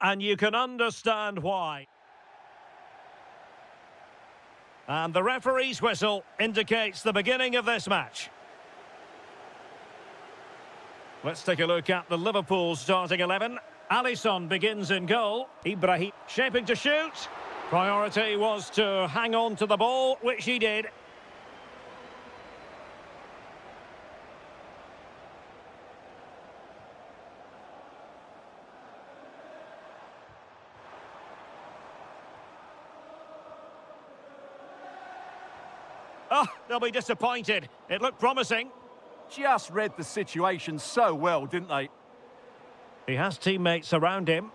and you can understand why. And the referee's whistle indicates the beginning of this match. Let's take a look at the Liverpool starting 11. Alisson begins in goal. Ibrahim shaping to shoot. Priority was to hang on to the ball, which he did. Oh, they'll be disappointed. It looked promising. Just read the situation so well, didn't they? He has teammates around him.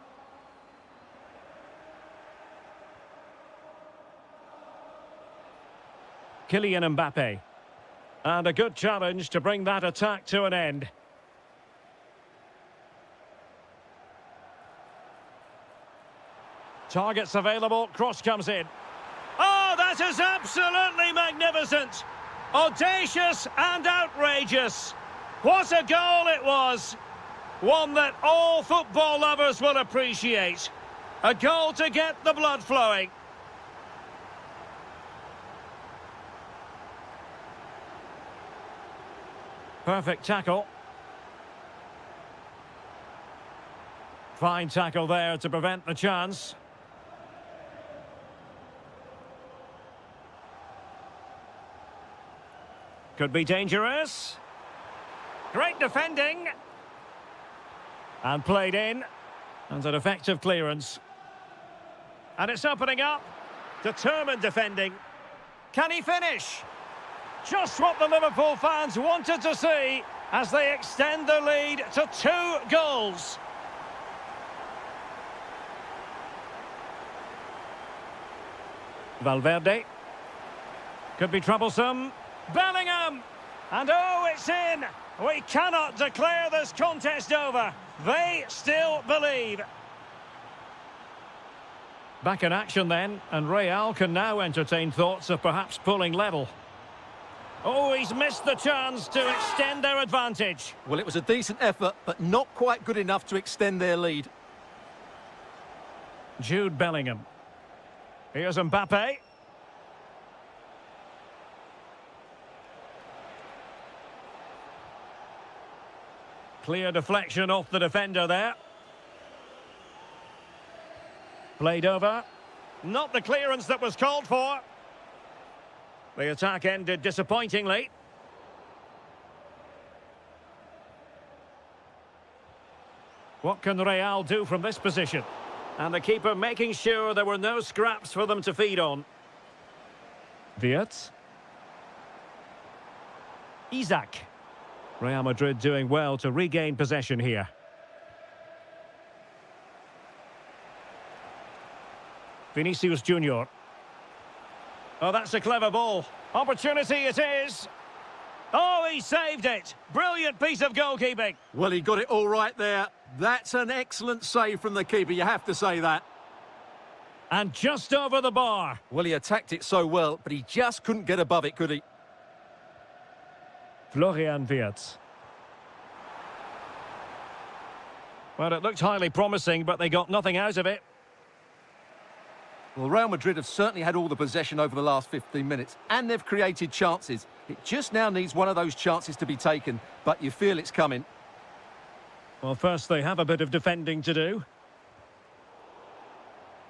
Kylian Mbappe. And a good challenge to bring that attack to an end. Targets available, cross comes in. Oh, that is absolutely magnificent! Audacious and outrageous. What a goal it was! One that all football lovers will appreciate. A goal to get the blood flowing. Perfect tackle. Fine tackle there to prevent the chance. Could be dangerous. Great defending. And played in. And an effective clearance. And it's opening up. Determined defending. Can he finish? Just what the Liverpool fans wanted to see as they extend their lead to 2 goals. Valverde. Could be troublesome. Bellingham! And oh, it's in! We cannot declare this contest over. They still believe. Back in action then, and Real can now entertain thoughts of perhaps pulling level. Oh, he's missed the chance to extend their advantage. Well, it was a decent effort, but not quite good enough to extend their lead. Jude Bellingham. Here's Mbappe. Clear deflection off the defender there. Played over. Not the clearance that was called for. The attack ended disappointingly. What can Real do from this position? And the keeper making sure there were no scraps for them to feed on. Wirtz. Isaac. Real Madrid doing well to regain possession here. Vinicius Junior. Oh, that's a clever ball. Opportunity it is. Oh, he saved it. Brilliant piece of goalkeeping. Well, he got it all right there. That's an excellent save from the keeper, you have to say that. And just over the bar. Well, he attacked it so well, but he just couldn't get above it, could he? Florian Wirtz. Well, it looked highly promising, but they got nothing out of it. Well, Real Madrid have certainly had all the possession over the last 15 minutes, and they've created chances. It just now needs one of those chances to be taken, but you feel it's coming. Well, first they have a bit of defending to do.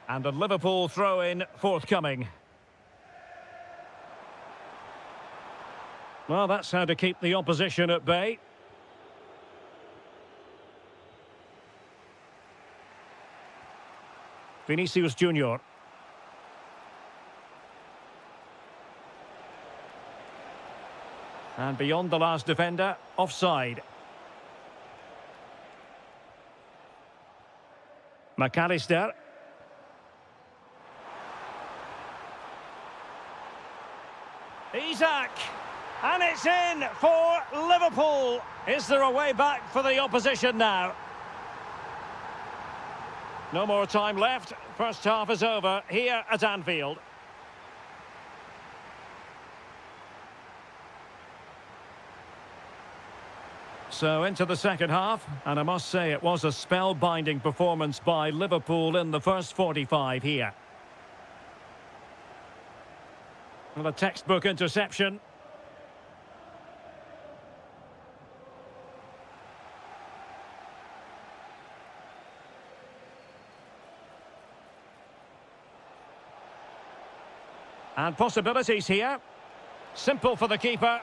And a Liverpool throw-in forthcoming. Well, that's how to keep the opposition at bay. Vinicius Junior. And beyond the last defender, offside. McAllister. Isaac. And it's in for Liverpool. Is there a way back for the opposition now? No more time left. First half is over here at Anfield. So into the second half, and I must say it was a spellbinding performance by Liverpool in the first 45 here. Well, a textbook interception. And possibilities here. Simple for the keeper.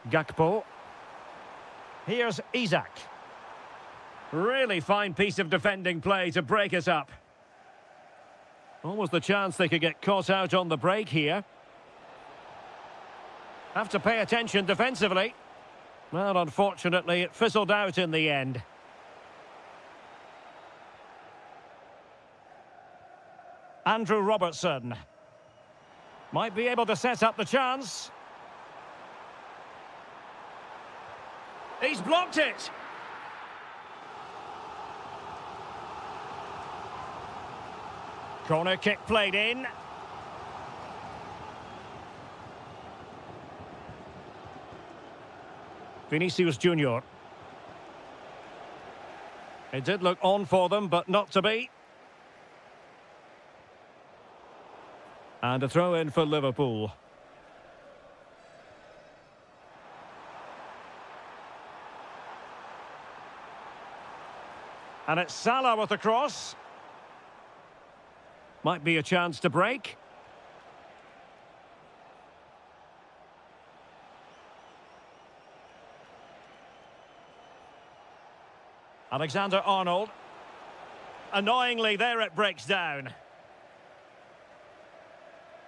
Gakpo. Here's Isak. Really fine piece of defending play to break us up. Almost the chance they could get caught out on the break here. Have to pay attention defensively. Well, unfortunately, it fizzled out in the end. Andrew Robertson. Might be able to set up the chance. He's blocked it. Corner kick played in. Vinicius Junior. It did look on for them, but not to be. And a throw in for Liverpool. And it's Salah with the cross. Might be a chance to break. Alexander-Arnold. Annoyingly, there it breaks down.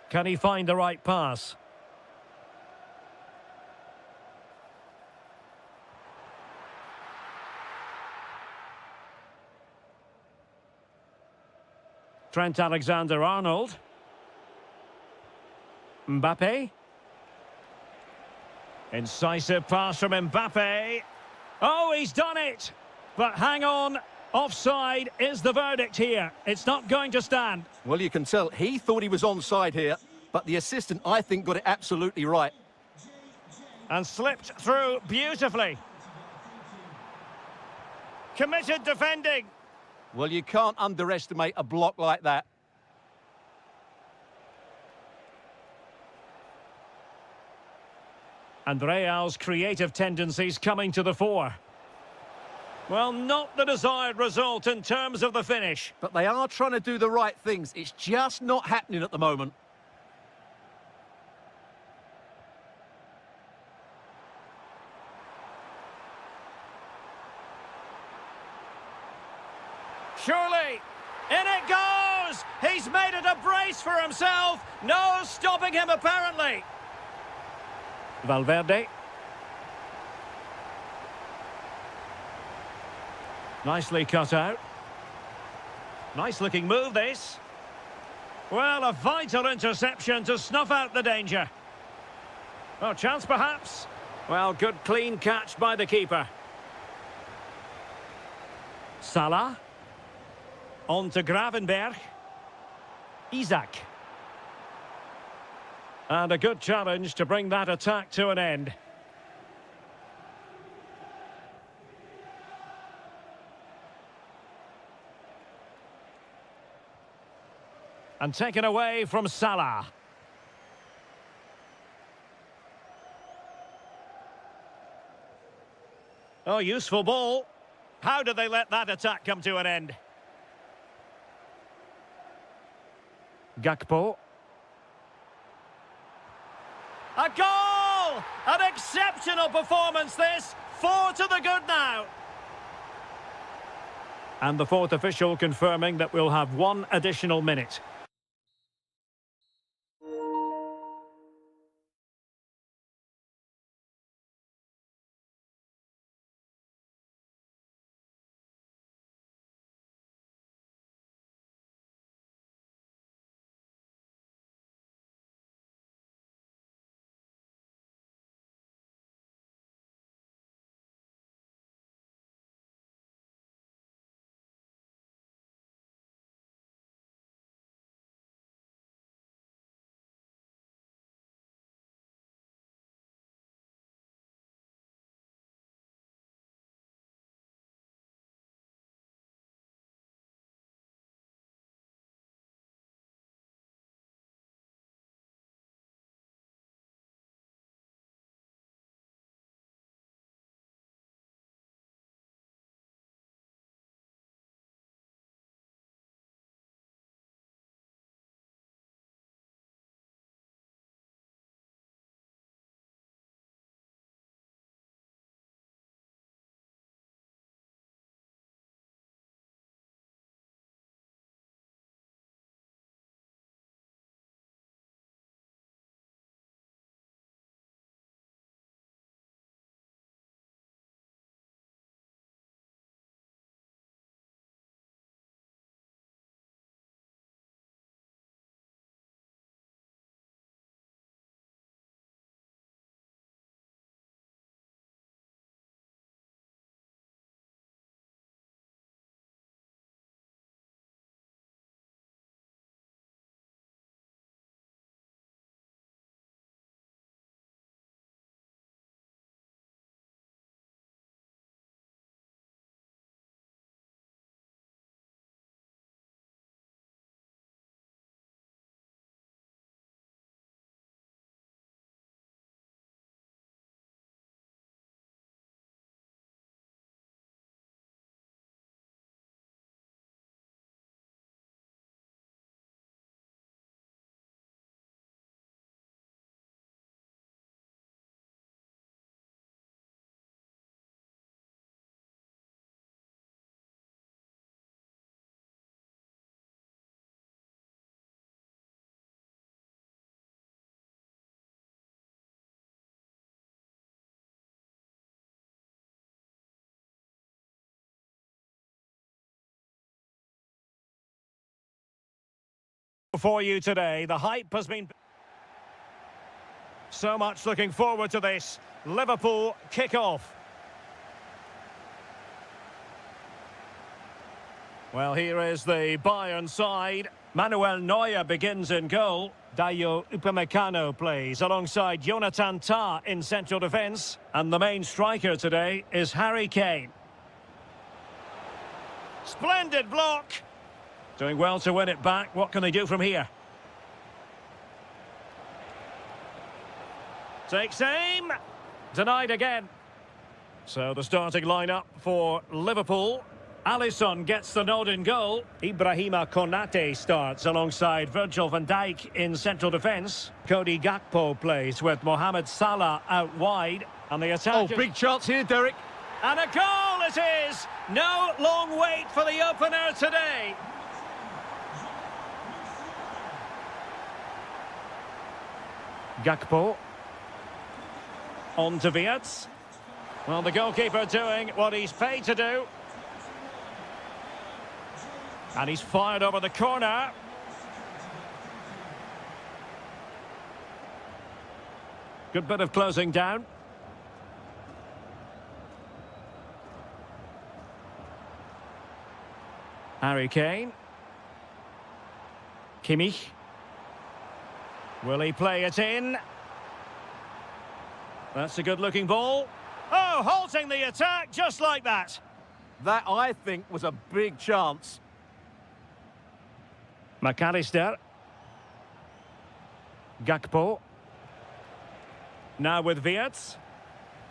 Can he find the right pass? Trent Alexander-Arnold. Mbappe. Incisive pass from Mbappe. Oh, he's done it! But hang on, offside is the verdict here. It's not going to stand. Well, you can tell he thought he was onside here, but the assistant, I think, got it absolutely right. And slipped through beautifully. Committed defending. Well, you can't underestimate a block like that. And Real's creative tendencies coming to the fore. Well, not the desired result in terms of the finish. But they are trying to do the right things. It's just not happening at the moment. Surely, in it goes! He's made it a brace for himself. No stopping him, apparently. Valverde. Nicely cut out. Nice looking move, this. Well, a vital interception to snuff out the danger. Oh, chance perhaps? Well, good clean catch by the keeper. Salah. On to Gravenberg. Isak. And a good challenge to bring that attack to an end. And taken away from Salah. Oh, useful ball. How did they let that attack come to an end? Gakpo. A goal! An exceptional performance, this. 4 to the good now. And the fourth official confirming that we'll have 1 additional minute. for you today. The hype has been... So much looking forward to this. Liverpool kick-off. Well, here is the Bayern side. Manuel Neuer begins in goal. Dayo Upamecano plays alongside Jonathan Tah in central defence. And the main striker today is Harry Kane. Splendid block. Doing well to win it back. What can they do from here? Takes aim. Denied again. So the starting lineup for Liverpool. Alisson gets the nod in goal. Ibrahima Konate starts alongside Virgil van Dijk in central defence. Cody Gakpo plays with Mohamed Salah out wide. And the attack... Oh, big chance here, Derek. And a goal it is! No long wait for the opener today. Gakpo. On to Wirtz. Well, the goalkeeper doing what he's paid to do. And he's fired over the corner. Good bit of closing down. Harry Kane. Kimmich. Will he play it in? That's a good-looking ball. Oh, halting the attack just like that. That, I think, was a big chance. McAllister. Gakpo. Now with Wirtz.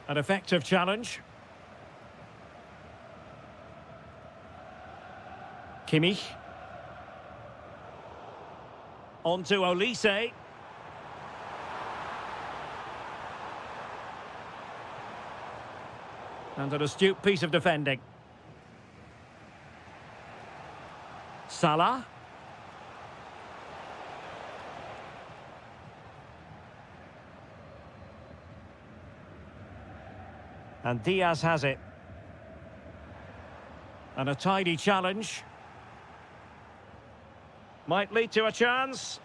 An effective challenge. Kimmich. On to Olise. And an astute piece of defending. Salah. And Diaz has it. And a tidy challenge. Might lead to a chance.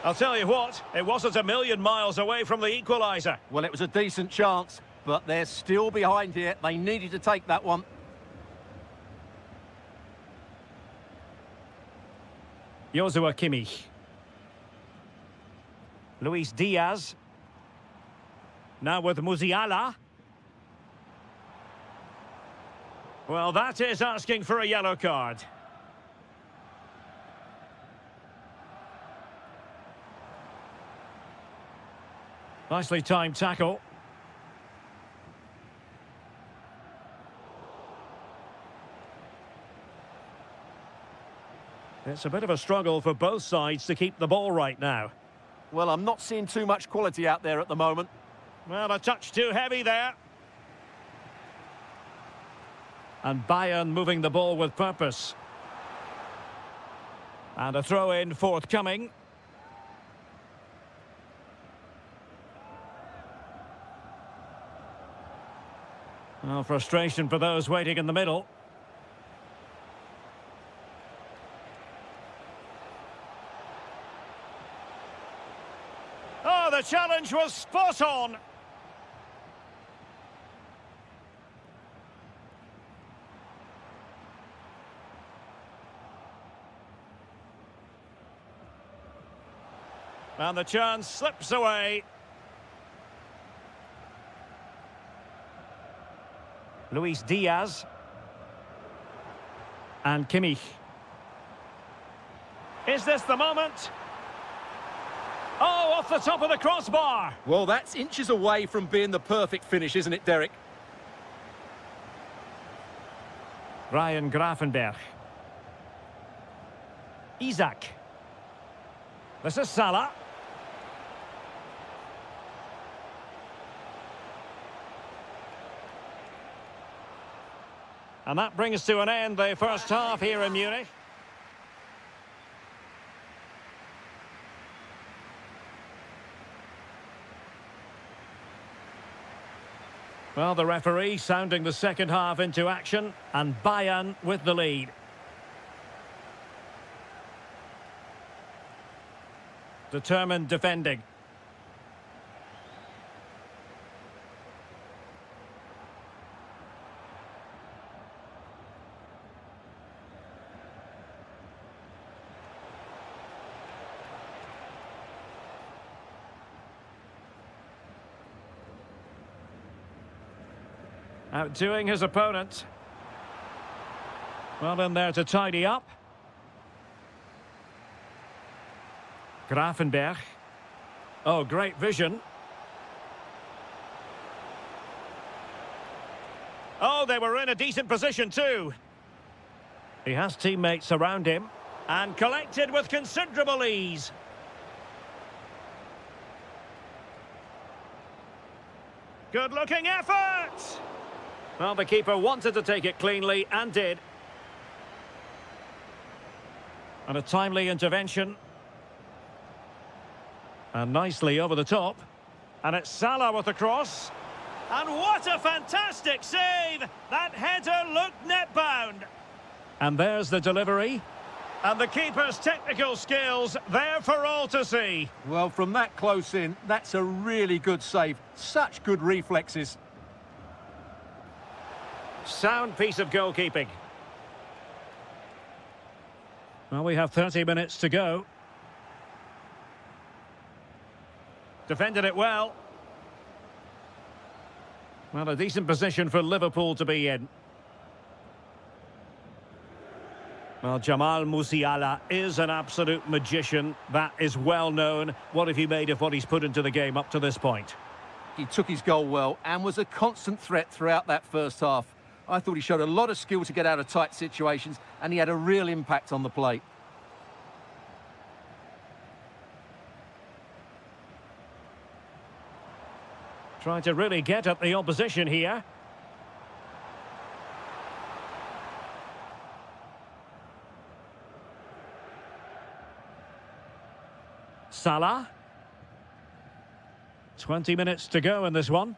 I'll tell you what, it wasn't a million miles away from the equaliser. Well, it was a decent chance, but they're still behind here. They needed to take that one. Joshua Kimmich. Luis Diaz. Now with Musiala. Well, that is asking for a yellow card. Nicely timed tackle. It's a bit of a struggle for both sides to keep the ball right now. Well, I'm not seeing too much quality out there at the moment. Well, a touch too heavy there. And Bayern moving the ball with purpose. And a throw-in forthcoming. Well, frustration for those waiting in the middle. Oh, the challenge was spot on. And the chance slips away. Luis Diaz. And Kimmich. Is this the moment? Oh, off the top of the crossbar. Well, that's inches away from being the perfect finish, isn't it, Derek? Ryan Grafenberg. Isaac. This is Salah. And that brings to an end the first half here in Munich. Well, the referee sounding the second half into action, and Bayern with the lead. Determined defending. Outdoing his opponent. Well in there to tidy up. Grafenberg. Oh, great vision. Oh, they were in a decent position too. He has teammates around him and collected with considerable ease. Good-looking effort! Well, the keeper wanted to take it cleanly and did. And a timely intervention. And nicely over the top. And it's Salah with the cross. And what a fantastic save! That header looked net-bound. And there's the delivery. And the keeper's technical skills there for all to see. Well, from that close in, that's a really good save. Such good reflexes. Sound piece of goalkeeping. Well, we have 30 minutes to go. Defended it well. Well, a decent position for Liverpool to be in. Well, Jamal Musiala is an absolute magician. That is well known. What have you made of what he's put into the game up to this point? He took his goal well and was a constant threat throughout that first half. I thought he showed a lot of skill to get out of tight situations, and he had a real impact on the plate. Trying to really get at the opposition here. Salah. 20 minutes to go in this one.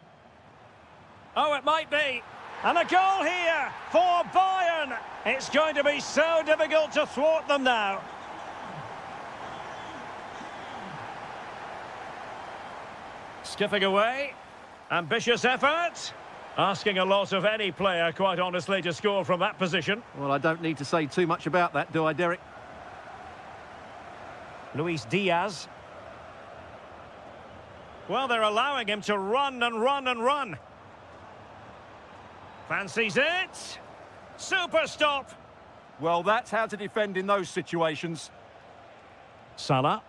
Oh, it might be. And a goal here for Bayern. It's going to be so difficult to thwart them now. Skipping away. Ambitious effort. Asking a lot of any player, quite honestly, to score from that position. Well, I don't need to say too much about that, do I, Derek? Luis Diaz. Well, they're allowing him to run and run and run. Fancies it. Super stop. Well, that's how to defend in those situations. Salah.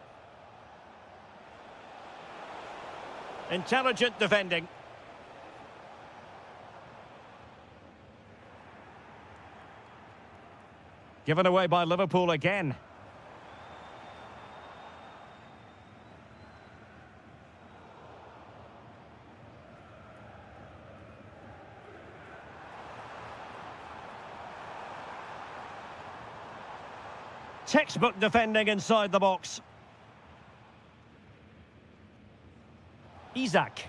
Intelligent defending. Given away by Liverpool again. Textbook defending inside the box. Isaac.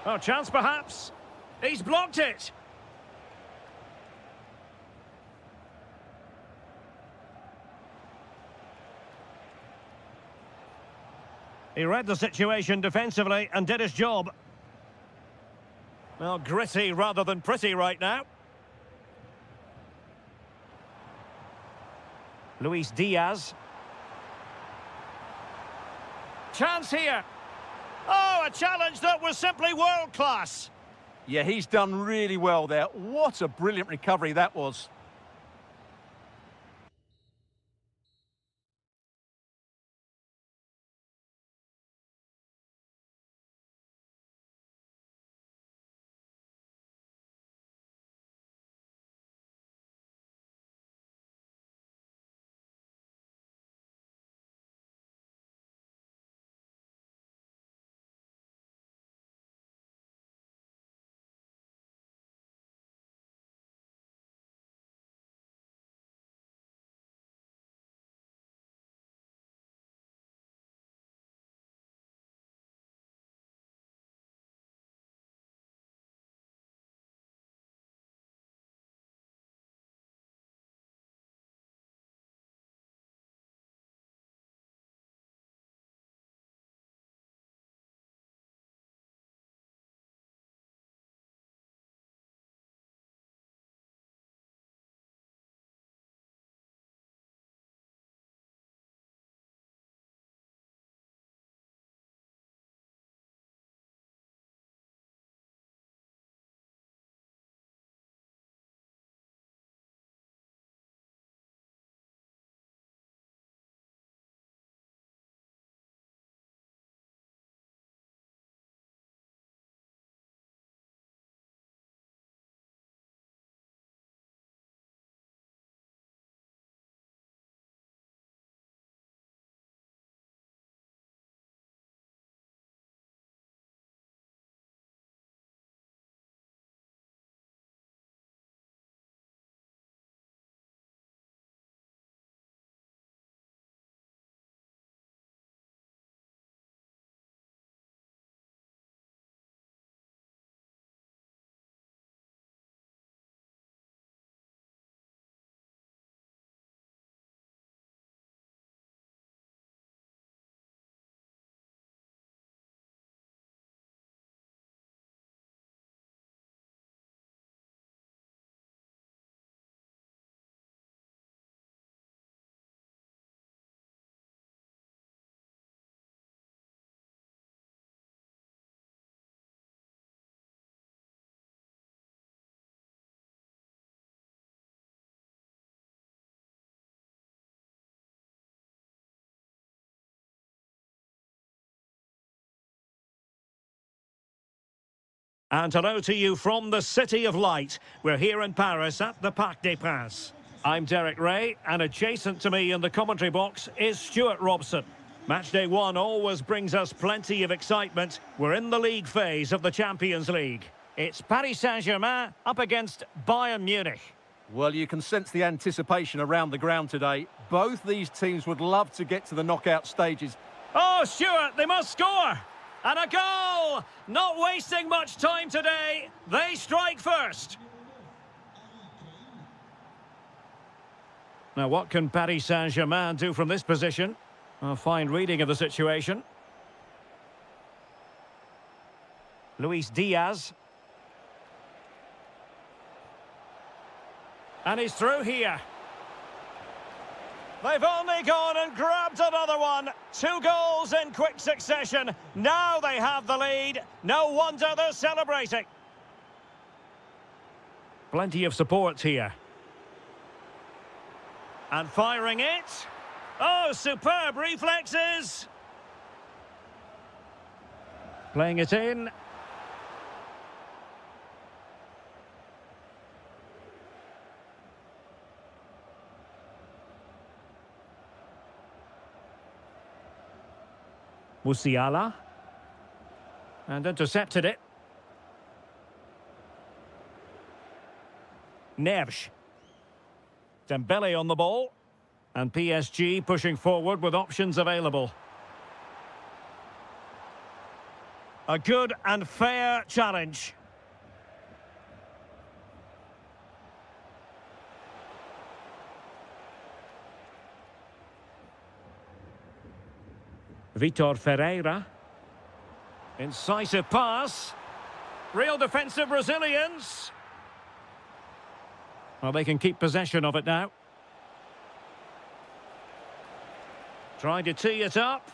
Oh, chance perhaps. He's blocked it. He read the situation defensively and did his job. Well, gritty rather than pretty right now. Luis Diaz. Chance here. Oh, a challenge that was simply world-class. Yeah, he's done really well there. What a brilliant recovery that was. And hello to you from the City of Light. We're here in Paris at the Parc des Princes. I'm Derek Ray, and adjacent to me in the commentary box is Stuart Robson. Matchday 1 always brings us plenty of excitement. We're in the league phase of the Champions League. It's Paris Saint-Germain up against Bayern Munich. Well, you can sense the anticipation around the ground today. Both these teams would love to get to the knockout stages. Oh, Stuart, they must score! And a goal! Not wasting much time today. They strike first. Now, what can Paris Saint-Germain do from this position? A fine reading of the situation. Luis Diaz. And he's through here. They've only gone and grabbed another one. 2 goals in quick succession. Now they have the lead. No wonder they're celebrating. Plenty of support here. And firing it. Oh, superb reflexes. Playing it in. Musiala. And intercepted it. Neves. Dembele on the ball. And PSG pushing forward with options available. A good and fair challenge. Vitor Ferreira. Incisive pass. Real defensive resilience. Well, they can keep possession of it now. Trying to tee it up.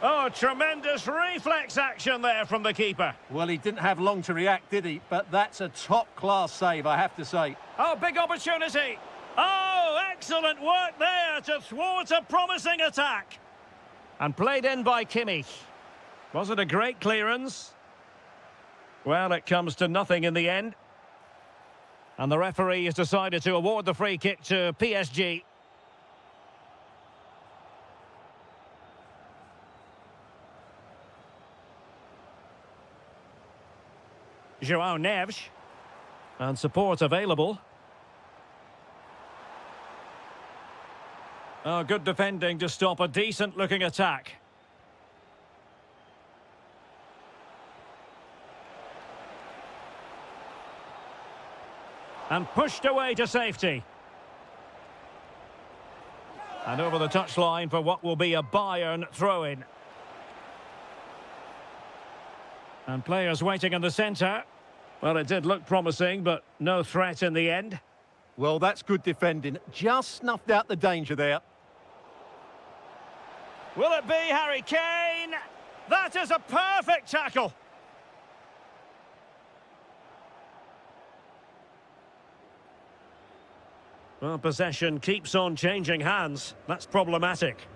Oh, tremendous reflex action there from the keeper. Well, he didn't have long to react, did he? But that's a top-class save, I have to say. Oh, big opportunity. Oh, excellent work there to thwart a promising attack. And played in by Kimmich. Was it a great clearance? Well, it comes to nothing in the end. And the referee has decided to award the free kick to PSG. João Neves. And support available. Oh, good defending to stop a decent-looking attack. And pushed away to safety. And over the touchline for what will be a Bayern throw-in. And players waiting in the centre. Well, it did look promising, but no threat in the end. Well, that's good defending. Just snuffed out the danger there. Will it be Harry Kane? That is a perfect tackle. Well, possession keeps on changing hands. That's problematic.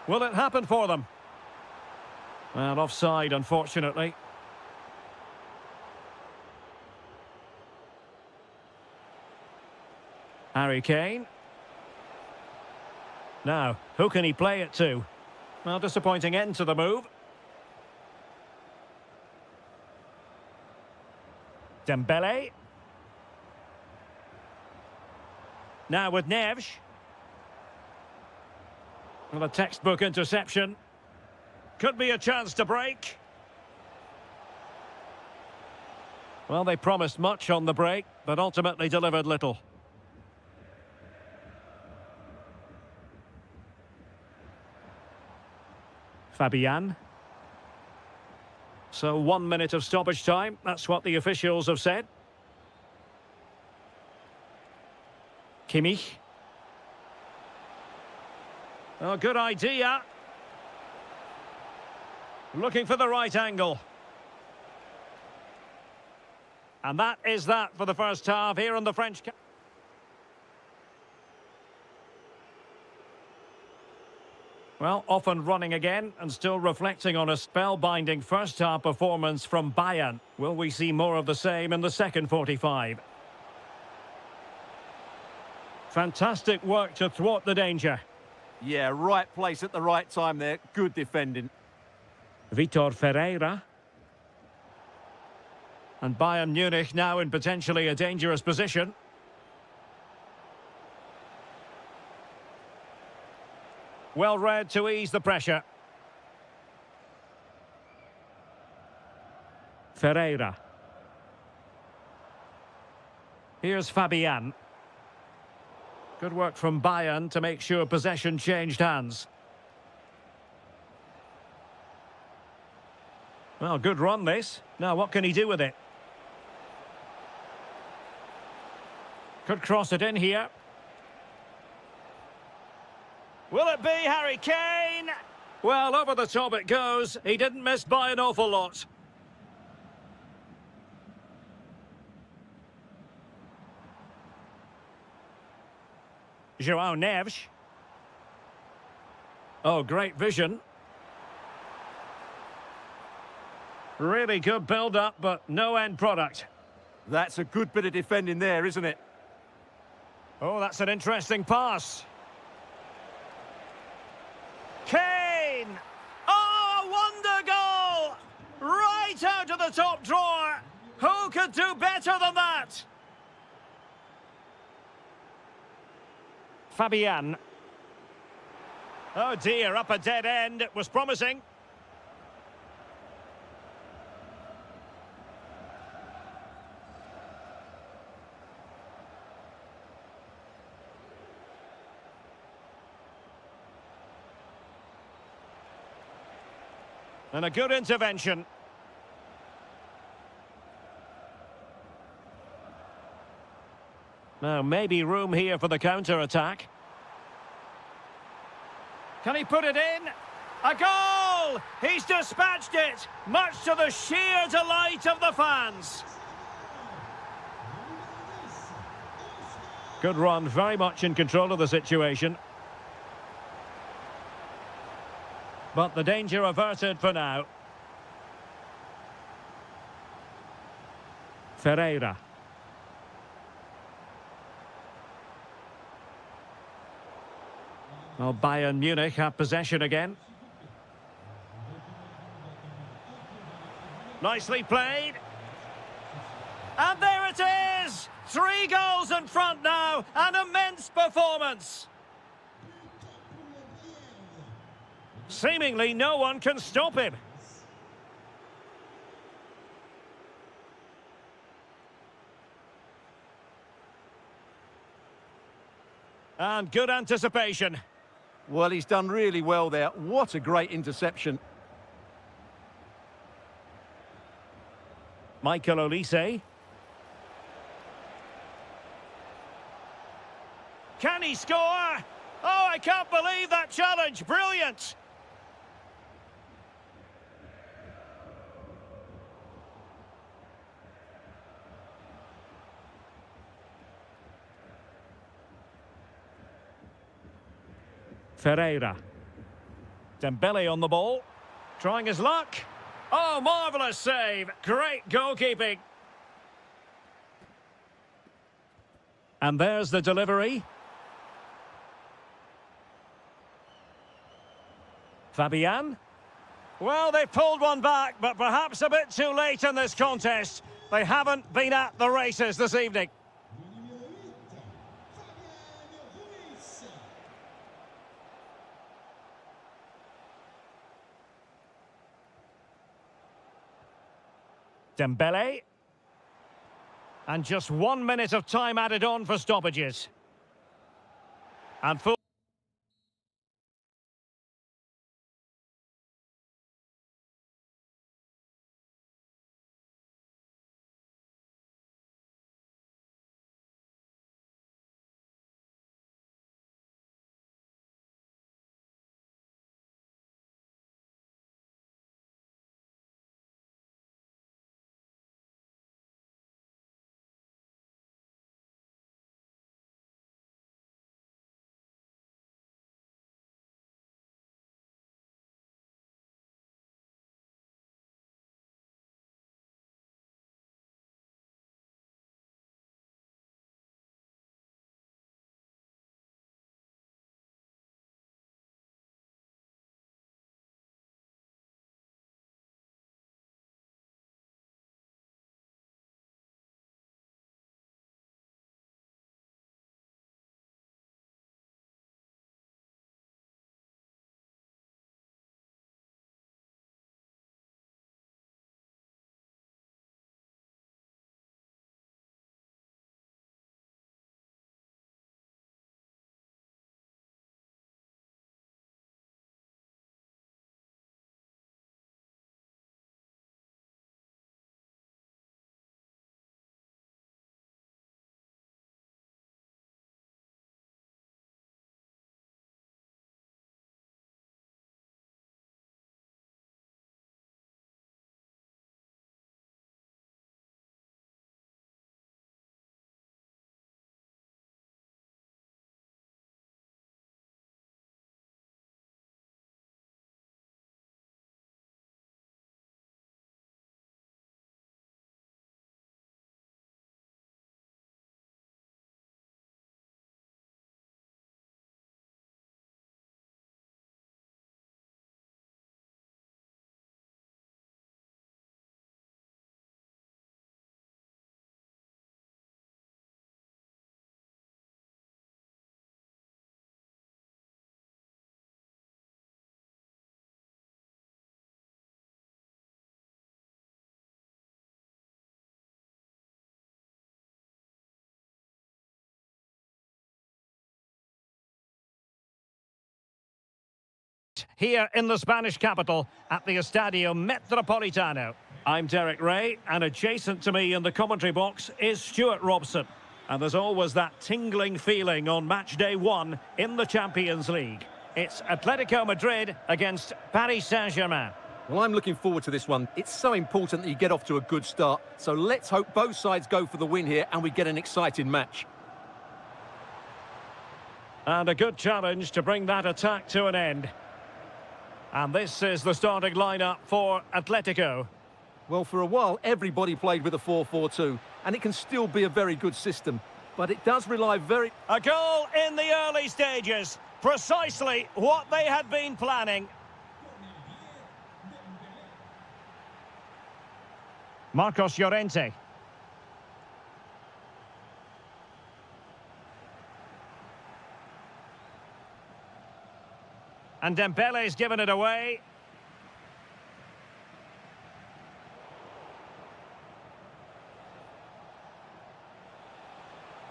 Will it happen for them? Well, offside, unfortunately. Harry Kane. Now, who can he play it to? Well, disappointing end to the move. Dembele. Now with Neves. Well, a textbook interception. Could be a chance to break. Well, they promised much on the break, but ultimately delivered little. Fabian. So 1 minute of stoppage time. That's what the officials have said. Kimmich. Oh, good idea. Looking for the right angle. And that is that for the first half here on the French. Well, off and running again, and still reflecting on a spellbinding first-half performance from Bayern. Will we see more of the same in the second 45? Fantastic work to thwart the danger. Yeah, right place at the right time there. Good defending. Vitor Ferreira. And Bayern Munich now in potentially a dangerous position. Well read to ease the pressure. Ferreira. Here's Fabian. Good work from Bayern to make sure possession changed hands. Well, good run this. Now, what can he do with it? Could cross it in here. Will it be Harry Kane? Well, over the top it goes. He didn't miss by an awful lot. João Neves. Oh, great vision. Really good build-up, but no end product. That's a good bit of defending there, isn't it? Oh, that's an interesting pass. Kane! Oh, a wonder goal! Right out of the top drawer! Who could do better than that? Fabian. Oh dear, up a dead end. It was promising. And a good intervention. Now, maybe room here for the counter-attack. Can he put it in? A goal! He's dispatched it, much to the sheer delight of the fans. Good run, very much in control of the situation. But the danger averted for now. Ferreira. Well, Bayern Munich have possession again. Nicely played. And there it is! 3 goals in front now. An immense performance. Seemingly no one can stop him. And good anticipation. Well, he's done really well there. What a great interception. Michael Olise. Can he score? Oh, I can't believe that challenge. Brilliant. Ferreira. Dembele on the ball. Trying his luck. Oh, marvellous save. Great goalkeeping. And there's the delivery. Fabian. Well, they pulled one back, but perhaps a bit too late in this contest. They haven't been at the races this evening. Dembele. And just 1 minute of time added on for stoppages. And full tonight here in the Spanish capital at the Estadio Metropolitano. I'm Derek Ray, and adjacent to me in the commentary box is Stuart Robson. And there's always that tingling feeling on match day one in the Champions League. It's Atletico Madrid against Paris Saint-Germain. Well, I'm looking forward to this one. It's so important that you get off to a good start. So let's hope both sides go for the win here and we get an exciting match. And a good challenge to bring that attack to an end. And this is the starting lineup for Atletico. Well, for a while, everybody played with a 4-4-2, and it can still be a very good system. But it does rely very... A goal in the early stages. Precisely what they had been planning. Marcos Llorente. And Dembele's given it away.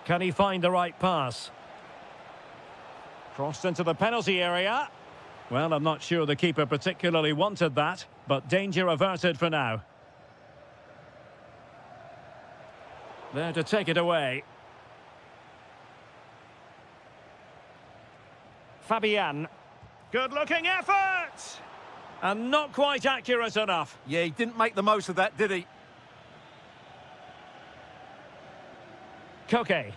Can he find the right pass? Crossed into the penalty area. Well, I'm not sure the keeper particularly wanted that, but danger averted for now. There to take it away. Fabian. Good-looking effort! And not quite accurate enough. Yeah, he didn't make the most of that, did he? Koke.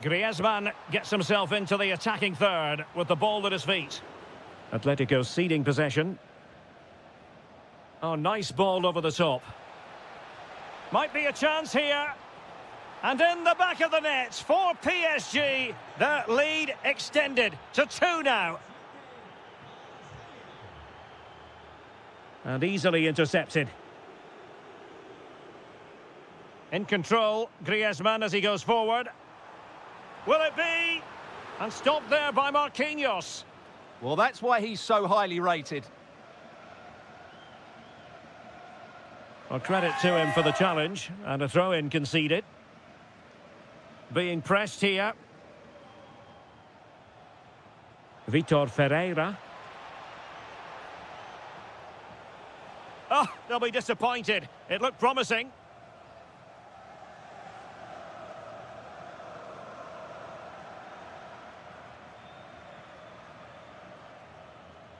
Griezmann gets himself into the attacking third with the ball at his feet. Atletico ceding possession. Oh, nice ball over the top. Might be a chance here. And in the back of the net for PSG, their lead extended to 2 now. And easily intercepted. In control, Griezmann as he goes forward. Will it be? And stopped there by Marquinhos. Well, that's why he's so highly rated. Well, credit to him for the challenge, and a throw-in conceded. Being pressed here. Vitor Ferreira. Oh, they'll be disappointed. It looked promising.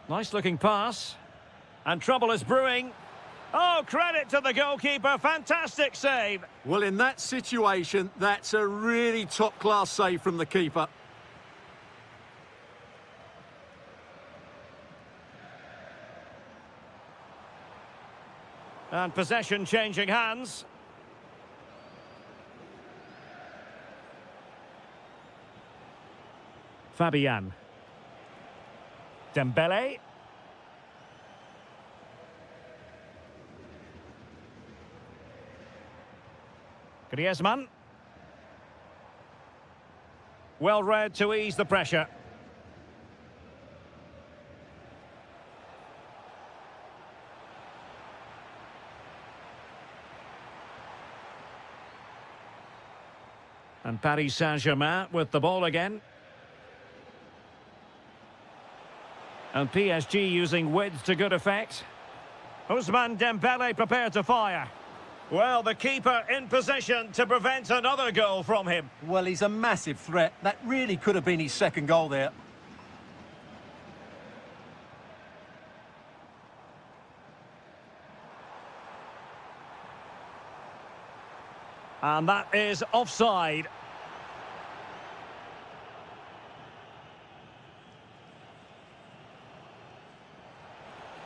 Nice looking pass. And trouble is brewing. Oh, credit to the goalkeeper. Fantastic save. Well, in that situation, that's a really top-class save from the keeper. And possession changing hands. Fabian. Dembele. Griezmann. Well read to ease the pressure. And Paris Saint-Germain with the ball again. And PSG using width to good effect. Ousmane Dembele prepared to fire. Well, the keeper in position to prevent another goal from him. Well, he's a massive threat. That really could have been his second goal there. And that is offside.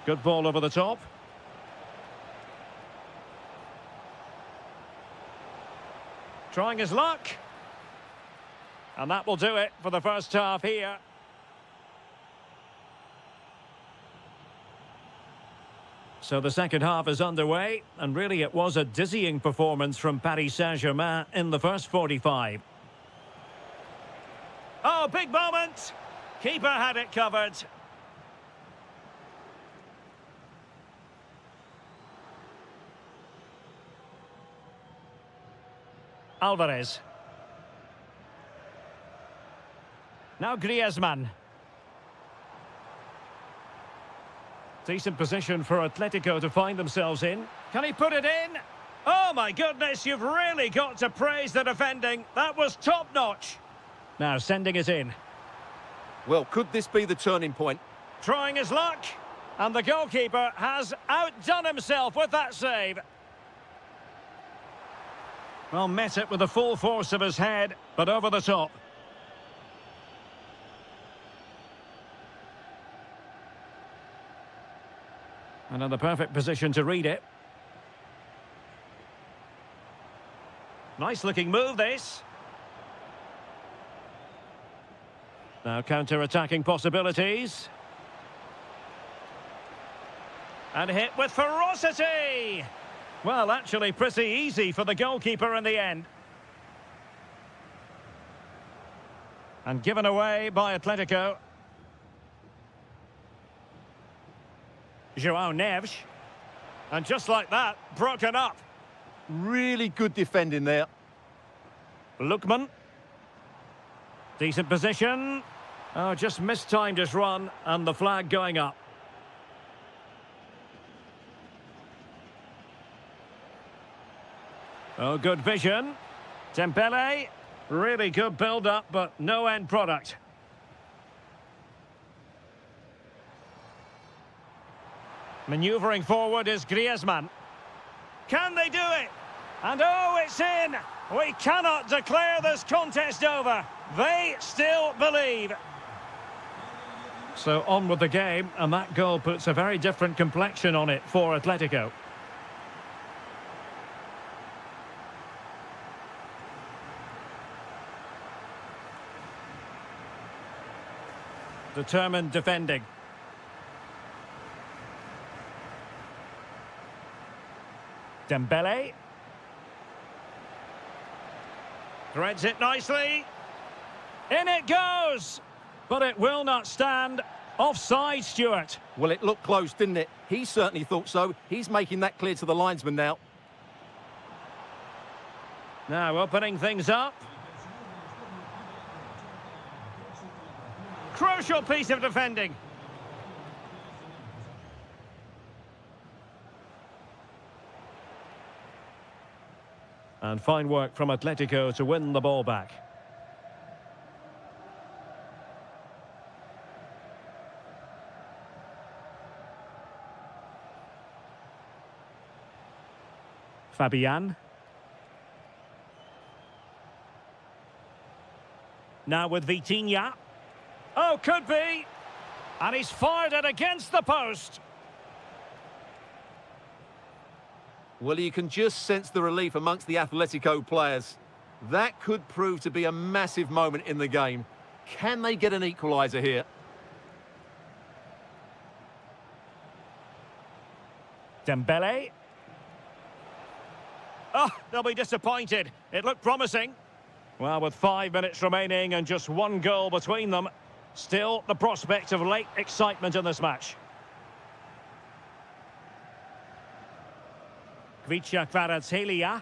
Good ball over the top. Trying his luck. And that will do it for the first half here. So the second half is underway, and really it was a dizzying performance from Paris Saint-Germain in the first 45. Oh, big moment! Keeper had it covered. Alvarez. Now Griezmann. Decent position for Atletico to find themselves in. Can he put it in? Oh my goodness, you've really got to praise the defending. That was top-notch. Now sending it in. Well, could this be the turning point? Trying his luck. And the goalkeeper has outdone himself with that save. Well, met it with the full force of his head, but over the top. And in the perfect position to read it. Nice looking move, this. Now counter-attacking possibilities. And hit with ferocity. Well, actually pretty easy for the goalkeeper in the end. And given away by Atletico. João Neves. And just like that, broken up. Really good defending there. Lookman. Decent position. Oh, just mistimed his run and the flag going up. Oh, good vision. Dembele. Really good build-up, but no end product. Manoeuvring forward is Griezmann. Can they do it? And oh, it's in! We cannot declare this contest over. They still believe. So on with the game, and that goal puts a very different complexion on it for Atletico. Determined defending. Dembele. Threads it nicely. In it goes! But it will not stand. Offside, Stuart. Well, it looked close, didn't it? He certainly thought so. He's making that clear to the linesman now. Now opening things up. Crucial piece of defending. And fine work from Atletico to win the ball back. Fabian. Now with Vitinha. Oh, could be. And he's fired it against the post. Well, you can just sense the relief amongst the Atletico players. That could prove to be a massive moment in the game. Can they get an equaliser here? Dembele. Oh, they'll be disappointed. It looked promising. Well, with 5 minutes remaining and just one goal between them, still the prospect of late excitement in this match. Kvaratskhelia.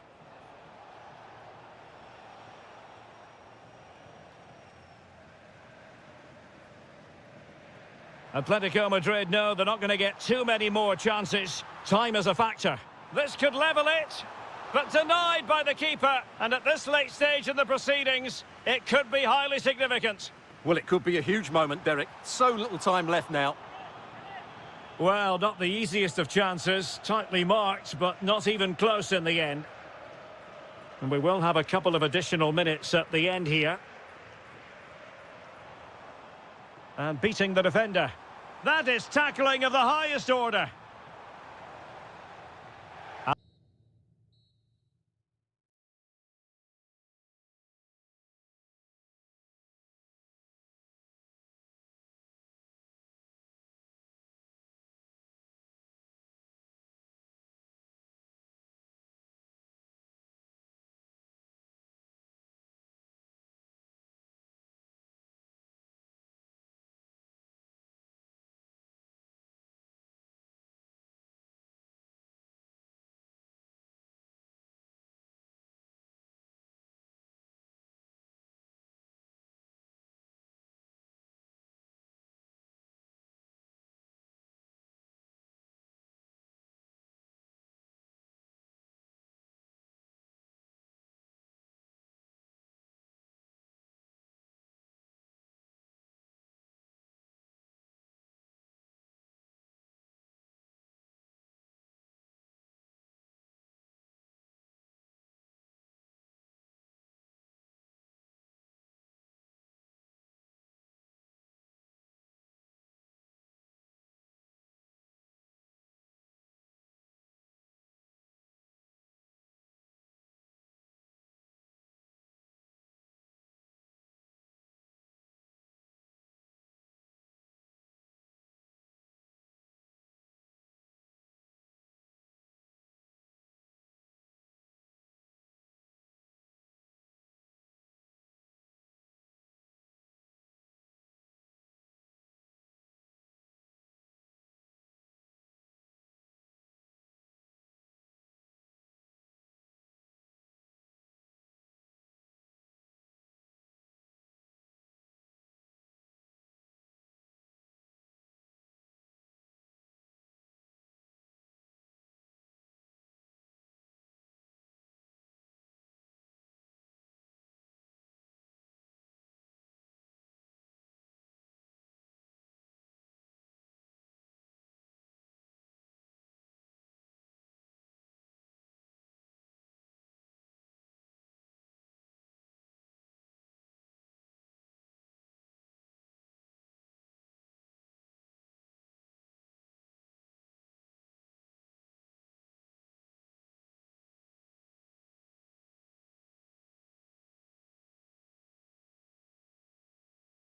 Atletico Madrid know they're not going to get too many more chances. Time is a factor. This could level it, but denied by the keeper. And at this late stage in the proceedings, it could be highly significant. Well, it could be a huge moment, Derek. So little time left now. Well, not the easiest of chances. Tightly marked, but not even close in the end. And we will have a couple of additional minutes at the end here. And beating the defender. That is tackling of the highest order.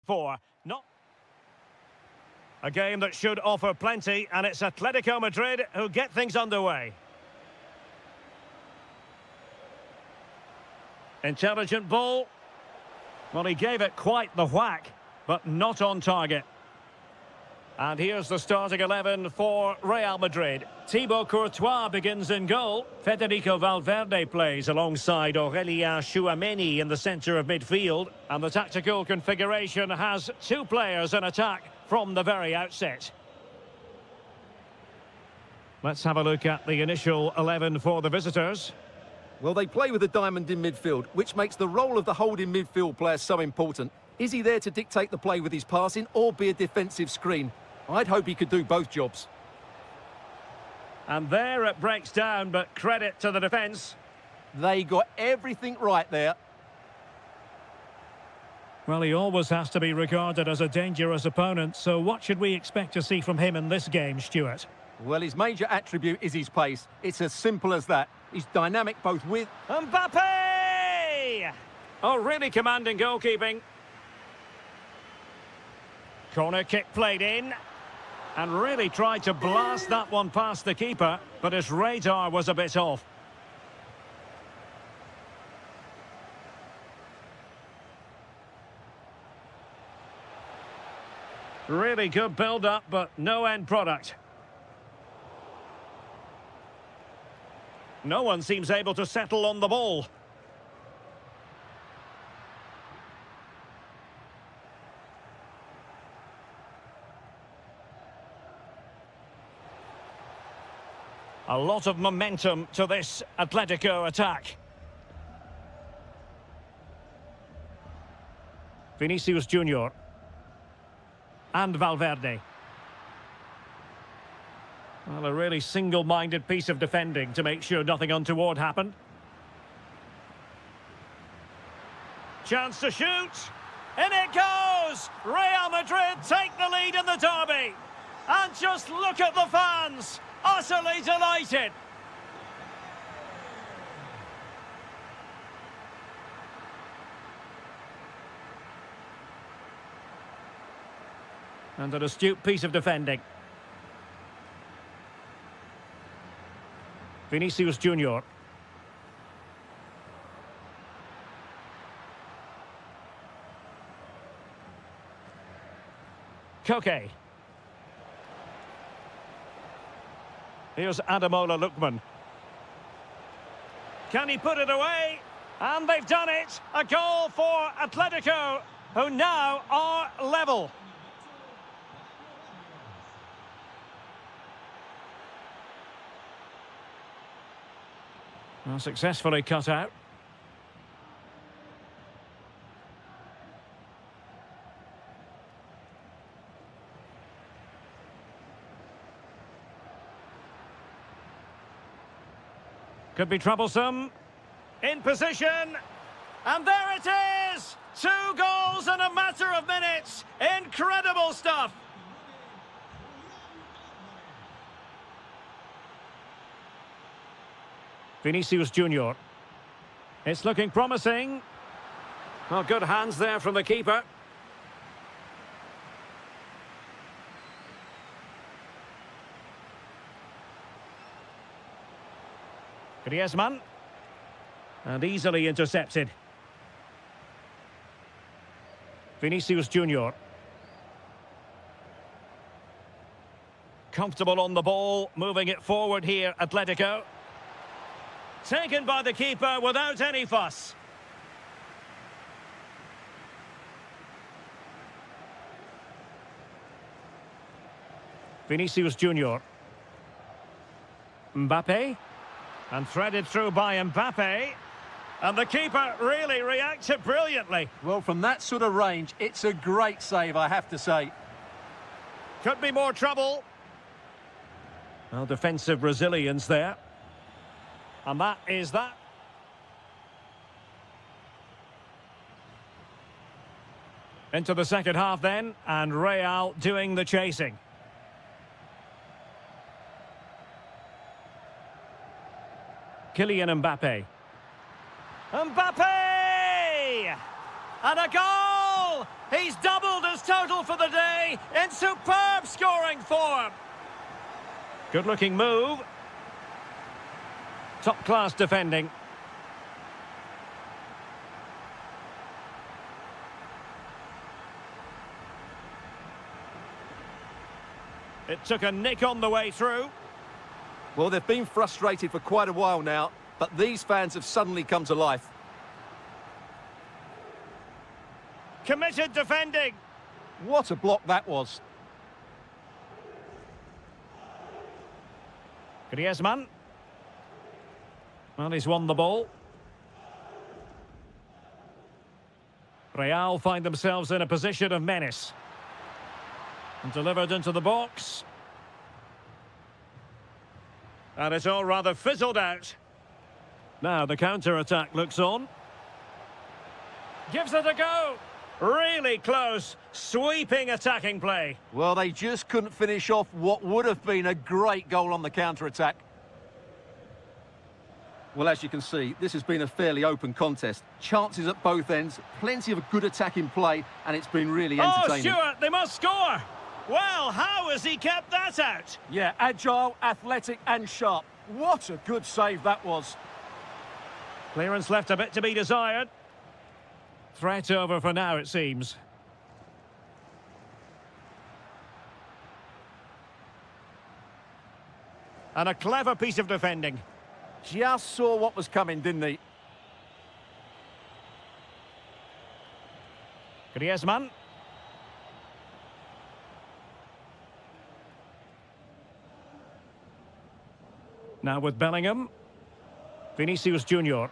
4. Not a game that should offer plenty, and it's Atletico Madrid who get things underway. Intelligent ball. Well, he gave it quite the whack, but not on target. And here's the starting 11 for Real Madrid. Thibaut Courtois begins in goal. Federico Valverde plays alongside Aurélien Tchouaméni in the centre of midfield. And the tactical configuration has two players in attack from the very outset. Let's have a look at the initial 11 for the visitors. Well, they play with a diamond in midfield, which makes the role of the holding midfield player so important. Is he there to dictate the play with his passing or be a defensive screen? I'd hope he could do both jobs. And there it breaks down, but credit to the defence. They got everything right there. Well, he always has to be regarded as a dangerous opponent, so what should we expect to see from him in this game, Stuart? Well, his major attribute is his pace. It's as simple as that. He's dynamic both with... Mbappe! Oh, really commanding goalkeeping. Corner kick played in. And really tried to blast that one past the keeper, but his radar was a bit off. Really good build-up, but no end product. No one seems able to settle on the ball. A lot of momentum to this Atletico attack. Vinicius Junior. And Valverde. Well, a really single-minded piece of defending to make sure nothing untoward happened. Chance to shoot. In it goes! Real Madrid take the lead in the derby. And just look at the fans. Utterly delighted. And an astute piece of defending. Vinicius Junior. Koke. Here's Ademola Lookman. Can he put it away? And they've done it! A goal for Atletico, who now are level. Well, successfully cut out. Could be troublesome. In position. And there it is! 2 goals in a matter of minutes. Incredible stuff. Vinicius Junior. It's looking promising. Well, good hands there from the keeper. Griezmann. And easily intercepted. Vinicius Junior. Comfortable on the ball, moving it forward here, Atletico. Taken by the keeper without any fuss. Vinicius Junior. Mbappe. And threaded through by Mbappe. And the keeper really reacted brilliantly. Well, from that sort of range, it's a great save, I have to say. Could be more trouble. Well, defensive resilience there. And that is that. Into the second half then, and Real doing the chasing. Kylian Mbappe. Mbappe! And a goal! He's doubled his total for the day in superb scoring form. Good-looking move. Top-class defending. It took a nick on the way through. Well, they've been frustrated for quite a while now, but these fans have suddenly come to life. Committed defending. What a block that was. Griezmann. Well, he's won the ball. Real find themselves in a position of menace. And delivered into the box. And it's all rather fizzled out. Now the counter-attack looks on. Gives it a go. Really close, sweeping attacking play. Well, they just couldn't finish off what would have been a great goal on the counter-attack. Well, as you can see, this has been a fairly open contest. Chances at both ends, plenty of good attacking play, and it's been really entertaining. Oh, Stuart, they must score. Well, how has he kept that out? Yeah, agile, athletic and sharp. What a good save that was. Clearance left a bit to be desired. Threat over for now, it seems. And a clever piece of defending. Just saw what was coming, didn't he? Griezmann. Now with Bellingham. Vinicius Junior.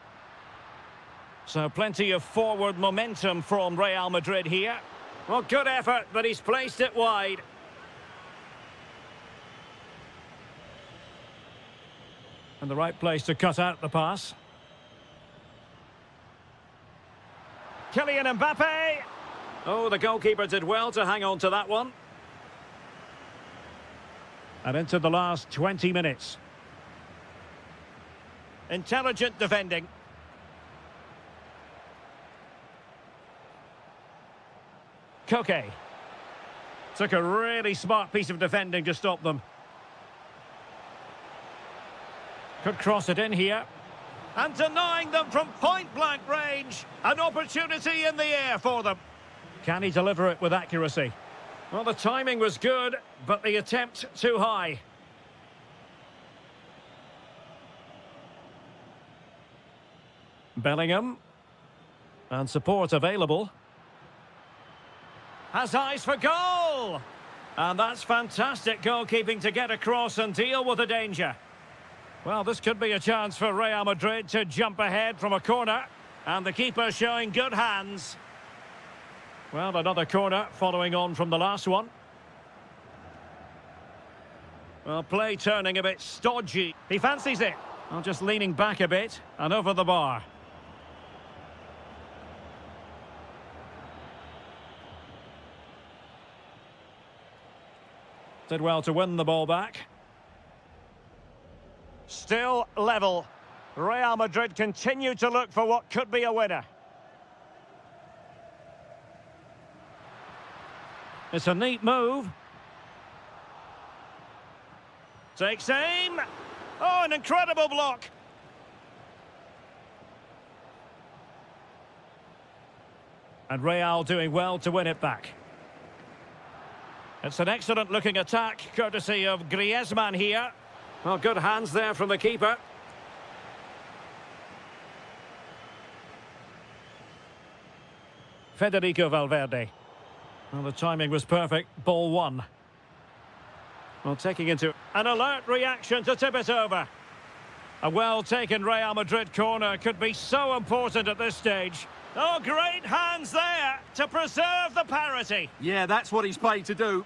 So plenty of forward momentum from Real Madrid here. Well, good effort, but he's placed it wide. And the right place to cut out the pass. Kylian Mbappe. Oh, the goalkeeper did well to hang on to that one. And into the last 20 minutes. Intelligent defending. Koke. Took a really smart piece of defending to stop them. Could cross it in here. And denying them from point-blank range. An opportunity in the air for them. Can he deliver it with accuracy? Well, the timing was good, but the attempt too high. Bellingham. And support available. Has eyes for goal! And that's fantastic goalkeeping to get across and deal with the danger. Well, this could be a chance for Real Madrid to jump ahead from a corner. And the keeper showing good hands. Well, another corner following on from the last one. Well, play turning a bit stodgy. He fancies it. Well, just leaning back a bit and over the bar. Did well to win the ball back. Still level. Real Madrid continue to look for what could be a winner. It's a neat move. Takes aim. Oh, an incredible block. And Real doing well to win it back. It's an excellent-looking attack, courtesy of Griezmann here. Well, good hands there from the keeper. Federico Valverde. Well, the timing was perfect. Ball one. Well, taking into an alert reaction to tip it over. A well-taken Real Madrid corner could be so important at this stage. Oh, great hands there to preserve the parity. Yeah, that's what he's paid to do.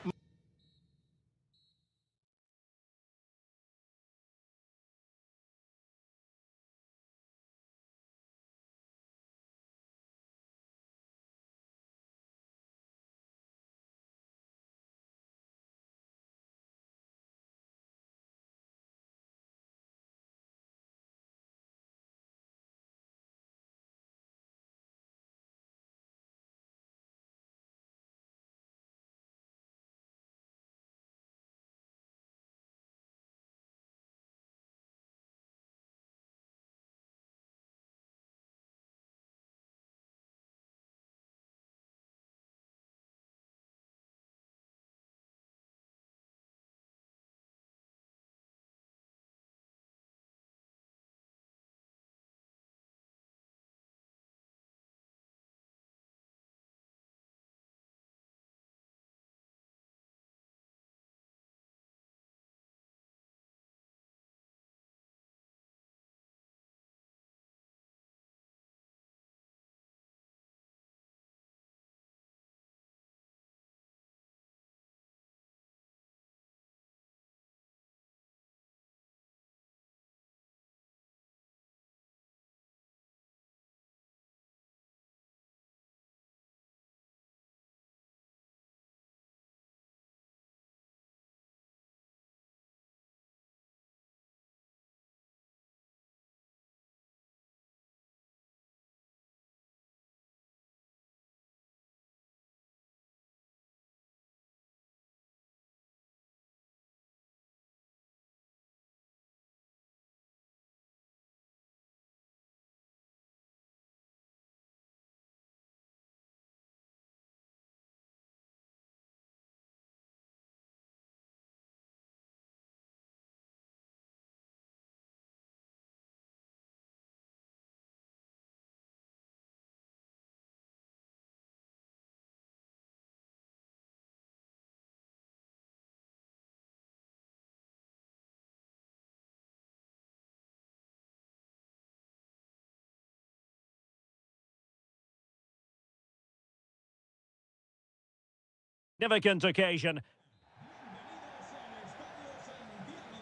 significant occasion.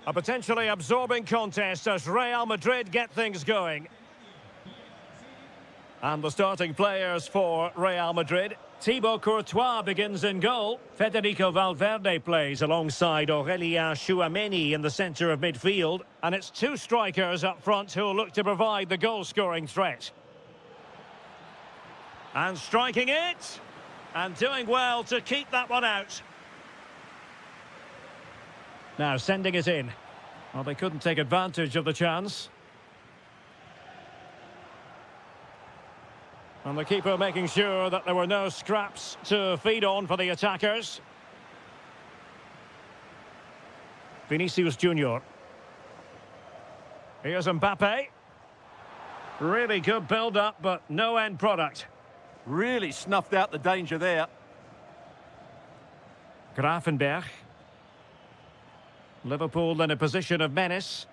A potentially absorbing contest as Real Madrid get things going. And the starting players for Real Madrid. Thibaut Courtois begins in goal. Federico Valverde plays alongside Aurélien Tchouameni in the centre of midfield. And it's two strikers up front who will look to provide the goal-scoring threat. And striking it. And doing well to keep that one out. Now sending it in. Well, they couldn't take advantage of the chance. And the keeper making sure that there were no scraps to feed on for the attackers. Vinicius Junior. Here's Mbappe. Really good build-up, but no end product. Really snuffed out the danger there. Gravenberch. Liverpool in a position of menace.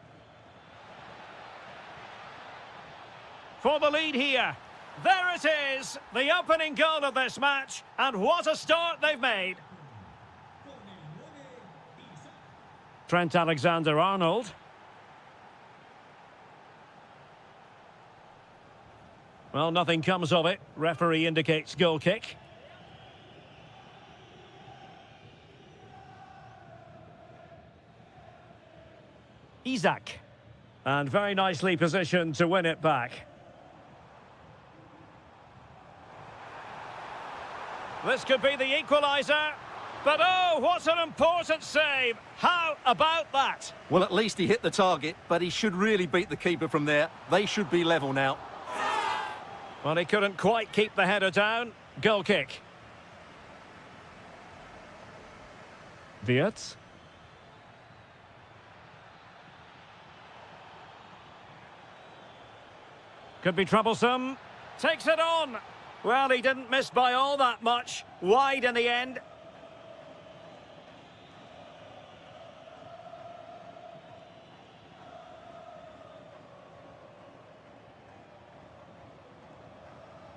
For the lead here. There it is, the opening goal of this match, and what a start they've made. Trent Alexander-Arnold. Well, nothing comes of it. Referee indicates goal kick. Isak. And very nicely positioned to win it back. This could be the equaliser. But oh, what an important save. How about that? Well, at least he hit the target, but he should really beat the keeper from there. They should be level now. Well, he couldn't quite keep the header down. Goal kick. Wirtz. Could be troublesome. Takes it on. Well, he didn't miss by all that much. Wide in the end.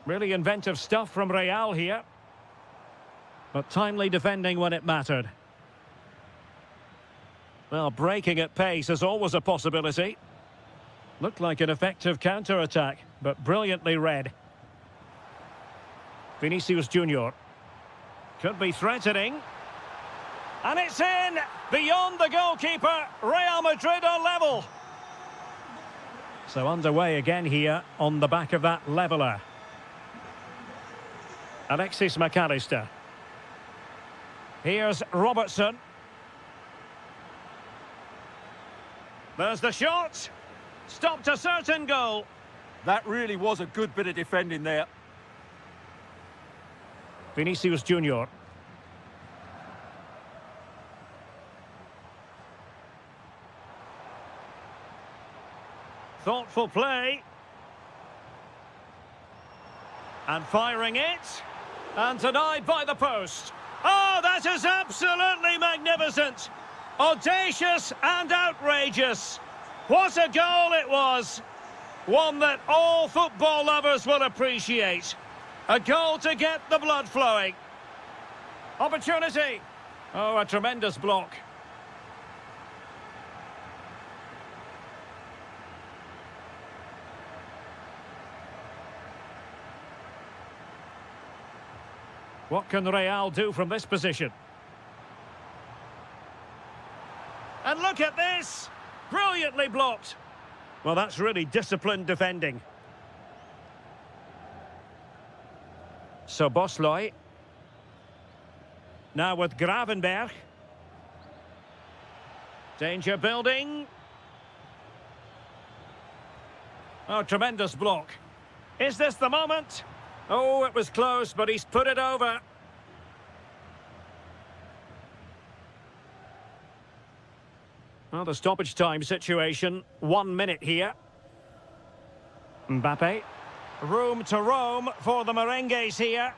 Really inventive stuff from Real here. But timely defending when it mattered. Well, breaking at pace is always a possibility. Looked like an effective counter-attack, but brilliantly read. Vinicius Junior. Could be threatening. And it's in! Beyond the goalkeeper, Real Madrid are level. So underway again here on the back of that leveller. Alexis McAllister. Here's Robertson. There's the shot. Stopped a certain goal. That really was a good bit of defending there. Vinicius Junior. Thoughtful play. And firing it. And denied by the post. Oh, that is absolutely magnificent. Audacious and outrageous. What a goal it was. One that all football lovers will appreciate. A goal to get the blood flowing. Opportunity. Oh, a tremendous block. What can Real do from this position? And look at this! Brilliantly blocked. Well, that's really disciplined defending. So Bosloy. Now with Gravenberch. Danger building. Oh, tremendous block. Is this the moment? Oh, it was close, but he's put it over. Well, the stoppage time situation, 1 minute here. Mbappe. Room to roam for the merengues here.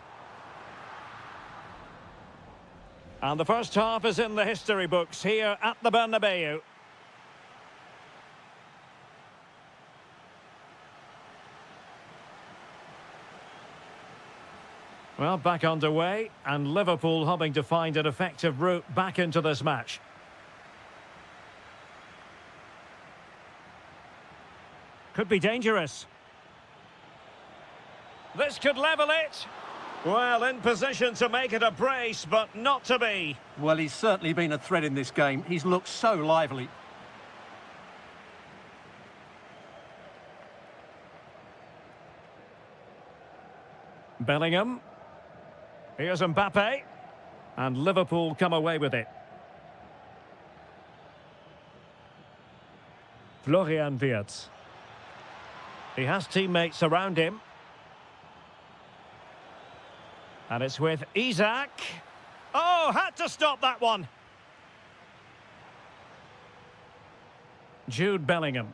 And the first half is in the history books here at the Bernabeu. Well, back underway, and Liverpool hoping to find an effective route back into this match. Could be dangerous. This could level it. Well, in position to make it a brace, but not to be. Well, he's certainly been a threat in this game. He's looked so lively. Bellingham. Here's Mbappe. And Liverpool come away with it. Florian Wirtz. He has teammates around him. And it's with Isak. Oh, had to stop that one. Jude Bellingham.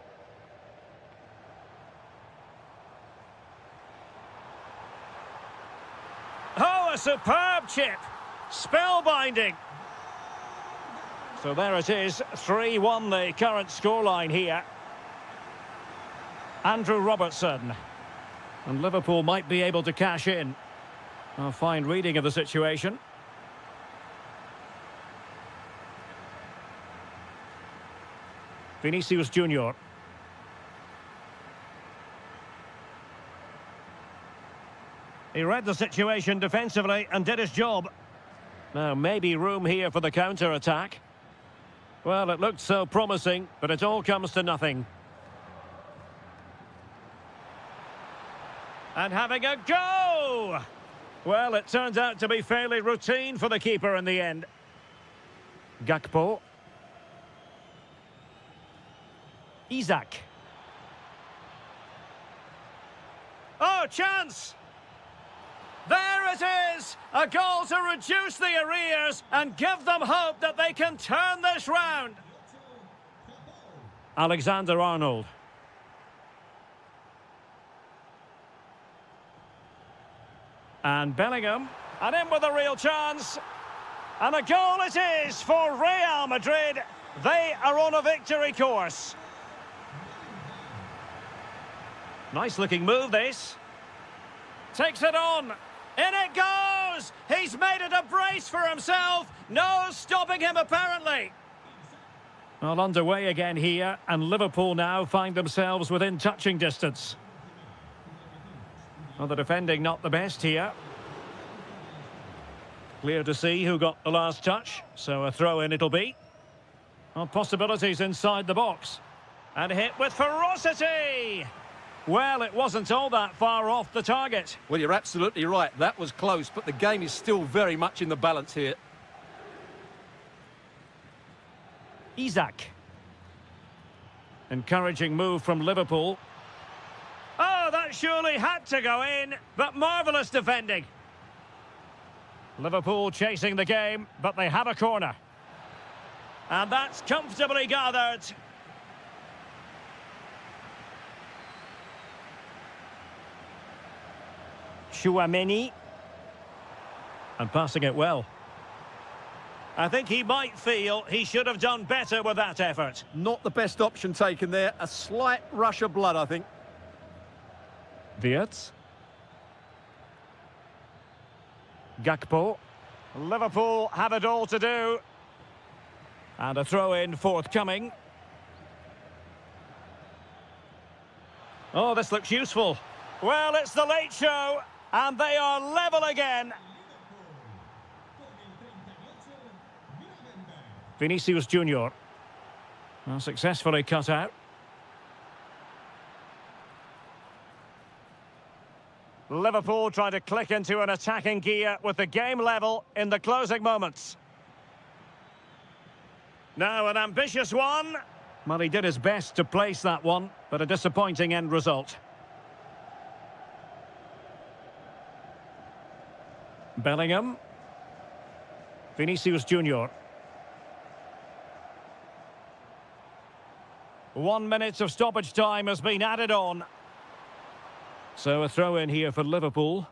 Oh, a superb chip. Spellbinding. So there it is, 3-1 the current scoreline here. Andrew Robertson. And Liverpool might be able to cash in. A fine reading of the situation. Vinicius Junior. He read the situation defensively and did his job. Now, maybe room here for the counter-attack. Well, it looked so promising, but it all comes to nothing. And having a go! Well, it turns out to be fairly routine for the keeper in the end. Gakpo. Isak. Oh, chance! There it is! A goal to reduce the arrears and give them hope that they can turn this round. Alexander-Arnold. And Bellingham. And in with a real chance. And a goal it is for Real Madrid. They are on a victory course. Nice looking move, this. Takes it on. In it goes! He's made it a brace for himself. No stopping him, apparently. Well, underway again here, and Liverpool now find themselves within touching distance. Well, the defending not the best here. Clear to see who got the last touch, so a throw-in it'll be. Well, possibilities inside the box. And hit with ferocity! Well, it wasn't all that far off the target. Well, you're absolutely right. That was close, but the game is still very much in the balance here. Isak. Encouraging move from Liverpool. Oh, that surely had to go in, but marvellous defending. Liverpool chasing the game, but they have a corner. And that's comfortably gathered. Chouameni. And passing it well. I think he might feel he should have done better with that effort. Not the best option taken there. A slight rush of blood, I think. Wirtz. Gakpo. Liverpool have it all to do. And a throw-in forthcoming. Oh, this looks useful. Well, it's the late show, and they are level again. Vinicius Junior. Well, successfully cut out. Liverpool trying to click into an attacking gear with the game level in the closing moments. Now an ambitious one. Well, he did his best to place that one, but a disappointing end result. Bellingham. Vinicius Junior. 1 minute of stoppage time has been added on. So a throw in here for Liverpool.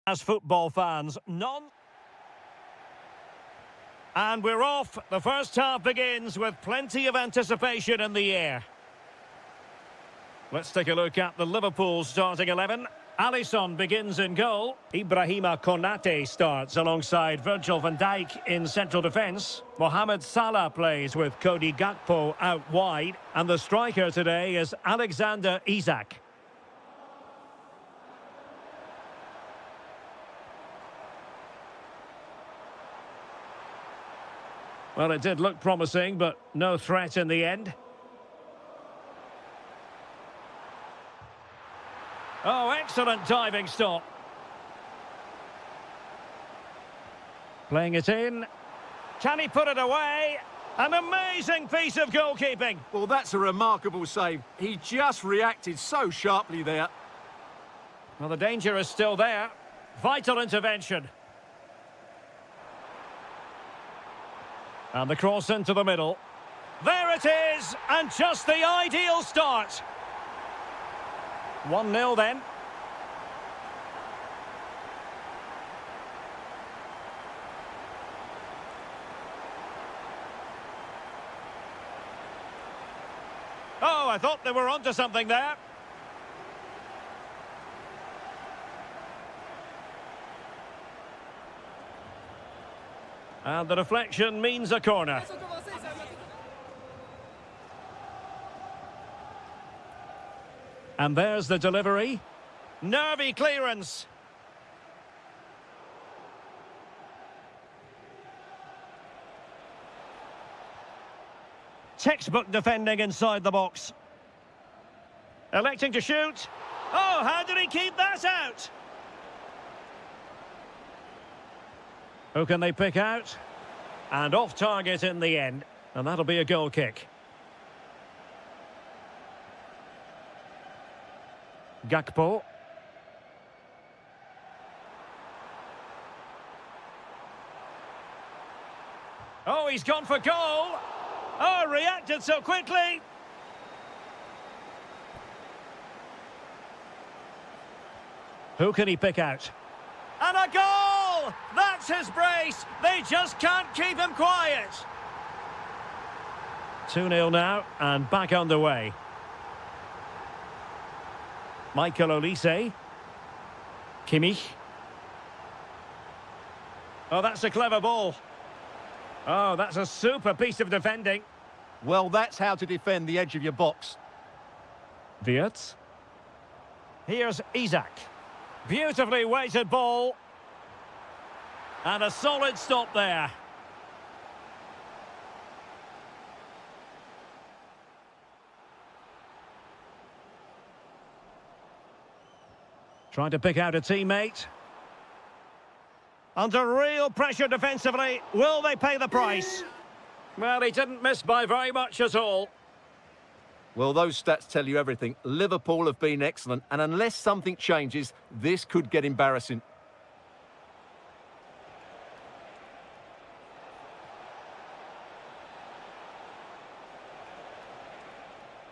As football fans, And we're off. The first half begins with plenty of anticipation in the air. Let's take a look at the Liverpool starting 11. Alisson begins in goal. Ibrahima Konate starts alongside Virgil van Dijk in central defence. Mohamed Salah plays with Cody Gakpo out wide. And the striker today is Alexander Isak. Well, it did look promising, but no threat in the end. Oh, excellent diving stop. Playing it in. Can he put it away? An amazing piece of goalkeeping. Well, that's a remarkable save. He just reacted so sharply there. Well, the danger is still there. Vital intervention. And the cross into the middle. There it is, and just the ideal start. 1-0 then. Oh, I thought they were onto something there. And the deflection means a corner. And there's the delivery. Nervy clearance. Textbook defending inside the box. Electing to shoot. Oh, how did he keep that out? Who can they pick out? And off target in the end. And that'll be a goal kick. Gakpo. Oh, he's gone for goal. Oh, reacted so quickly. Who can he pick out? And a goal! That's his brace. They just can't keep him quiet. 2-0 now, and back underway. Michael Olise. Kimmich. Oh, that's a clever ball. Oh, that's a super piece of defending. Well, that's how to defend the edge of your box. Wirtz. Here's Isak. Beautifully weighted ball. And a solid stop there. Trying to pick out a teammate. Under real pressure defensively. Will they pay the price? Well, he didn't miss by very much at all. Well, those stats tell you everything. Liverpool have been excellent, and unless something changes, this could get embarrassing.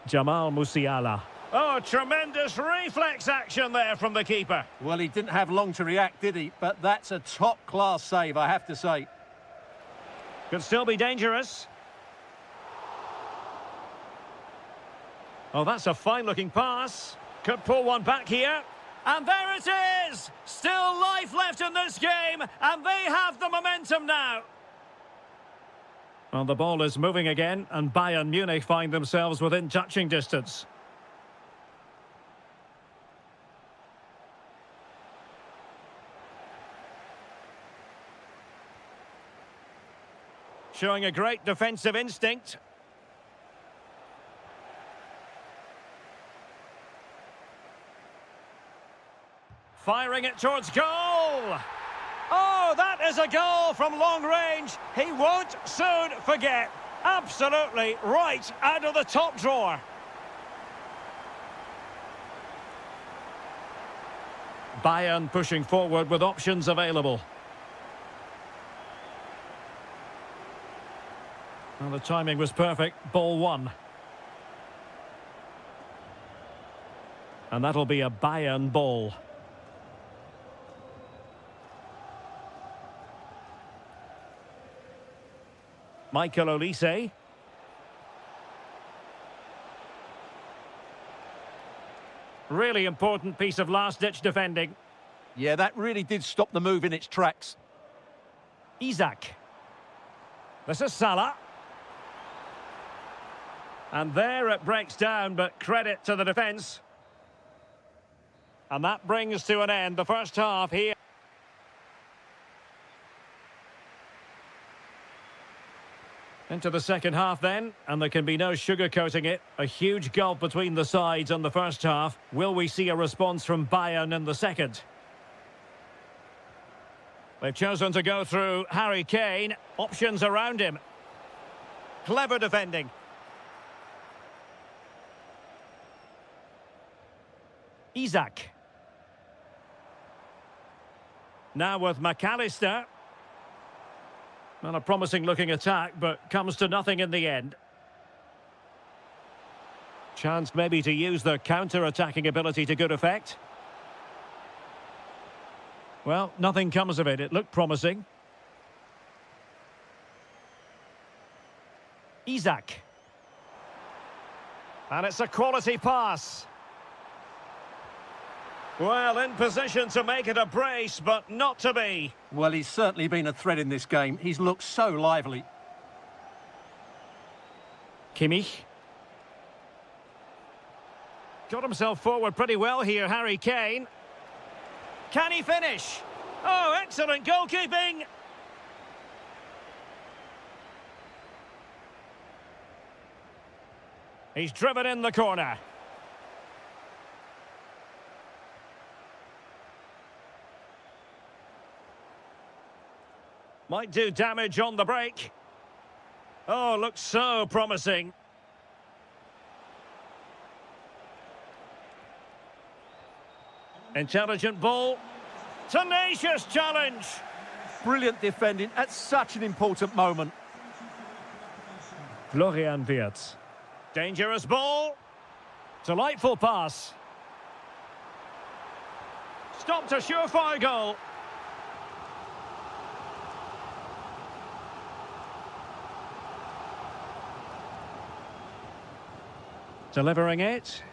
Jamal Musiala. Oh, tremendous reflex action there from the keeper. Well, he didn't have long to react, did he? But that's a top-class save, I have to say. Could still be dangerous. Oh, that's a fine-looking pass. Could pull one back here. And there it is! Still life left in this game, and they have the momentum now. Well, the ball is moving again, and Bayern Munich find themselves within touching distance. Showing a great defensive instinct. Firing it towards goal. Oh, that is a goal from long range. He won't soon forget. Absolutely right out of the top drawer. Bayern pushing forward with options available. Well, the timing was perfect. Ball one. And that'll be a Bayern ball. Michael Olise. Really important piece of last-ditch defending. Yeah, that really did stop the move in its tracks. Isak. This is Salah. And there it breaks down, but credit to the defence. And that brings to an end the first half here. Into the second half then, and there can be no sugarcoating it. A huge gulf between the sides on the first half. Will we see a response from Bayern in the second? They've chosen to go through Harry Kane. Options around him. Clever defending. Isak. Now with McAllister. Not a promising looking attack, but comes to nothing in the end. Chance maybe to use their counter-attacking ability to good effect. Well, nothing comes of it. It looked promising. Isak. And it's a quality pass. Well, in position to make it a brace, but not to be. Well, he's certainly been a threat in this game. He's looked so lively. Kimmich. Got himself forward pretty well here, Harry Kane. Can he finish? Oh, excellent goalkeeping! He's driven in the corner. Might do damage on the break. Oh, looks so promising. Intelligent ball. Tenacious challenge. Brilliant defending at such an important moment. Florian Wirtz. Dangerous ball. Delightful pass. Stopped a surefire goal. Delivering it.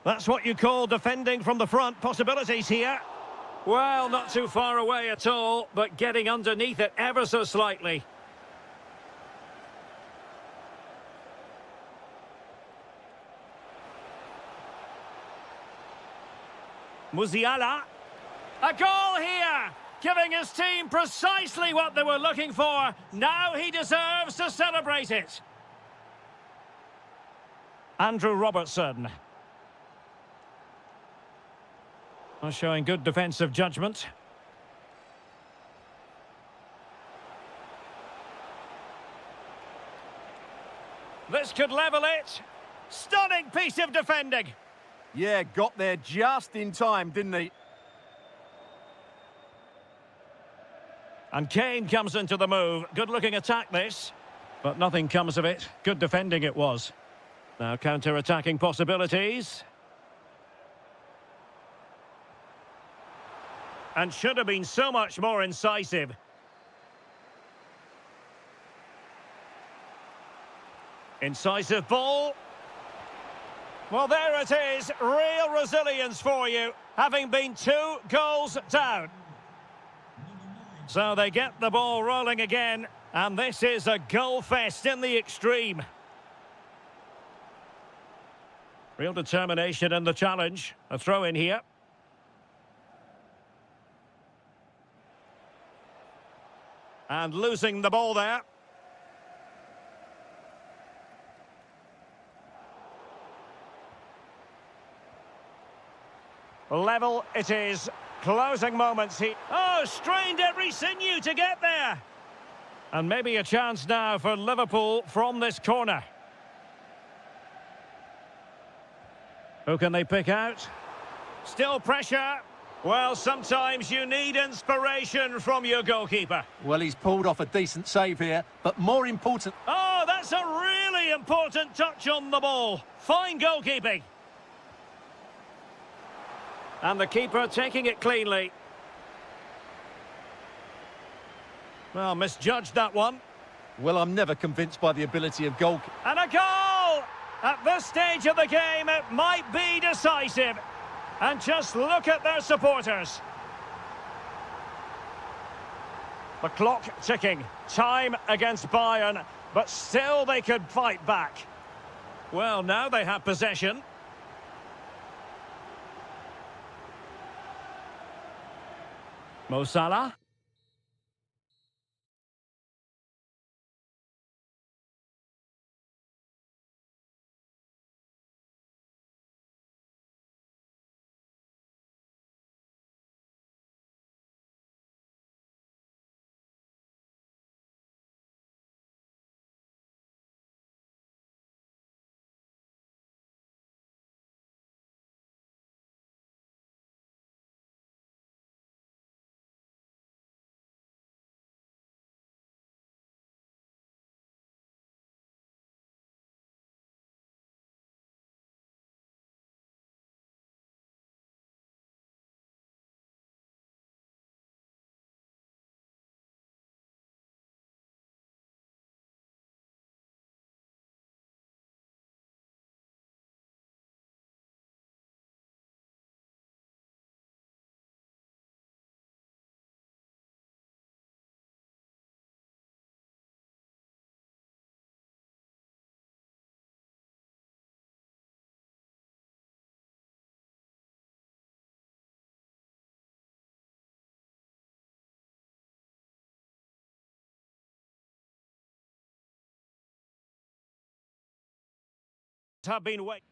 That's what you call defending from the front. Possibilities here. Well, not too far away at all, but getting underneath it ever so slightly. Musiala. A goal here! Giving his team precisely what they were looking for. Now he deserves to celebrate it. Andrew Robertson. Showing good defensive judgment. This could level it. Stunning piece of defending. Yeah, got there just in time, didn't he? And Kane comes into the move. Good-looking attack, this. But nothing comes of it. Good defending it was. Now counter-attacking possibilities. And should have been so much more incisive. Incisive ball. Well, there it is. Real resilience for you, having been 2 goals down. So they get the ball rolling again, and this is a goal fest in the extreme. Real determination in the challenge. A throw in here. And losing the ball there. Level it is. Closing moments here. Oh, strained every sinew to get there. And maybe a chance now for Liverpool from this corner. Who can they pick out? Still pressure. Well, sometimes you need inspiration from your goalkeeper. Well, he's pulled off a decent save here, but more important... Oh, that's a really important touch on the ball. Fine goalkeeping. And the keeper taking it cleanly. Well, misjudged that one. Well, I'm never convinced by the ability of goal. And a goal! At this stage of the game, it might be decisive. And just look at their supporters. The clock ticking. Time against Bayern, but still they could fight back. Well, now they have possession. Mo Salah. Have been waiting.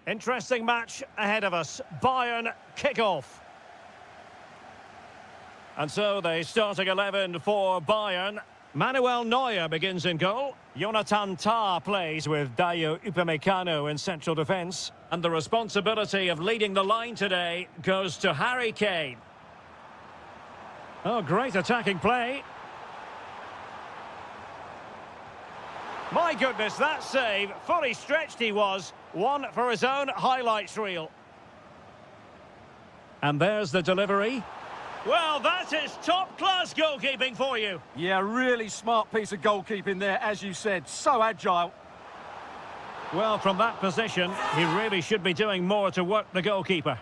Interesting match ahead of us. Bayern kick-off. And so the starting 11 for Bayern. Manuel Neuer begins in goal. Jonathan Tah plays with Dayo Upamecano in central defence. And the responsibility of leading the line today goes to Harry Kane. Oh, great attacking play. My goodness, that save, fully stretched he was. One for his own highlights reel. And there's the delivery. Well, that is top-class goalkeeping for you. Yeah, really smart piece of goalkeeping there, as you said. So agile. Well, from that position, he really should be doing more to work the goalkeeper.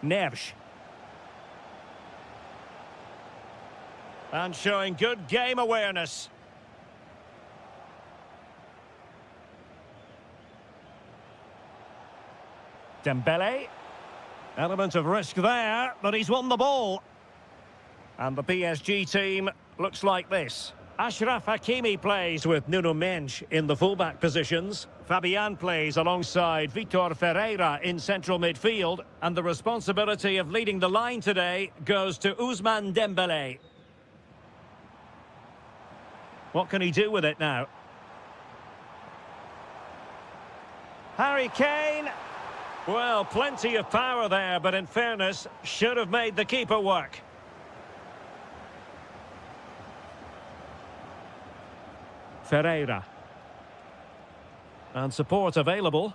Neves. And showing good game awareness. Dembele. Element of risk there, but he's won the ball. And the PSG team looks like this. Achraf Hakimi plays with Nuno Mendes in the fullback positions. Fabian plays alongside Vitor Ferreira in central midfield. And the responsibility of leading the line today goes to Ousmane Dembele. What can he do with it now? Harry Kane. Well, plenty of power there, but in fairness, should have made the keeper work. Ferreira. And support available.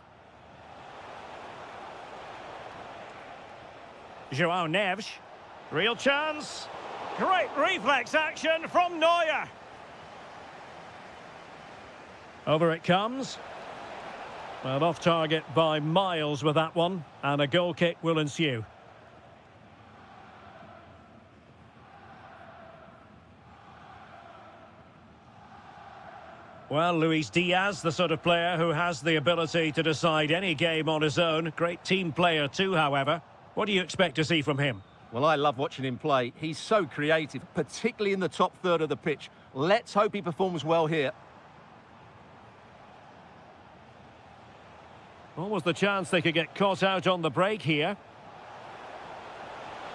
João Neves. Real chance. Great reflex action from Neuer. Over it comes. Well, off target by miles with that one, and a goal kick will ensue. Well, Luis Diaz, the sort of player who has the ability to decide any game on his own. Great team player too, however. What do you expect to see from him? Well, I love watching him play. He's so creative, particularly in the top third of the pitch. Let's hope he performs well here. What was the chance they could get caught out on the break here?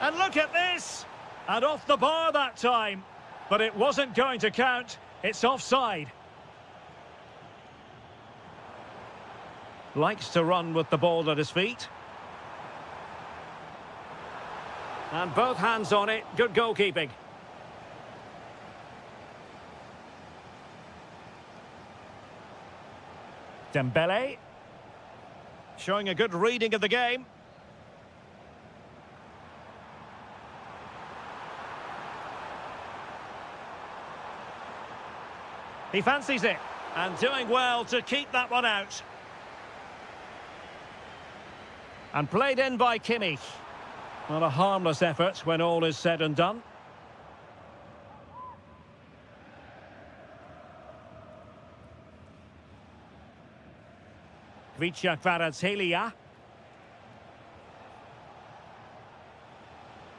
And look at this! And off the bar that time. But it wasn't going to count. It's offside. Likes to run with the ball at his feet. And both hands on it. Good goalkeeping. Dembele. Showing a good reading of the game. He fancies it. And doing well to keep that one out. And played in by Kimmich. Not a harmless effort when all is said and done. Kvaratskhelia.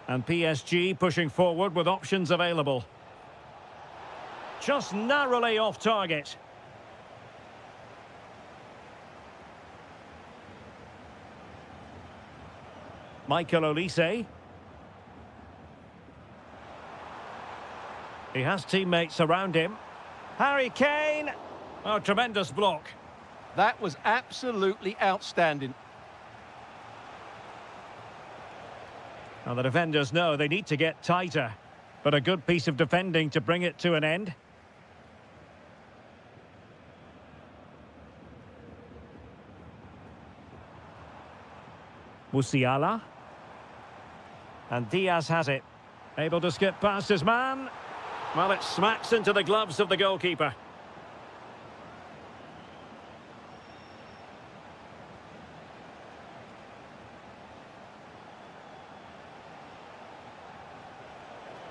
And PSG pushing forward with options available. Just narrowly off target. Michael Olise. He has teammates around him. Harry Kane. Oh, tremendous block. That was absolutely outstanding. Now the defenders know they need to get tighter, but a good piece of defending to bring it to an end. Musiala. And Diaz has it. Able to skip past his man. Well, it smacks into the gloves of the goalkeeper.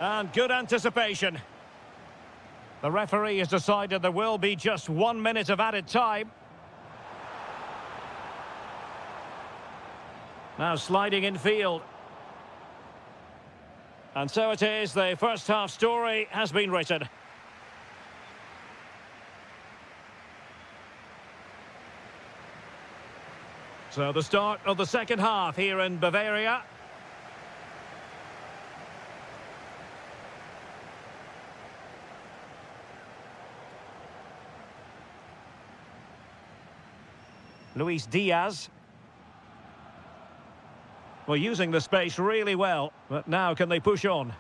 And good anticipation. The referee has decided there will be just 1 minute of added time. Now sliding in field. And so it is, the first half story has been written. So the start of the second half here in Bavaria. Luis Diaz. Well, using the space really well, but now can they push on?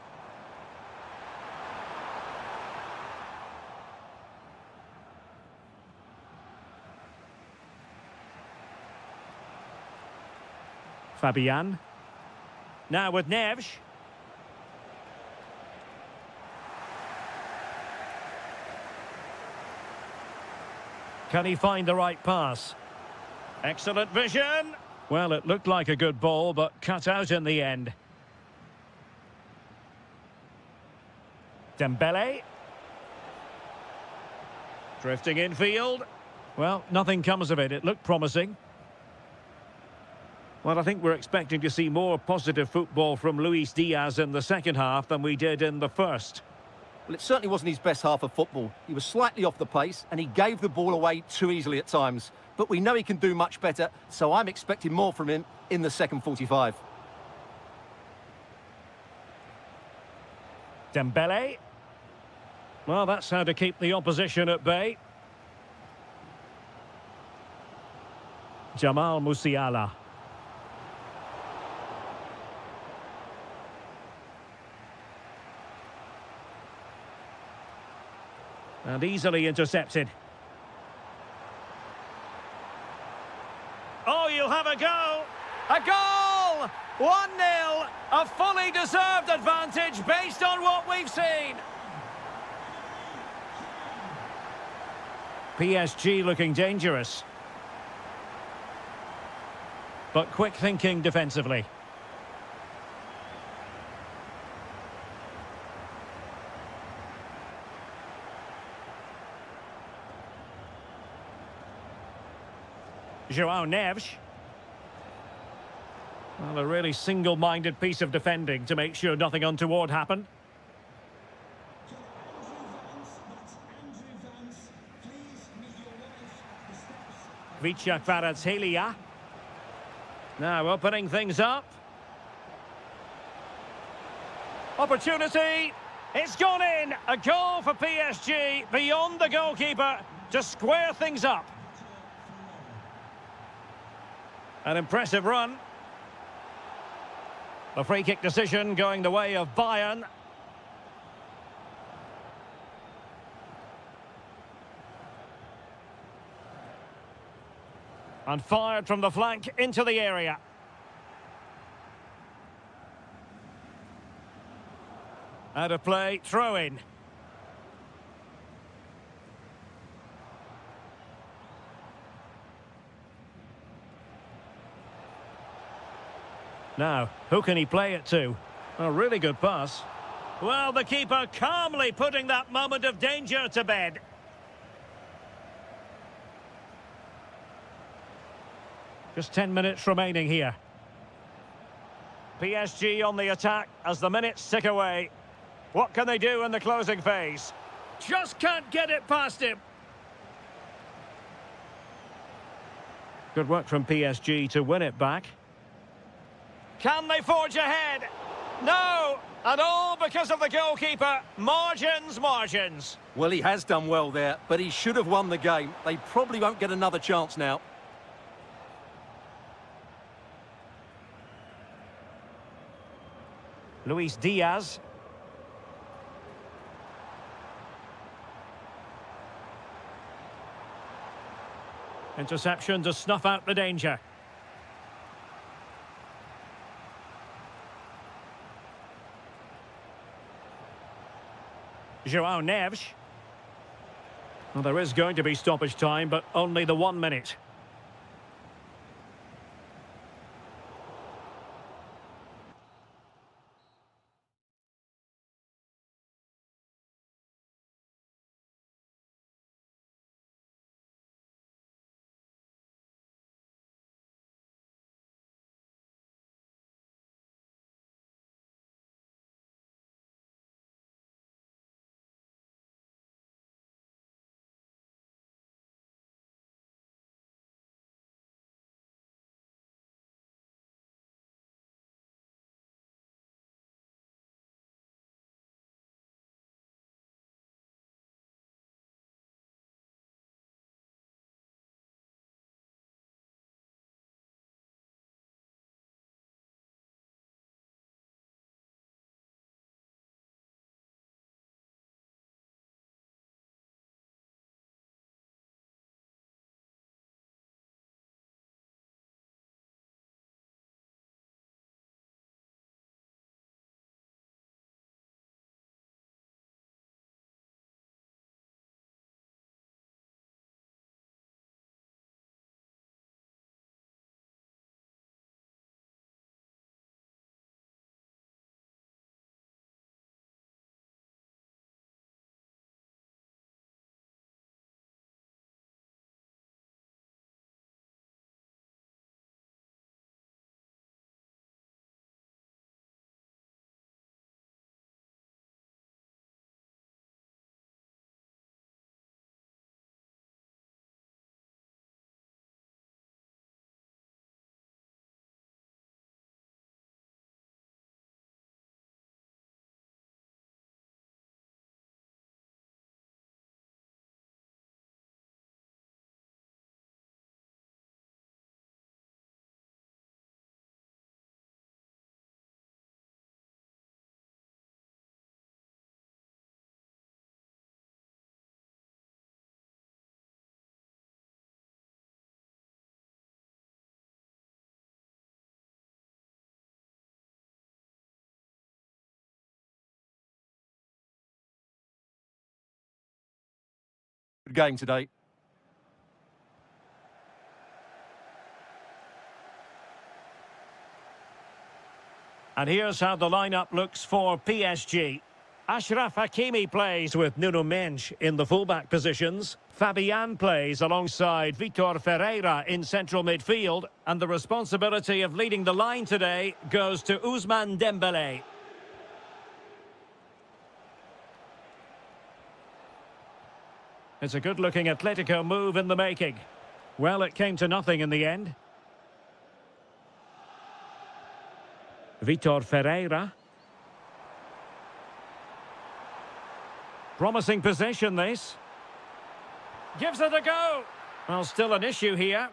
Fabian. Now with Neves. Can he find the right pass? Excellent vision. Well, it looked like a good ball, but cut out in the end. Dembele. Drifting infield. Well, nothing comes of it. It looked promising. Well, I think we're expecting to see more positive football from Luis Diaz in the second half than we did in the first. Well, it certainly wasn't his best half of football. He was slightly off the pace and he gave the ball away too easily at times. But we know he can do much better, so I'm expecting more from him in the second 45. Dembele. Well, that's how to keep the opposition at bay. Jamal Musiala. And easily intercepted. Oh, you'll have a go. A goal! 1-0. A fully deserved advantage based on what we've seen. PSG looking dangerous. But quick thinking defensively. João Neves. Well, a really single-minded piece of defending to make sure nothing untoward happened. Kvaratskhelia. Now opening things up. Opportunity. It's gone in. A goal for PSG beyond the goalkeeper to square things up. An impressive run. The free kick decision going the way of Bayern. And fired from the flank into the area. Out of play, throw in. Now, who can he play it to? A really good pass. Well, the keeper calmly putting that moment of danger to bed. Just 10 minutes remaining here. PSG on the attack as the minutes tick away. What can they do in the closing phase? Just can't get it past him. Good work from PSG to win it back. Can they forge ahead? No! And all because of the goalkeeper. Margins, margins. Well, he has done well there, but he should have won the game. They probably won't get another chance now. Luis Diaz. Interception to snuff out the danger. João Neves. Well, there is going to be stoppage time, but only the 1 minute. Good game today. And here's how the lineup looks for PSG. Achraf Hakimi plays with Nuno Mendes in the fullback positions. Fabian plays alongside Vitor Ferreira in central midfield. And the responsibility of leading the line today goes to Ousmane Dembélé. It's a good-looking Atletico move in the making. Well, it came to nothing in the end. Vitor Ferreira. Promising possession, this. Gives it a go. Well, still an issue here.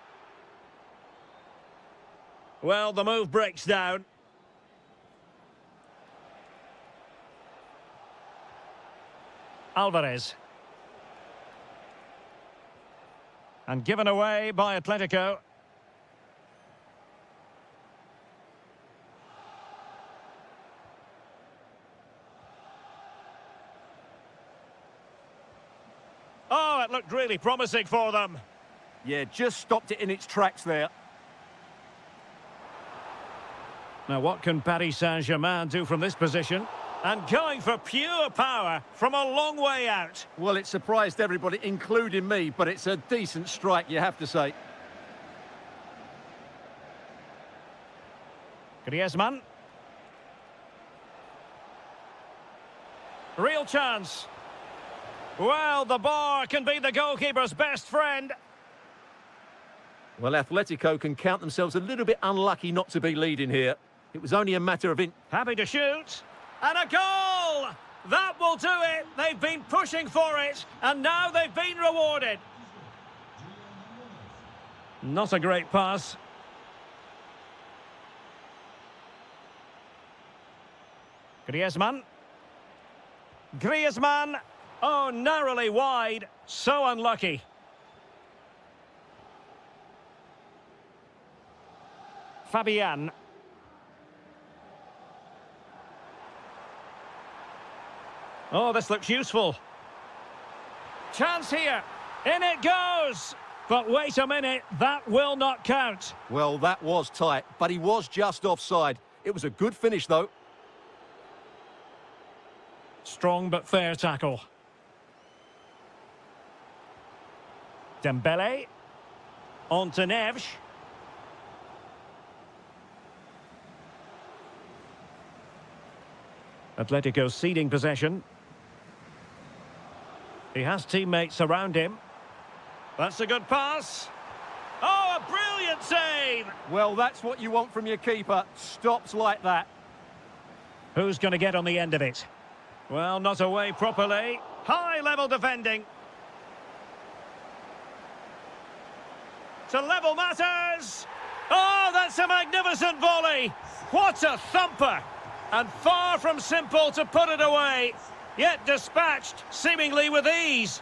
Well, the move breaks down. Alvarez. And given away by Atletico. really promising for them. Yeah, just stopped it in its tracks there. Now, what can Paris Saint-Germain do from this position? And going for pure power from a long way out. Well, it surprised everybody, including me, but it's a decent strike, you have to say. Griezmann. Real chance. Well, the bar can be the goalkeeper's best friend. Well, Atletico can count themselves a little bit unlucky not to be leading here. It was only a matter of... Happy to shoot. And a goal! That will do it. They've been pushing for it, and now they've been rewarded. Not a great pass. Griezmann. Griezmann. Oh, narrowly wide. So unlucky. Fabian. Oh, this looks useful. Chance here. In it goes. But wait a minute, that will not count. Well, that was tight, but he was just offside. It was a good finish, though. Strong but fair tackle. Dembele. On to Neves. Atletico ceding possession. He has teammates around him. That's a good pass. Oh, a brilliant save! Well, that's what you want from your keeper. Stops like that. Who's going to get on the end of it? Well, not away properly. High-level defending. To level matters. Oh, that's a magnificent volley. What a thumper. And far from simple to put it away. Yet dispatched, seemingly with ease.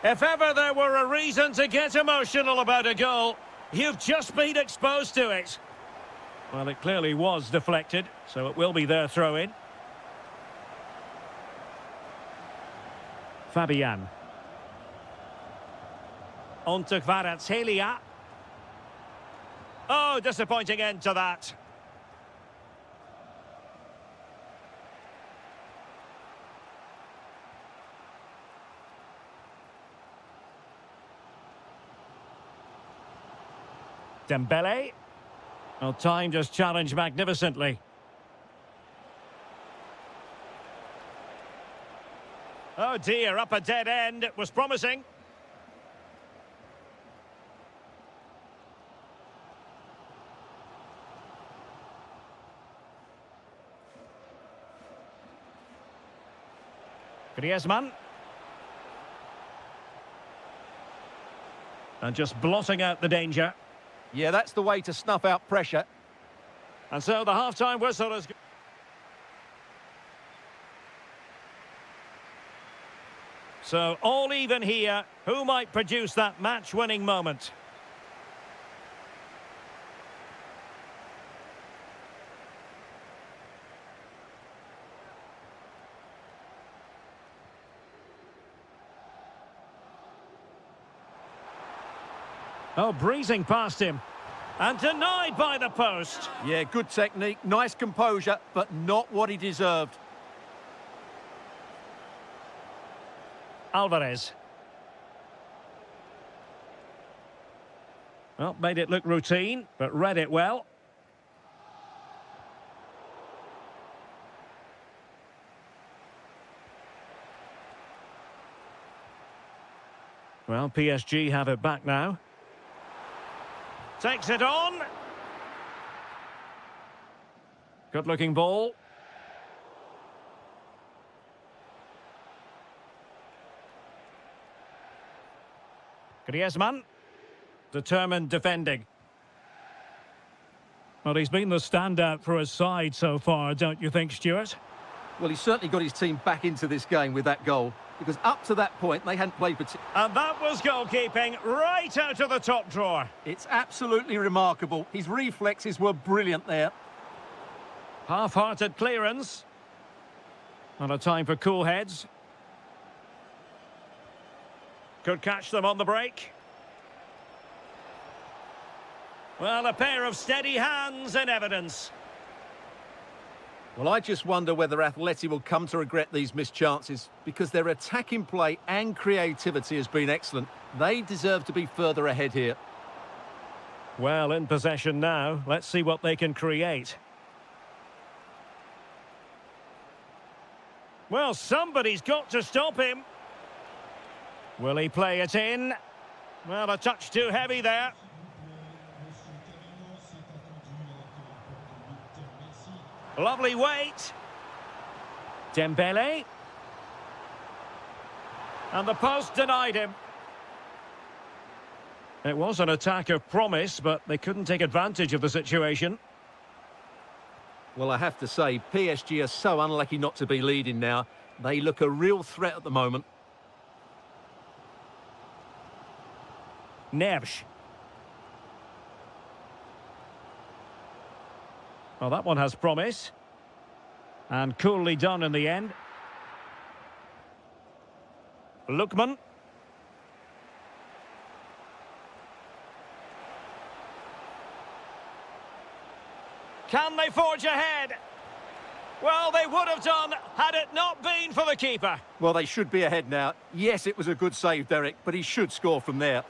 If ever there were a reason to get emotional about a goal, you've just been exposed to it. Well, it clearly was deflected, so it will be their throw-in. Fabian. On to Kvaratskhelia. Oh, disappointing end to that. Dembele. Well, timed his challenge magnificently. Oh dear, up a dead end. It was promising. Griezmann. And just blotting out the danger. Yeah, that's the way to snuff out pressure. And so the half-time whistle is... So all even here. Who might produce that match-winning moment? Oh, breezing past him. And denied by the post. Yeah, good technique, nice composure, but not what he deserved. Alvarez. Well, made it look routine, but read it well. Well, PSG have it back now. Takes it on. Good-looking ball. Griezmann. Determined defending. Well, he's been the standout for his side so far, don't you think, Stuart? Well, he's certainly got his team back into this game with that goal, because up to that point, they hadn't played particularly... And that was goalkeeping right out of the top drawer. It's absolutely remarkable. His reflexes were brilliant there. Half-hearted clearance. Not a time for cool heads. Could catch them on the break. Well, a pair of steady hands in evidence. Well, I just wonder whether Atleti will come to regret these missed chances, because their attacking play and creativity has been excellent. They deserve to be further ahead here. Well, in possession now. Let's see what they can create. Well, somebody's got to stop him. Will he play it in? Well, a touch too heavy there. Lovely weight. Dembele. And the post denied him. It was an attack of promise, but they couldn't take advantage of the situation. Well, I have to say, PSG are so unlucky not to be leading now. They look a real threat at the moment. Neves. Well, that one has promise. And coolly done in the end. Lookman. Can they forge ahead? Well, they would have done had it not been for the keeper. Well, they should be ahead now. Yes, it was a good save, Derek, but he should score from there.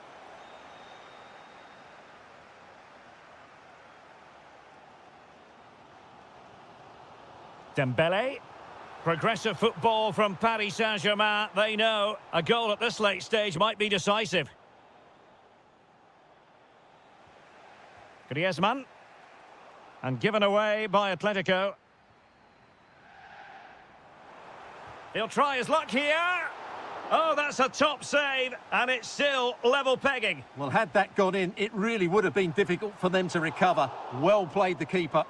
Dembele. Progressive football from Paris Saint-Germain. They know a goal at this late stage might be decisive. Griezmann. And given away by Atletico. He'll try his luck here. Oh, that's a top save, and it's still level pegging. Well, had that gone in, it really would have been difficult for them to recover. Well played, the keeper.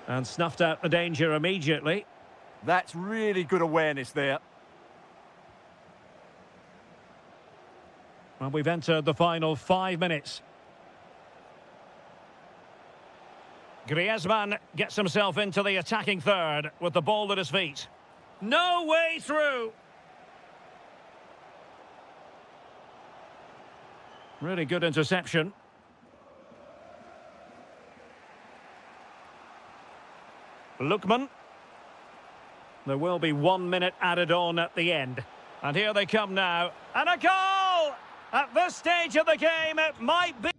And snuffed out the danger immediately. That's really good awareness there. Well, we've entered the final 5 minutes. Griezmann gets himself into the attacking third with the ball at his feet. No way through. Really good interception. Lookman. There will be 1 minute added on at the end. And here they come now. And a goal! At this stage of the game, it might be...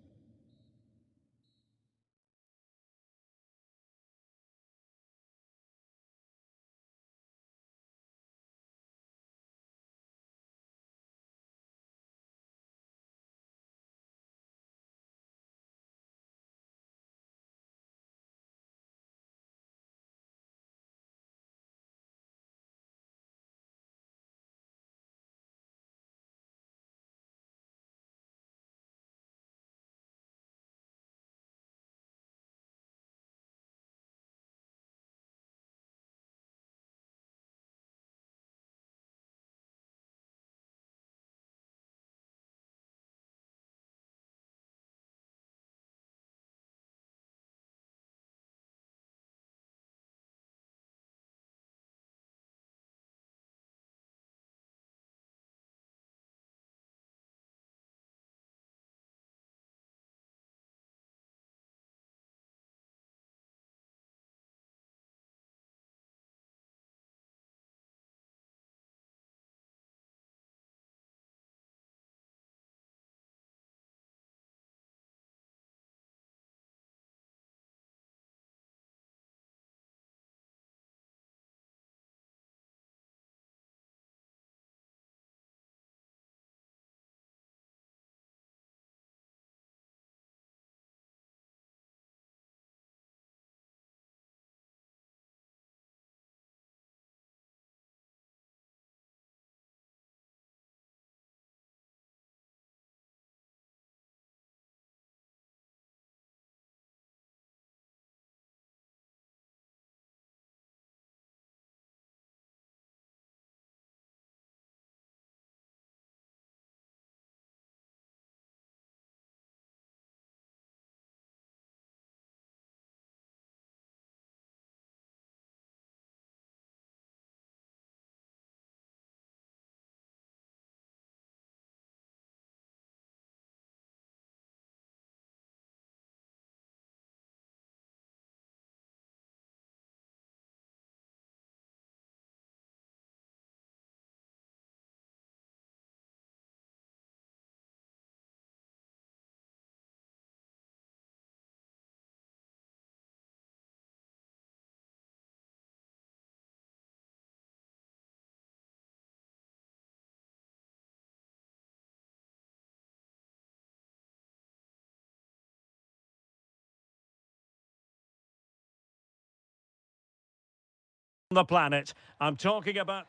the planet. I'm talking about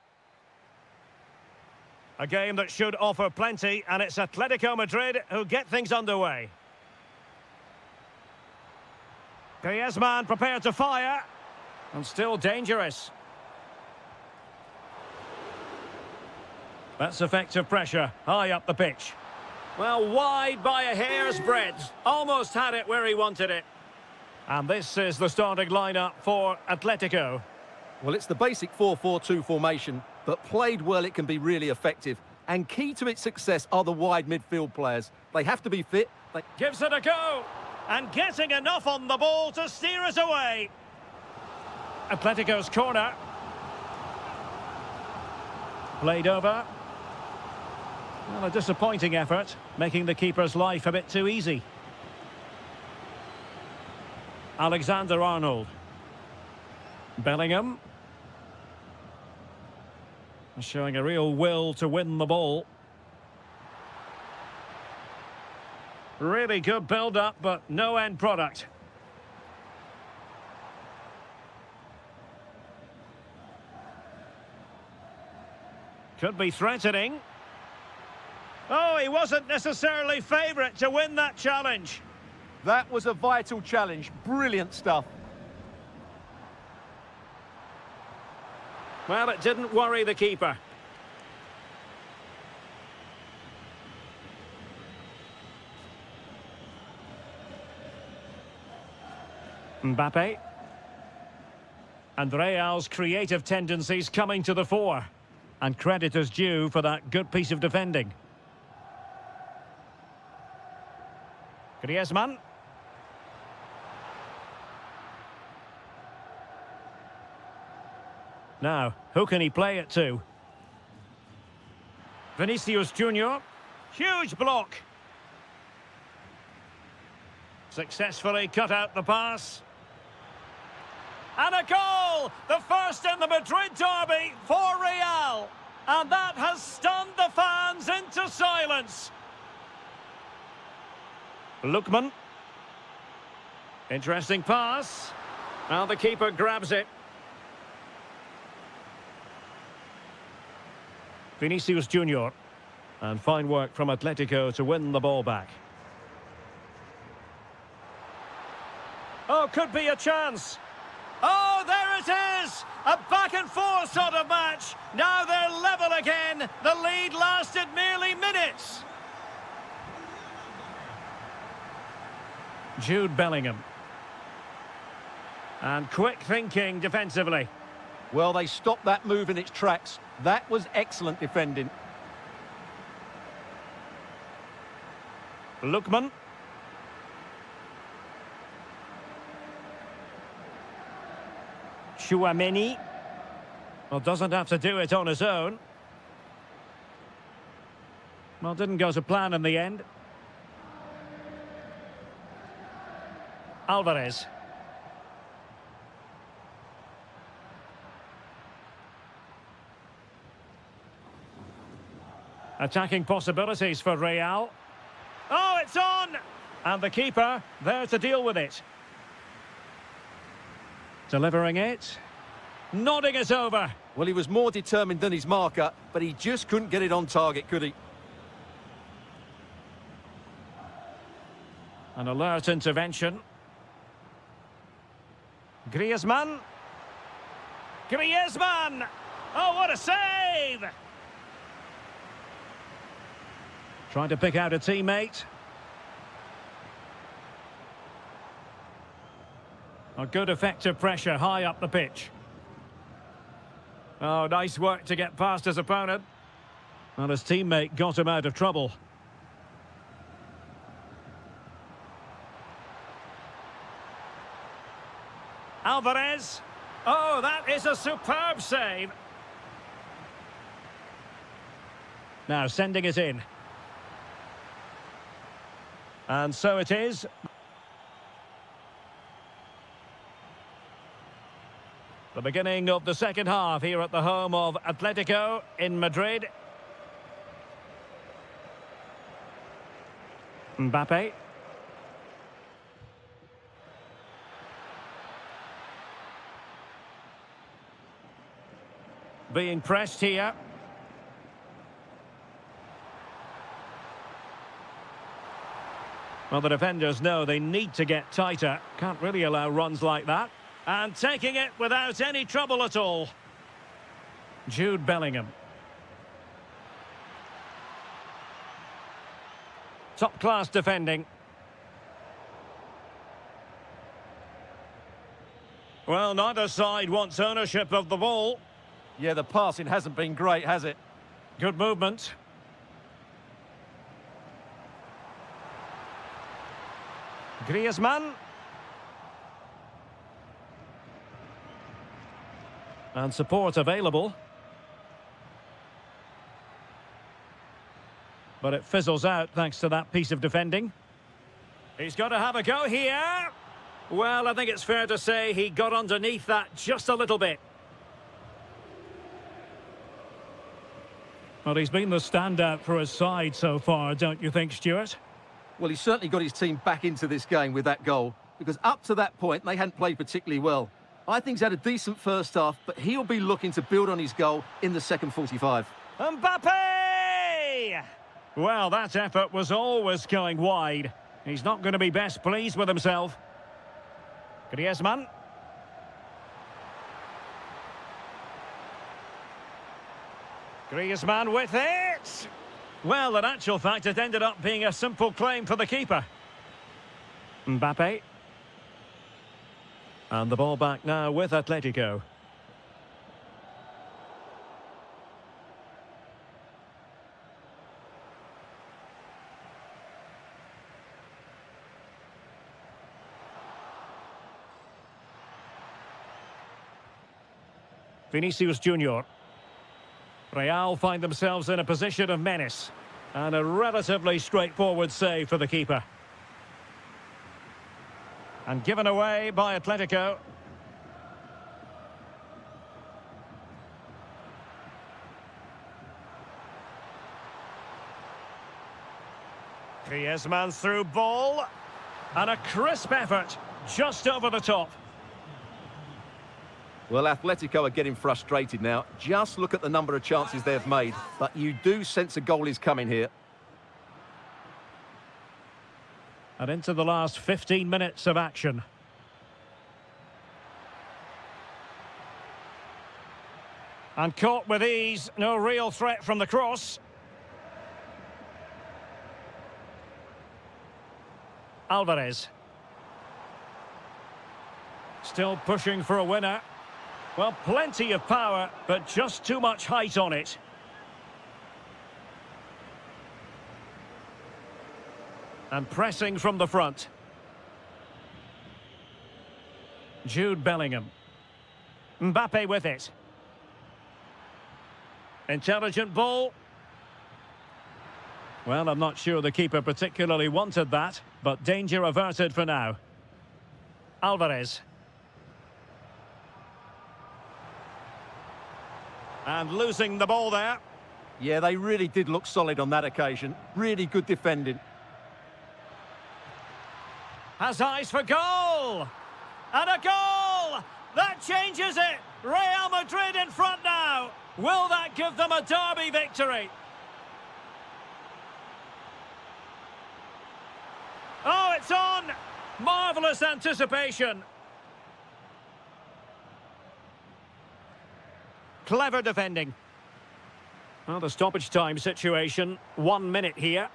a game that should offer plenty, and it's Atletico Madrid who get things underway. Griezmann prepared to fire, and still dangerous. That's effective pressure, high up the pitch. Well, wide by a hair's breadth. Almost had it where he wanted it. And this is the starting lineup for Atletico. Well, it's the basic 4-4-2 formation, but played well it can be really effective. And key to its success are the wide midfield players. They have to be fit. Gives it a go, and getting enough on the ball to steer it away. Atletico's corner. Played over. Well, a disappointing effort, making the keeper's life a bit too easy. Alexander-Arnold. Bellingham. Showing a real will to win the ball. Really good build-up, but no end product. Could be threatening. Oh, he wasn't necessarily favourite to win that challenge. That was a vital challenge. Brilliant stuff. Well, it didn't worry the keeper. Mbappe. And Real's creative tendencies coming to the fore. And credit is due for that good piece of defending. Griezmann. Now, who can he play it to? Vinicius Junior. Huge block. Successfully cut out the pass. And a goal! The first in the Madrid derby for Real. And that has stunned the fans into silence. Lookman. Interesting pass. Now the keeper grabs it. Vinicius Junior. And fine work from Atletico to win the ball back. Oh, could be a chance. Oh, there it is! A back-and-forth sort of match. Now they're level again. The lead lasted merely minutes. Jude Bellingham. And quick thinking defensively. Well, they stopped that move in its tracks. That was excellent defending. Lookman. Chouameni. Well, doesn't have to do it on his own. Well, didn't go to plan in the end. Alvarez. Attacking possibilities for Real. Oh, it's on! And the keeper there to deal with it. Delivering it. Nodding it over. Well, he was more determined than his marker, but he just couldn't get it on target, could he? An alert intervention. Griezmann. Griezmann! Oh, what a save! Trying to pick out a teammate. A good effective pressure high up the pitch. Oh, nice work to get past his opponent. Well, his teammate got him out of trouble. Alvarez. Oh, that is a superb save. Now sending it in. And so it is. The beginning of the second half here at the home of Atletico in Madrid. Mbappe. being pressed here. Well, the defenders know they need to get tighter. Can't really allow runs like that. And taking it without any trouble at all. Jude Bellingham. Top-class defending. Well, neither side wants ownership of the ball. Yeah, the passing hasn't been great, has it? Good movement. Griezmann. And support available. But it fizzles out thanks to that piece of defending. He's got to have a go here. Well, I think it's fair to say he got underneath that just a little bit. Well, he's been the standout for his side so far, don't you think, Stuart? Well, he certainly got his team back into this game with that goal, because up to that point, they hadn't played particularly well. I think he's had a decent first half, but he'll be looking to build on his goal in the second 45. Mbappe! Well, that effort was always going wide. He's not going to be best pleased with himself. Griezmann. Griezmann with it. Well, in actual fact, it ended up being a simple claim for the keeper. Mbappe. And the ball back now with Atletico. Vinicius Junior. Real find themselves in a position of menace. And a relatively straightforward save for the keeper. And given away by Atletico. Griezmann's through ball. And a crisp effort just over the top. Well, Atletico are getting frustrated now. Just look at the number of chances they've made. But you do sense a goal is coming here. And into the last 15 minutes of action. And caught with ease. No real threat from the cross. Alvarez. Still pushing for a winner. Well, plenty of power, but just too much height on it. And pressing from the front. Jude Bellingham. Mbappe with it. Intelligent ball. Well, I'm not sure the keeper particularly wanted that, but danger averted for now. Alvarez. And losing the ball there. Yeah, they really did look solid on that occasion. Really good defending. Has eyes for goal! And a goal! That changes it! Real Madrid in front now! Will that give them a derby victory? Oh, it's on! Marvellous anticipation. Clever defending. Well, the stoppage time situation, 1 minute here.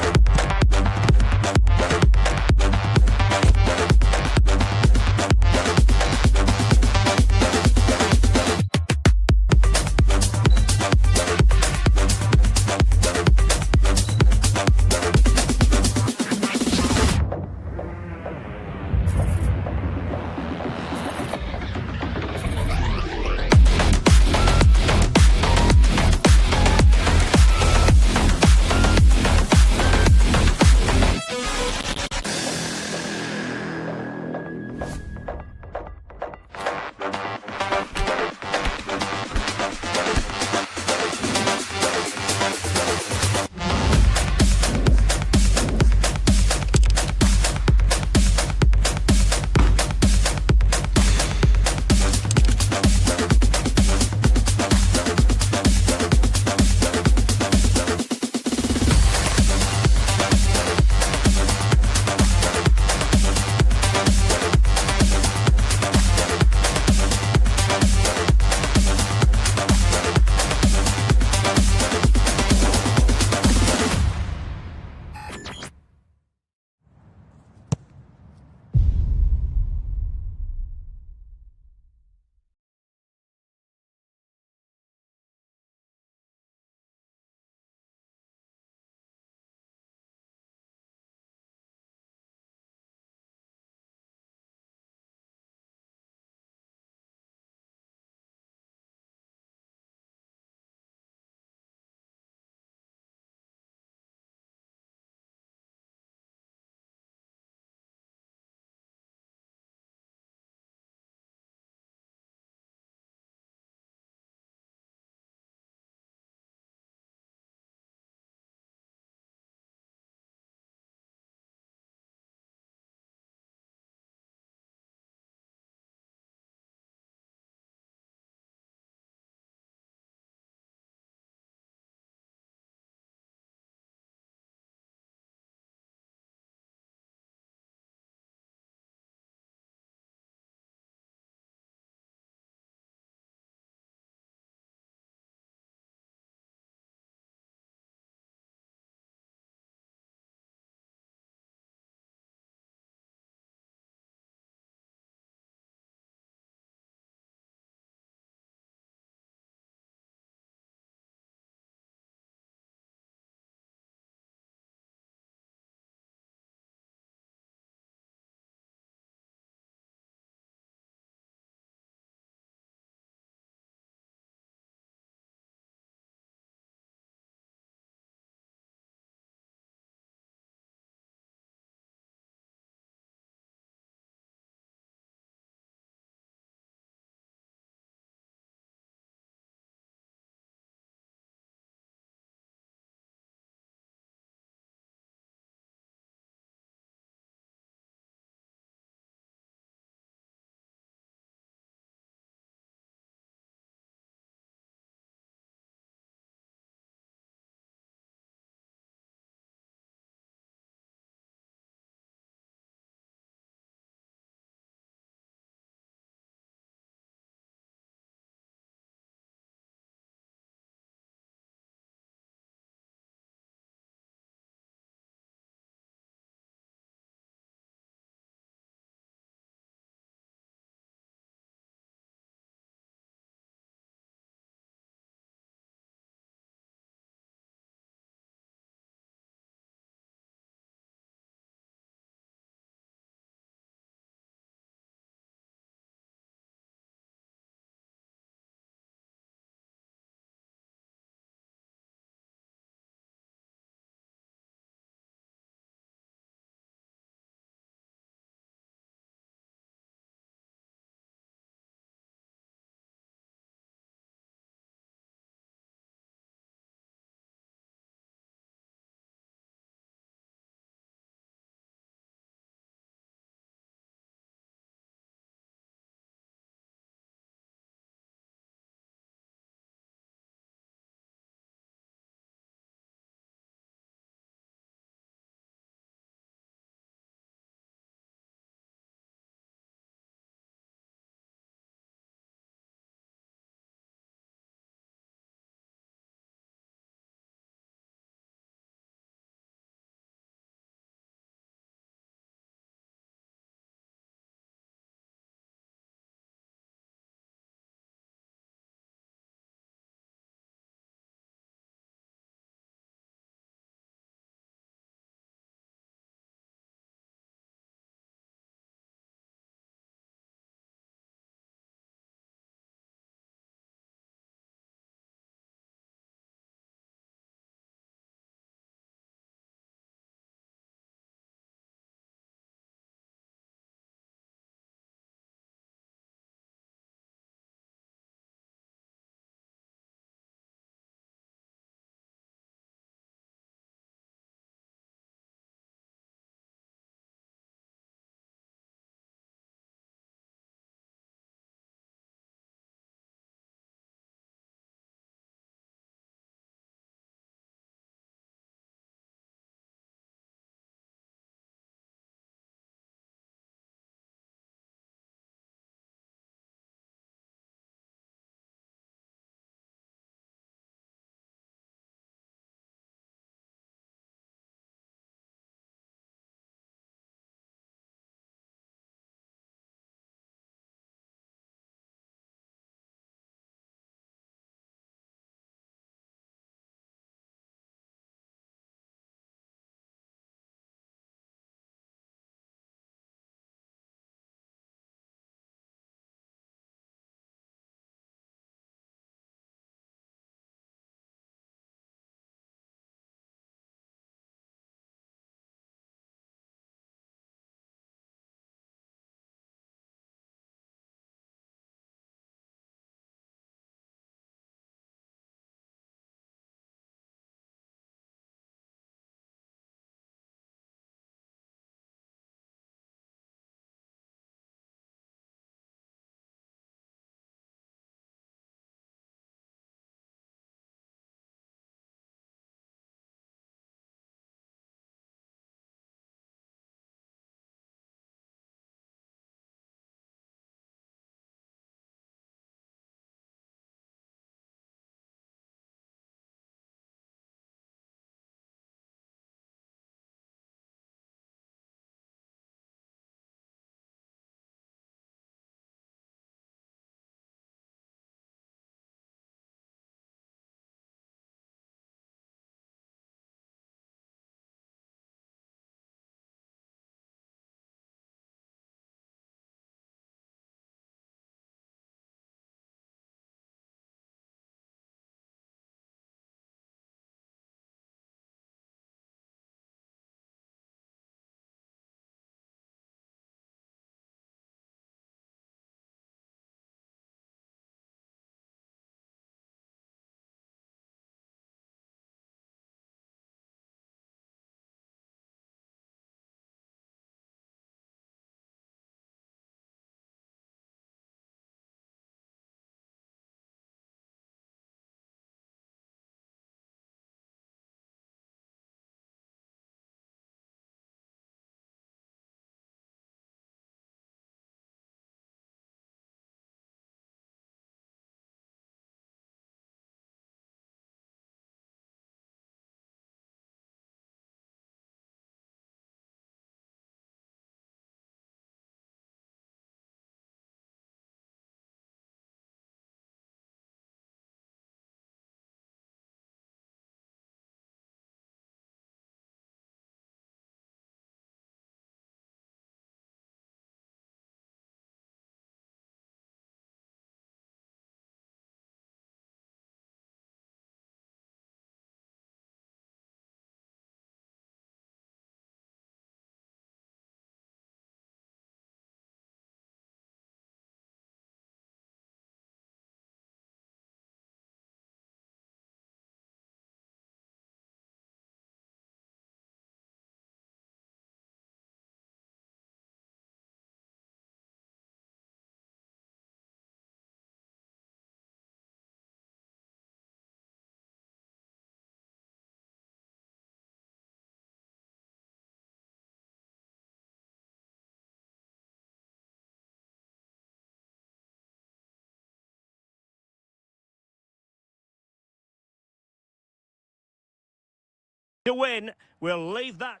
to win. We'll leave that.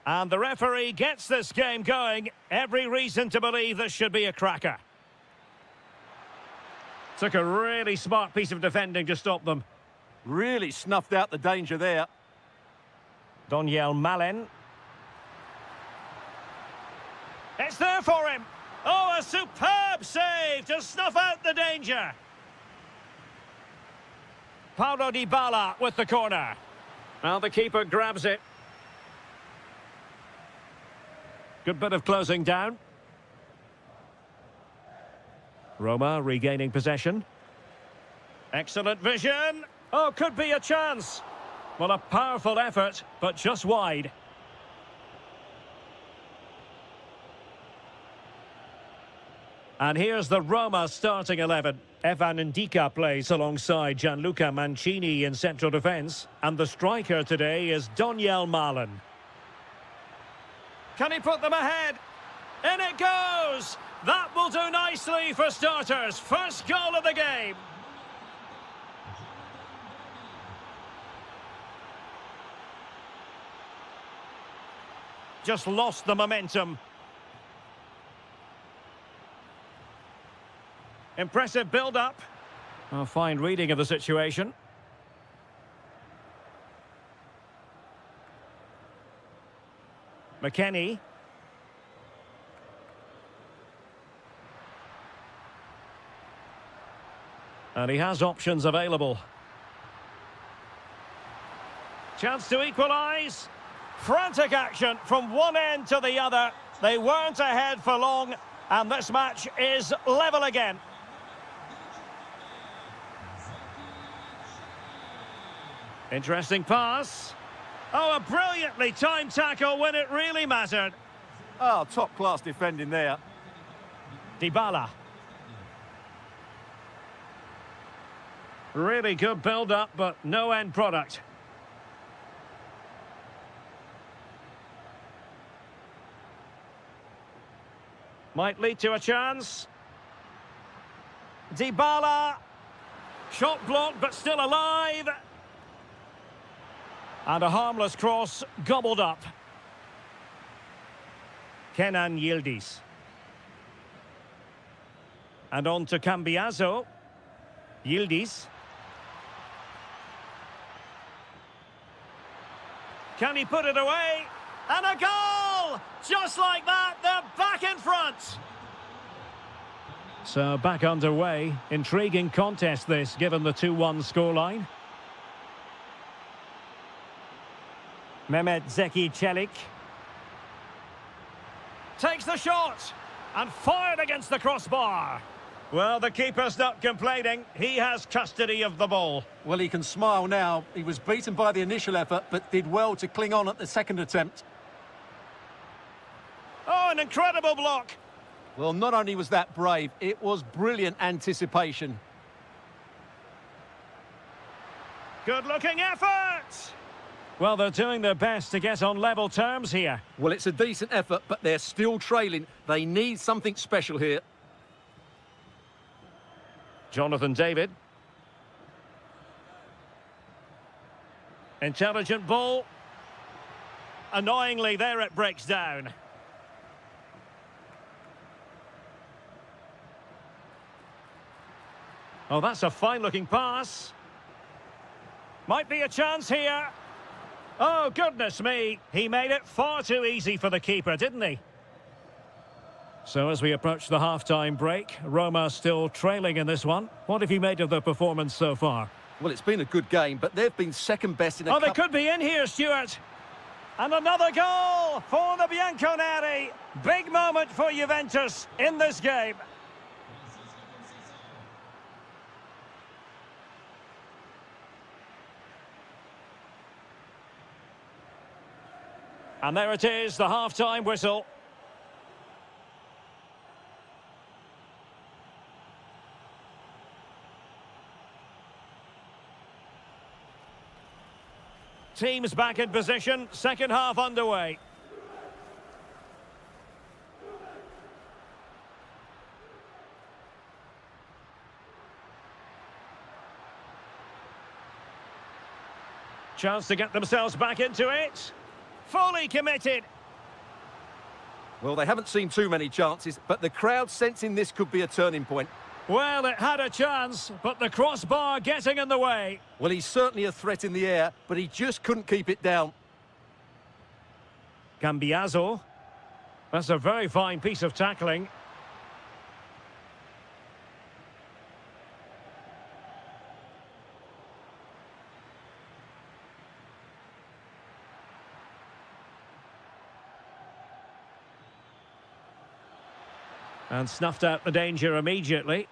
And the referee gets this game going. Every reason to believe this should be a cracker. Took a really smart piece of defending to stop them. Really snuffed out the danger there. Doniel Malen. It's there for him. Oh, a superb save to snuff out the danger. Paulo Dybala with the corner. Well, the keeper grabs it. Good bit of closing down. Roma regaining possession. Excellent vision. Oh, could be a chance. Well, a powerful effort, but just wide. And here's the Roma starting 11. Evan Ndika plays alongside Gianluca Mancini in central defence. And the striker today is Doniel Malen. Can he put them ahead? In it goes! That will do nicely for starters. First goal of the game. Just lost the momentum. Impressive build-up. A fine reading of the situation. McKennie. And he has options available. Chance to equalise. Frantic action from one end to the other. They weren't ahead for long, and this match is level again. Interesting pass. Oh, a brilliantly timed tackle when it really mattered. Oh, top-class defending there. Dybala. Really good build-up, but no end product. Might lead to a chance. Dybala. Shot blocked, but still alive. And a harmless cross gobbled up. Kenan Yildiz. And on to Cambiaso. Yildiz. Can he put it away? And a goal! Just like that, they're back in front. So back underway. Intriguing contest this, given the 2-1 scoreline. Mehmet Zeki Çelik. Takes the shot. And fired against the crossbar. Well, the keeper's not complaining. He has custody of the ball. Well, he can smile now. He was beaten by the initial effort, but did well to cling on at the second attempt. Oh, an incredible block. Well, not only was that brave, it was brilliant anticipation. Good-looking effort. Well, they're doing their best to get on level terms here. Well, it's a decent effort, but they're still trailing. They need something special here. Jonathan David. Intelligent ball. Annoyingly, there it breaks down. Oh, that's a fine-looking pass. Might be a chance here. Oh, goodness me. He made it far too easy for the keeper, didn't he? So as we approach the half-time break, Roma still trailing in this one. What have you made of their performance so far? Well, it's been a good game, but they've been second best in a they could be in here, Stuart. And another goal for the Bianconeri. Big moment for Juventus in this game. And there it is, the half-time whistle. Teams back in position, second half underway. Chance to get themselves back into it. Fully committed. Well, they haven't seen too many chances, but the crowd sensing this could be a turning point. Well, it had a chance, but the crossbar getting in the way. Well, he's certainly a threat in the air, but he just couldn't keep it down. Cambiazo. That's a very fine piece of tackling. And snuffed out the danger immediately.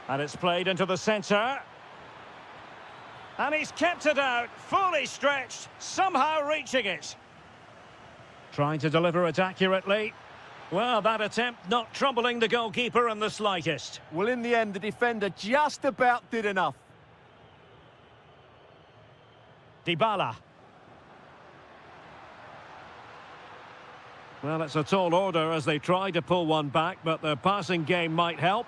And it's played into the centre. And he's kept it out, fully stretched, somehow reaching it. Trying to deliver it accurately. Well, that attempt not troubling the goalkeeper in the slightest. Well, in the end, the defender just about did enough. Dybala. Well, it's a tall order as they try to pull one back, but the passing game might help.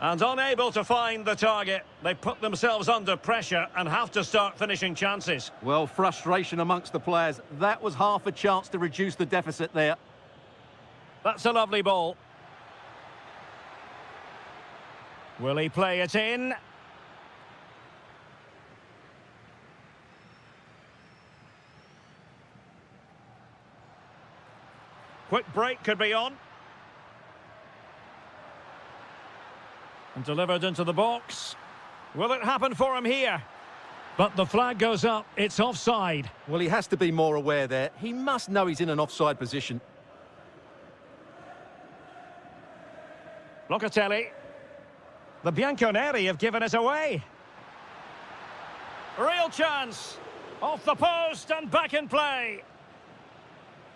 And unable to find the target, they put themselves under pressure and have to start finishing chances. Well, frustration amongst the players. That was half a chance to reduce the deficit there. That's a lovely ball. Will he play it in? Quick break could be on. And delivered into the box. Will it happen for him here? But the flag goes up, it's offside. Well, he has to be more aware there. He must know he's in an offside position. Locatelli. The Bianconeri have given it away. Real chance. Off the post and back in play.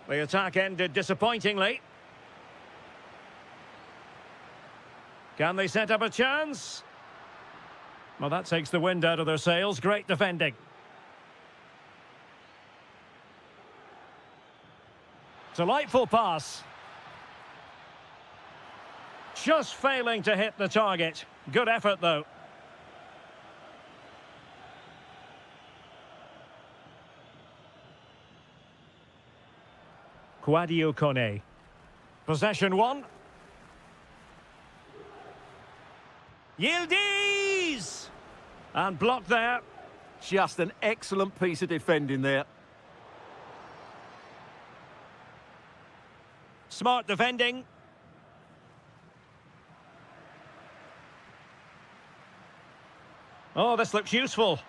The attack ended disappointingly. Can they set up a chance? Well, that takes the wind out of their sails. Great defending. Delightful pass. Just failing to hit the target. Good effort, though. Quadio Kone. Possession one. Yildiz! And blocked there. Just an excellent piece of defending there. Smart defending. Oh, this looks useful.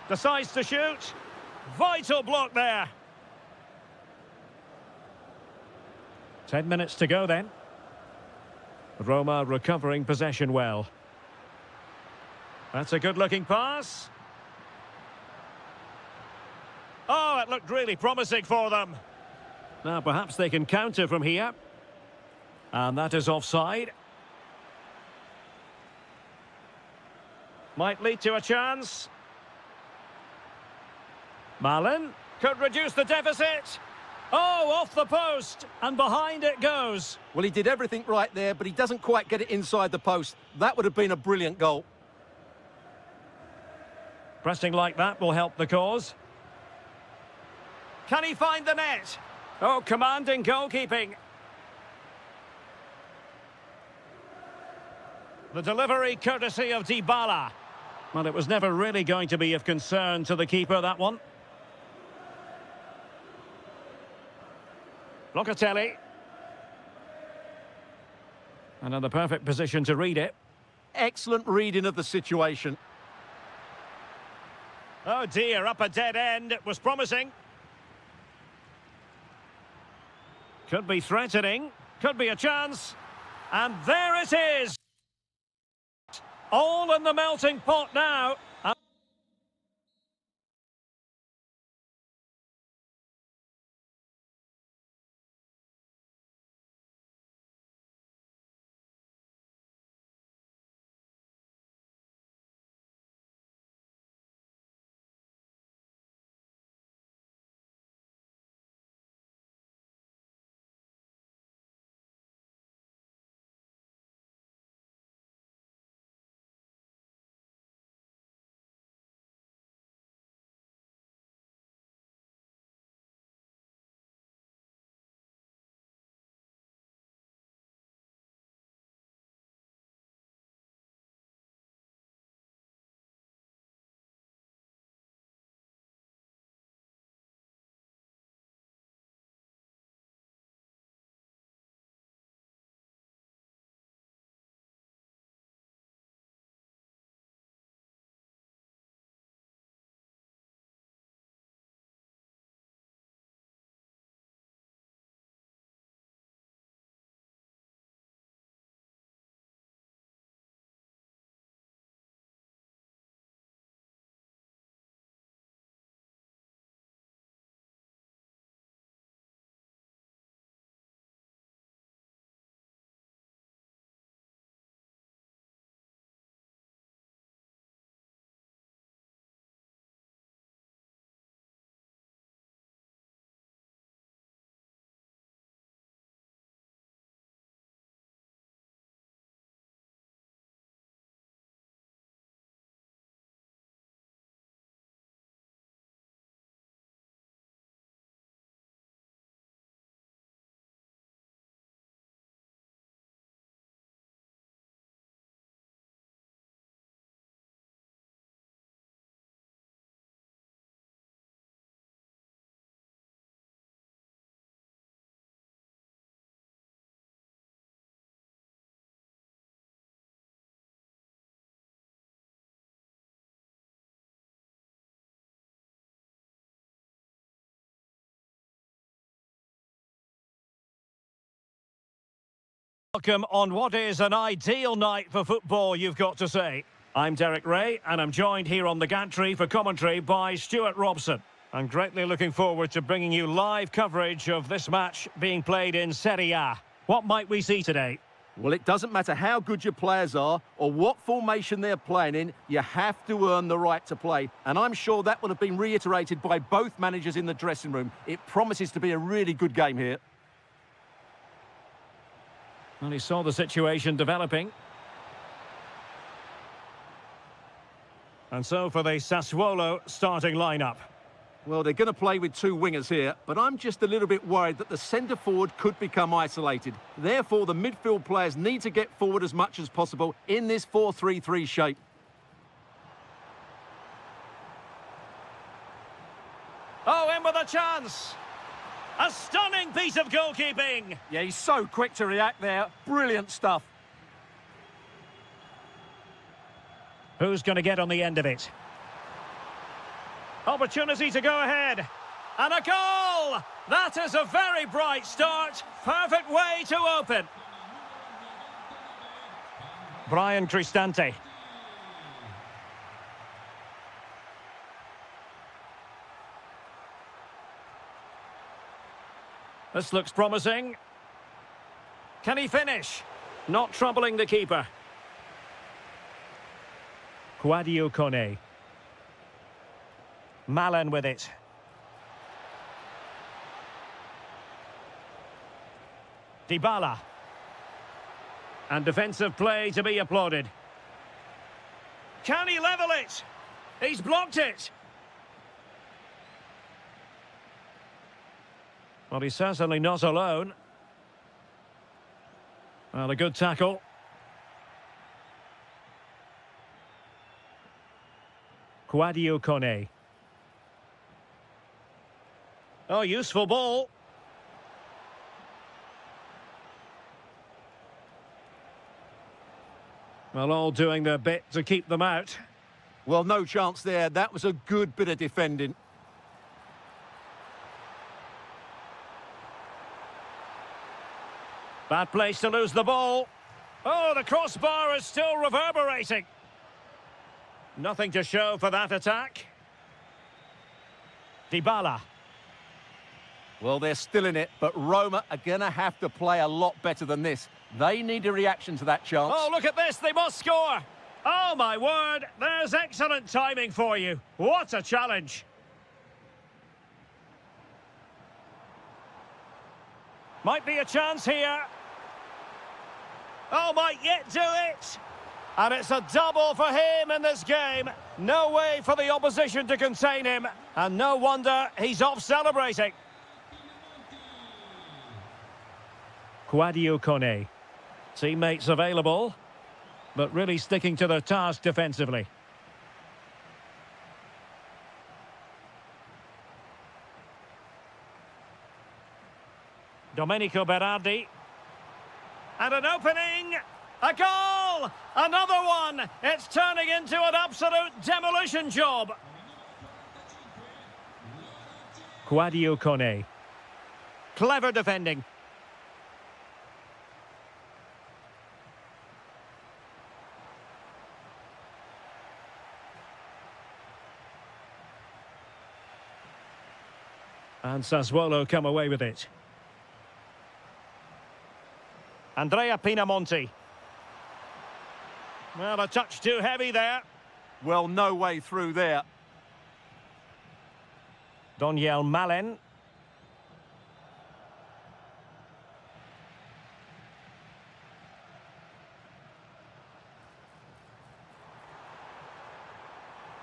Decides to shoot. Vital block there. 10 minutes to go then. Roma recovering possession well. That's a good-looking pass. Oh, it looked really promising for them. Now, perhaps they can counter from here. And that is offside. Might lead to a chance. Malin could reduce the deficit. Oh, off the post, and behind it goes. Well, he did everything right there, but he doesn't quite get it inside the post. That would have been a brilliant goal. Pressing like that will help the cause. Can he find the net? Oh, commanding goalkeeping. The delivery courtesy of Dybala. Well, it was never really going to be of concern to the keeper, that one. Locatelli. And in the perfect position to read it. Excellent reading of the situation. Oh dear, up a dead end. It was promising. Could be threatening. Could be a chance. And there it is. All in the melting pot now. Welcome on what is an ideal night for football, you've got to say. I'm Derek Ray, and I'm joined here on the gantry for commentary by Stuart Robson. I'm greatly looking forward to bringing you live coverage of this match being played in Serie A. What might we see today? Well, it doesn't matter how good your players are or what formation they're playing in, you have to earn the right to play. And I'm sure that will have been reiterated by both managers in the dressing room. It promises to be a really good game here. Well, he saw the situation developing. And so for the Sassuolo starting lineup. Well, they're going to play with two wingers here, but I'm just a little bit worried that the centre-forward could become isolated. Therefore, the midfield players need to get forward as much as possible in this 4-3-3 shape. Oh, in with a chance! A stunning piece of goalkeeping! Yeah, he's so quick to react there. Brilliant stuff. Who's going to get on the end of it? Opportunity to go ahead. And a goal! That is a very bright start. Perfect way to open. Brian Cristante. This looks promising. Can he finish? Not troubling the keeper. Quadio Kone. Malen with it. Dybala. And defensive play to be applauded. Can he level it? He's blocked it. Well, he's certainly not alone. Well, a good tackle. Quadio Kone. Oh, useful ball. Well, all doing their bit to keep them out. Well, no chance there. That was a good bit of defending. Bad place to lose the ball. Oh, the crossbar is still reverberating. Nothing to show for that attack. Dybala. Well, they're still in it, but Roma are going to have to play a lot better than this. They need a reaction to that chance. Oh, look at this. They must score. Oh, my word. There's excellent timing for you. What a challenge. Might be a chance here. Oh, might yet do it. And it's a double for him in this game. No way for the opposition to contain him. And no wonder he's off celebrating. Quadio Kone. Teammates available, but really sticking to their task defensively. Domenico Berardi. And an opening! A goal! Another one! It's turning into an absolute demolition job. Quadio Kone. Clever defending. And Sassuolo come away with it. Andrea Pinamonti. Well, a touch too heavy there. Well, no way through there. Doniel Malen.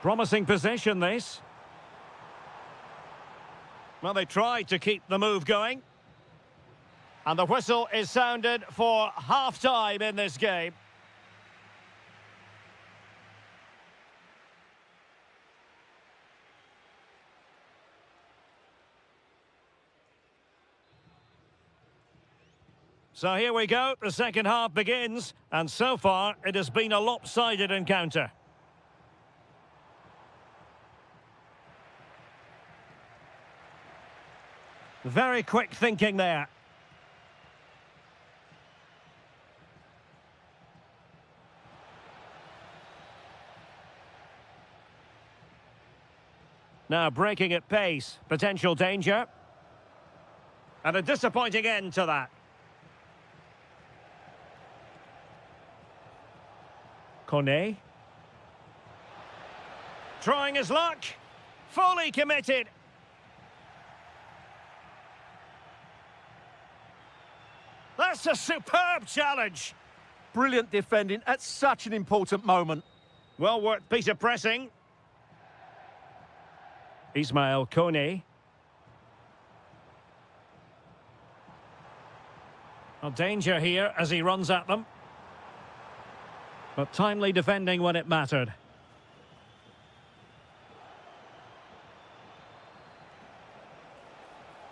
Promising possession, this. Well, they tried to keep the move going. And the whistle is sounded for half-time in this game. So here we go, the second half begins, and so far it has been a lopsided encounter. Very quick thinking there. Now breaking at pace. Potential danger. And a disappointing end to that. Kone. Trying his luck. Fully committed. That's a superb challenge. Brilliant defending at such an important moment. Well worked piece of pressing. Ismail Kone. Well, danger here as he runs at them. But timely defending when it mattered.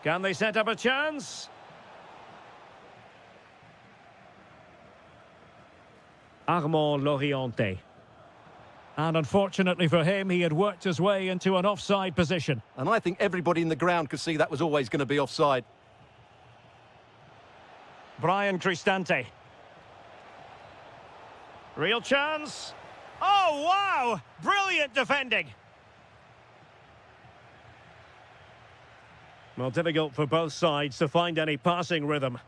Can they set up a chance? Armand Lorienté. And unfortunately for him, he had worked his way into an offside position. And I think everybody in the ground could see that was always going to be offside. Brian Cristante. Real chance. Oh, wow! Brilliant defending. Well, difficult for both sides to find any passing rhythm.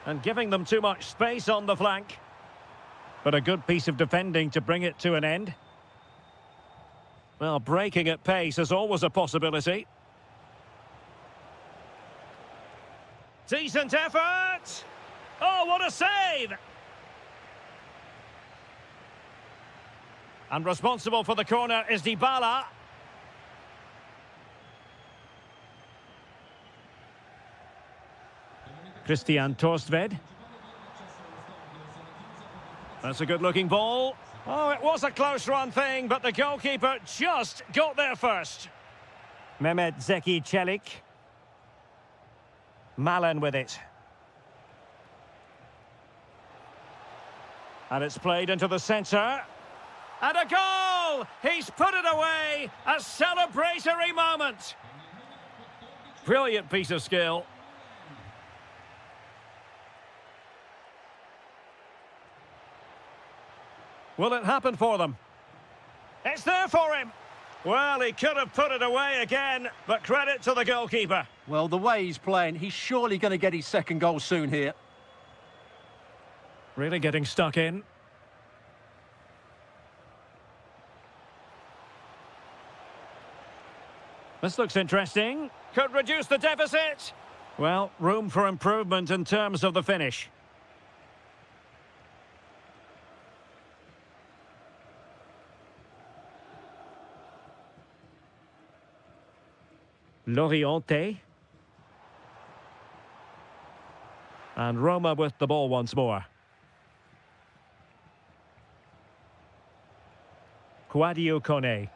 And giving them too much space on the flank. But a good piece of defending to bring it to an end. Well, breaking at pace is always a possibility. Decent effort! Oh, what a save! And responsible for the corner is Dybala. Christian Torstved. That's a good-looking ball. Oh, it was a close-run thing, but the goalkeeper just got there first. Mehmet Zeki Çelik. Malen with it. And it's played into the centre. And a goal! He's put it away! A celebratory moment! Brilliant piece of skill. Will it happen for them? It's there for him! Well, he could have put it away again, but credit to the goalkeeper. Well, the way he's playing, he's surely going to get his second goal soon here. Really getting stuck in. This looks interesting. Could reduce the deficit. Well, room for improvement in terms of the finish. Lorienté. And Roma with the ball once more. Kouadio Kone.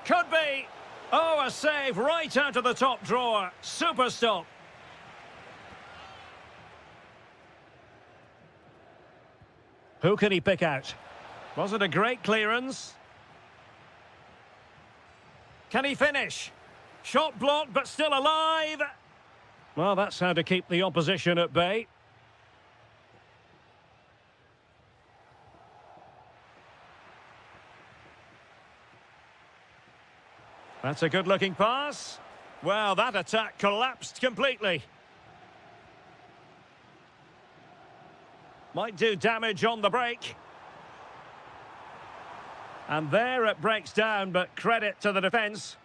Could be. Oh, a save right out of the top drawer. Super stop. Who can he pick out? Was it a great clearance? Can he finish? Shot blocked, but still alive. Well, that's how to keep the opposition at bay. That's a good-looking pass. Well, that attack collapsed completely. Might do damage on the break. And there it breaks down, but credit to the defence.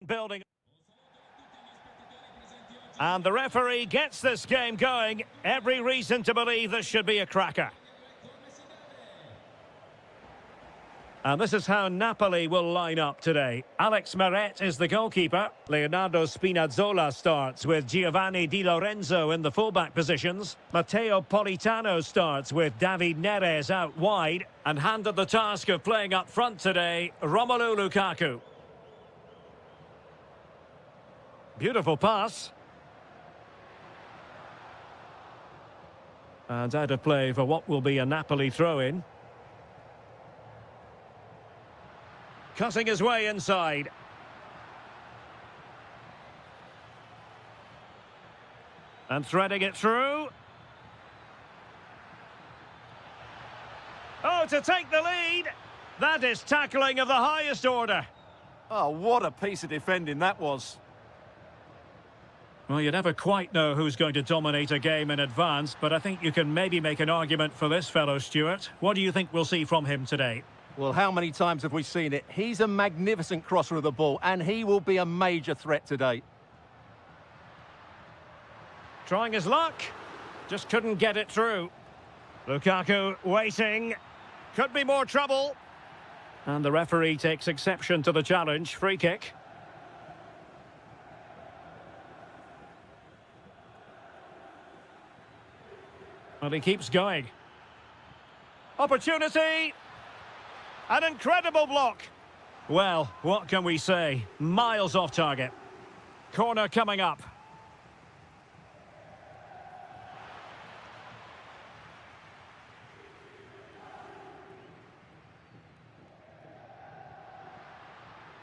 building. And the referee gets this game going. Every reason to believe this should be a cracker. And this is how Napoli will line up today. Alex Meret is the goalkeeper. Leonardo Spinazzola starts with Giovanni Di Lorenzo in the fullback positions. Matteo Politano starts with David Neres out wide. And handed the task of playing up front today, Romelu Lukaku. Beautiful pass. And out of play for what will be a Napoli throw-in. Cutting his way inside. And threading it through. Oh, to take the lead. That is tackling of the highest order. Oh, what a piece of defending that was. Well, you never quite know who's going to dominate a game in advance, but I think you can maybe make an argument for this fellow, Stuart. What do you think we'll see from him today? Well, how many times have we seen it? He's a magnificent crosser of the ball, and he will be a major threat today. Trying his luck. Just couldn't get it through. Lukaku waiting. Could be more trouble. And the referee takes exception to the challenge. Free kick. Well, he keeps going. Opportunity! An incredible block. Well, what can we say? Miles off target. Corner coming up.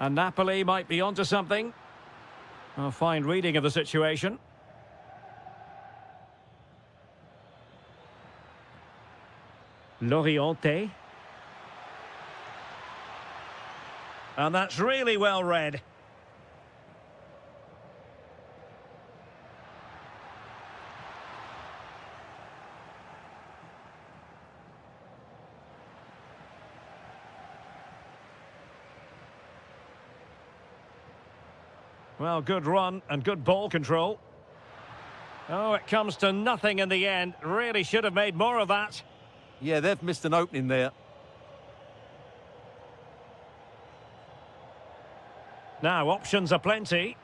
And Napoli might be onto something. A fine reading of the situation. Loriente. And that's really well read. Well, good run and good ball control. Oh, it comes to nothing in the end. Really should have made more of that. Yeah, they've missed an opening there. Now, options are plenty.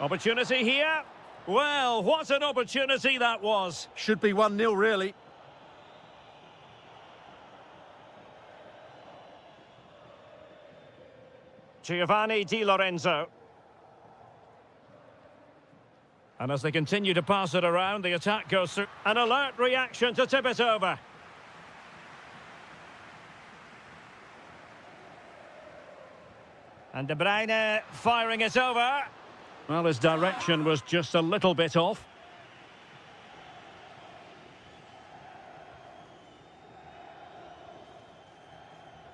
Opportunity here. Well, what an opportunity that was. Should be 1-0, really. Giovanni Di Lorenzo. And as they continue to pass it around, the attack goes through. An alert reaction to tip it over. And De Bruyne firing it over. Well, his direction was just a little bit off.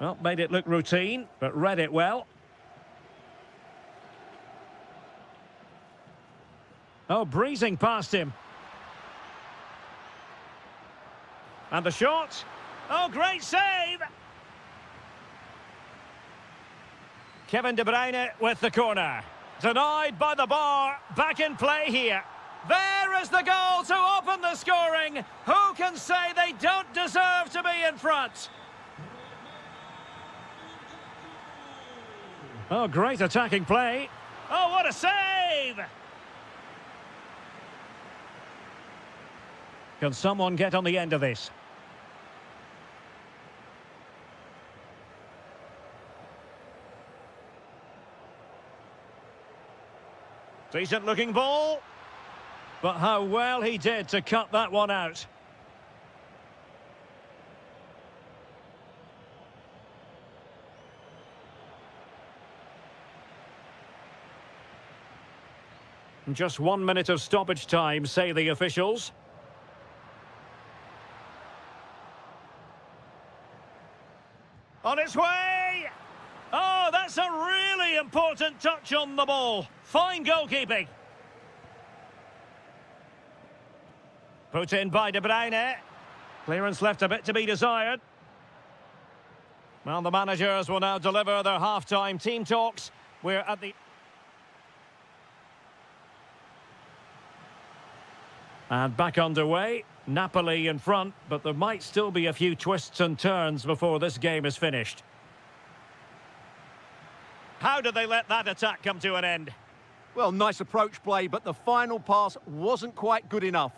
Well, made it look routine, but read it well. Oh, breezing past him. And the shot. Oh, great save! Kevin De Bruyne with the corner. Denied by the bar. Back in play here. There is the goal to open the scoring. Who can say they don't deserve to be in front? Oh, great attacking play. Oh, what a save! Can someone get on the end of this? Decent looking ball. But how well he did to cut that one out. Just 1 minute of stoppage time, say the officials. On its way! Oh, that's a really important touch on the ball. Fine goalkeeping. Put in by De Bruyne. Clearance left a bit to be desired. Well, the managers will now deliver their half-time team talks. We're at the... And back underway. Napoli in front, but there might still be a few twists and turns before this game is finished. How did they let that attack come to an end? Well, nice approach play, but the final pass wasn't quite good enough.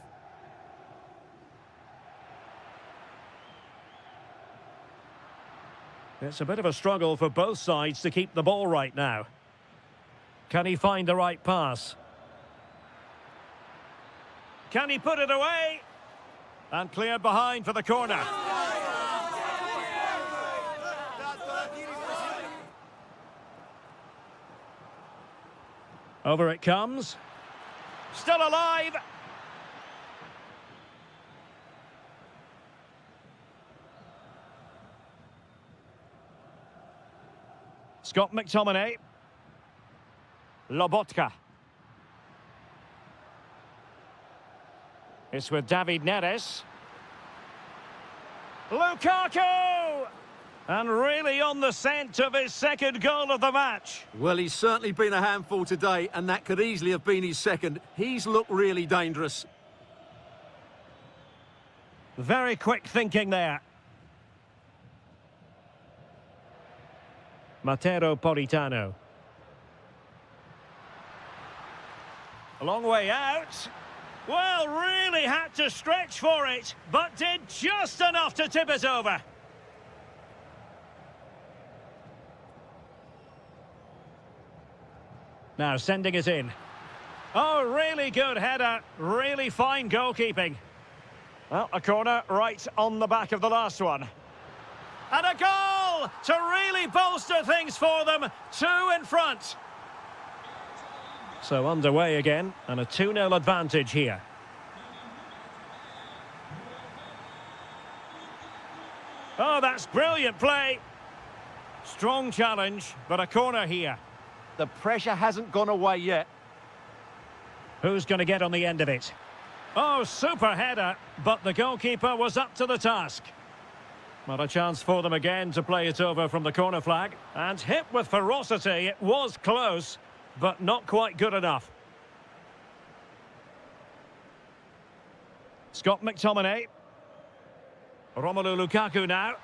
It's a bit of a struggle for both sides to keep the ball right now. Can he find the right pass? Can he put it away? And cleared behind for the corner. Over it comes. Still alive. Scott McTominay. Lobotka. It's with David Neres. Lukaku! And really on the scent of his second goal of the match. Well, he's certainly been a handful today, and that could easily have been his second. He's looked really dangerous. Very quick thinking there. Matteo Politano. A long way out. Well, really had to stretch for it, but did just enough to tip it over. Now sending it in. Oh, really good header. Really fine goalkeeping. Well, a corner right on the back of the last one. And a goal to really bolster things for them. 2 in front. So underway again, and a 2-0 advantage here. Oh, that's brilliant play. Strong challenge, but a corner here. The pressure hasn't gone away yet. Who's going to get on the end of it? Oh, super header, but the goalkeeper was up to the task. Not a chance for them again to play it over from the corner flag. And hit with ferocity, it was close, but not quite good enough. Scott McTominay. Romelu Lukaku now.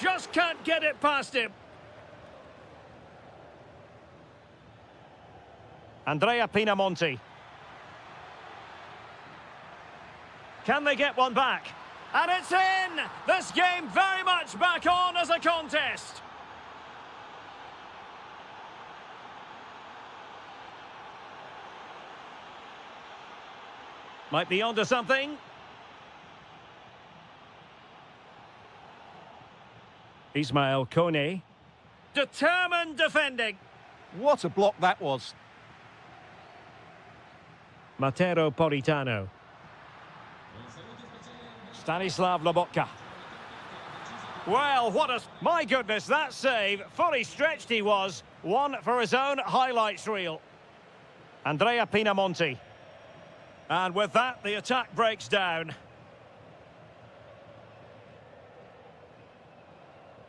Just can't get it past him. Andrea Pinamonti. Can they get one back? And it's in! This game very much back on as a contest. Might be onto something. Ismail Kone. Determined defending. What a block that was. Matteo Politano. Stanislav Lobotka. Well, what a... My goodness, that save. Fully stretched he was. One for his own highlights reel. Andrea Pinamonti. And with that, the attack breaks down.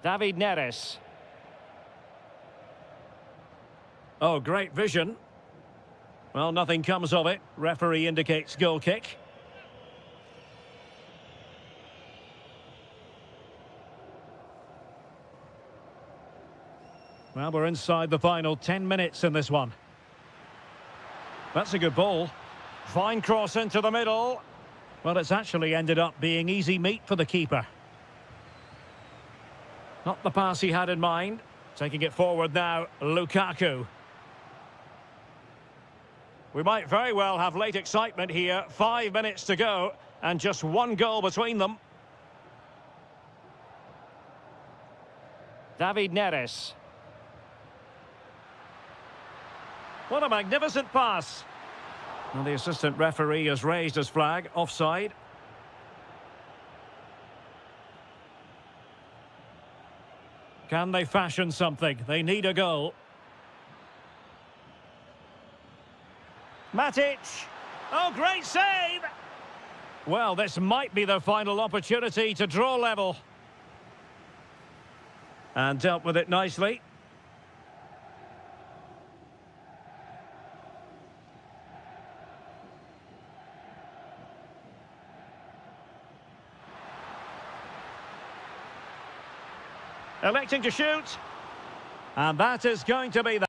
David Neres. Oh, great vision. Well, nothing comes of it. Referee indicates goal kick. Well, we're inside the final 10 minutes in this one. That's a good ball. Fine cross into the middle. Well, it's actually ended up being easy meat for the keeper. Not the pass he had in mind. Taking it forward now, Lukaku. We might very well have late excitement here. 5 minutes to go, and just one goal between them. David Neres. What a magnificent pass. Well, the assistant referee has raised his flag, offside. Can they fashion something? They need a goal. Matic. Oh, great save! Well, this might be their final opportunity to draw level. And dealt with it nicely. Electing to shoot. And that is going to be the...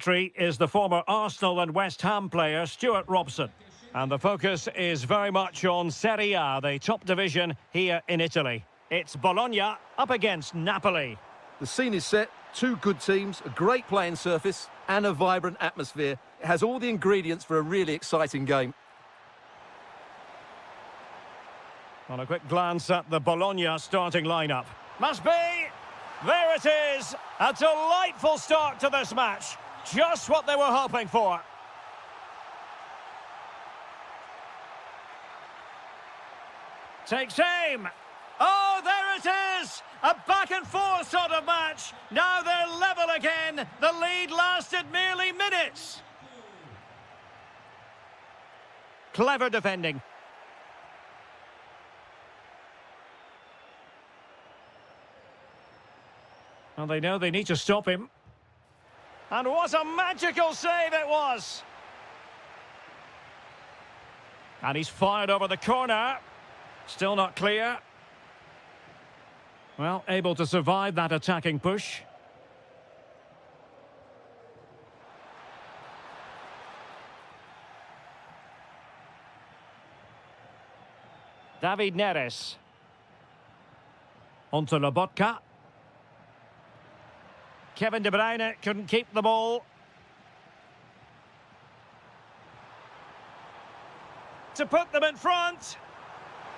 Is the former Arsenal and West Ham player Stuart Robson. And the focus is very much on Serie A, the top division here in Italy. It's Bologna up against Napoli. The scene is set, two good teams, a great playing surface and a vibrant atmosphere. It has all the ingredients for a really exciting game. On a quick glance at the Bologna starting lineup. Must be! There it is! A delightful start to this match. Just what they were hoping for. Takes aim. Oh, there it is! A back and forth sort of match. Now they're level again. The lead lasted merely minutes. Clever defending. Well, they know they need to stop him. And what a magical save it was! And he's fired over the corner. Still not clear. Well, able to survive that attacking push. David Neres. Onto Lobotka. Kevin De Bruyne couldn't keep the ball. To put them in front.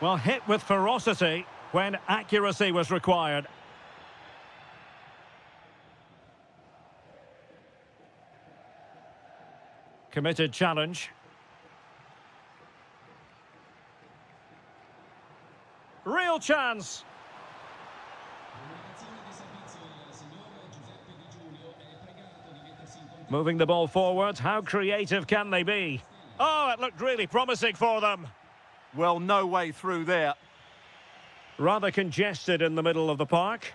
Well, hit with ferocity when accuracy was required. Committed challenge. Real chance. Moving the ball forward, how creative can they be? Oh, it looked really promising for them. Well, no way through there. Rather congested in the middle of the park.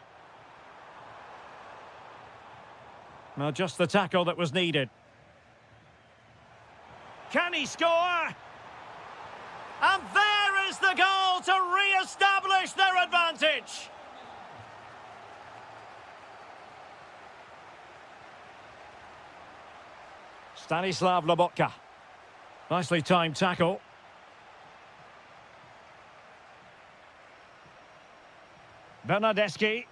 Well, just the tackle that was needed. Can he score? And there is the goal to re-establish their advantage. Stanislav Lobotka. Nicely timed tackle. Bernardeschi.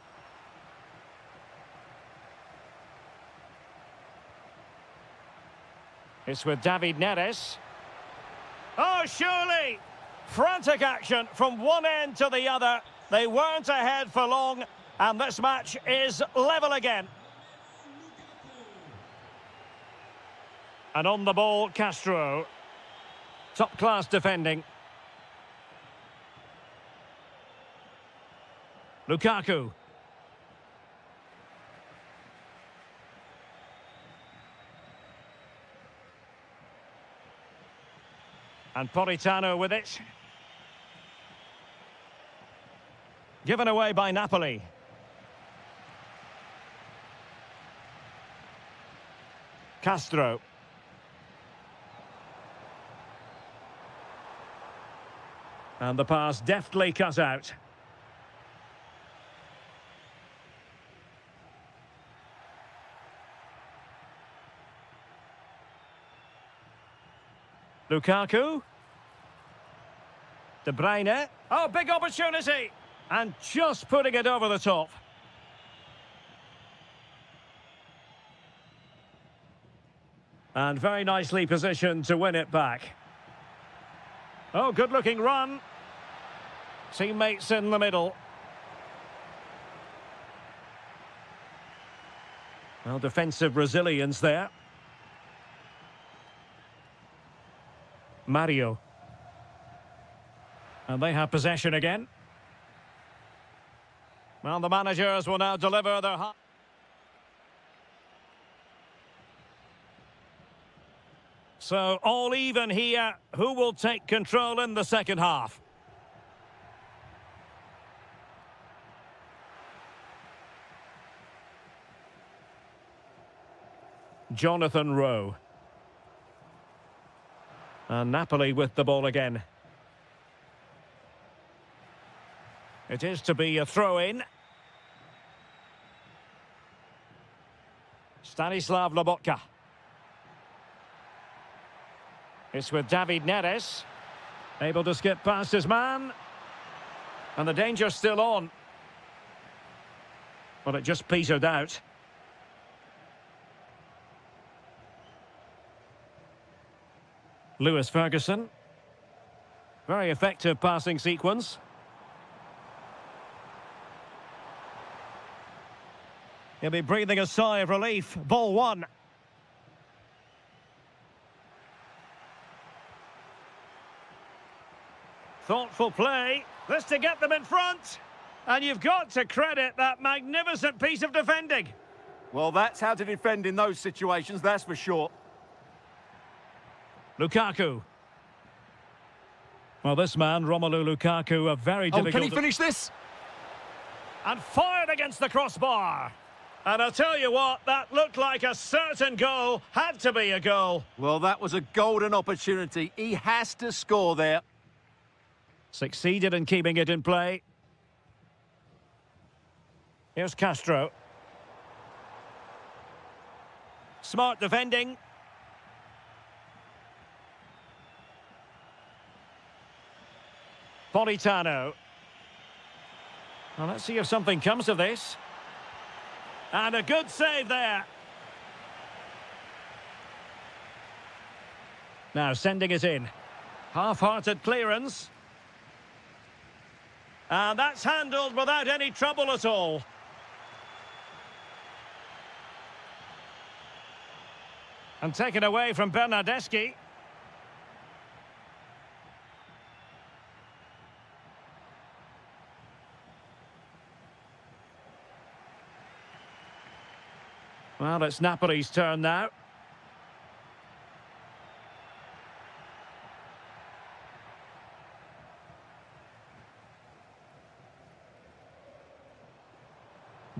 It's with David Neres. Oh, surely! Frantic action from one end to the other. They weren't ahead for long, and this match is level again. And on the ball, Castro. Top-class defending. Lukaku. And Politano with it. Given away by Napoli. Castro. And the pass deftly cut out. Lukaku. De Bruyne. Oh, big opportunity. And just putting it over the top. And very nicely positioned to win it back. Oh, good-looking run. Teammates in the middle. Well, defensive resilience there. Mario. And they have possession again. Well, the managers will now deliver their... So, all even here. Who will take control in the second half? Jonathan Rowe. And Napoli with the ball again. It is to be a throw-in. Stanislav Lobotka. It's with David Neres. Able to skip past his man. And the danger's still on. But it just petered out. Lewis Ferguson. Very effective passing sequence. He'll be breathing a sigh of relief. Ball one. Thoughtful play. This to get them in front. And you've got to credit that magnificent piece of defending. Well, that's how to defend in those situations, that's for sure. Lukaku. Well, this man, Romelu Lukaku, a very difficult... Oh, can he finish this? And fired against the crossbar. And I'll tell you what, that looked like a certain goal. Had to be a goal. Well, that was a golden opportunity. He has to score there. Succeeded in keeping it in play. Here's Castro. Smart defending. Politano. Well, let's see if something comes of this. And a good save there. Now sending it in. Half-hearted clearance. And that's handled without any trouble at all. And taken away from Bernardeschi. Well, it's Napoli's turn now.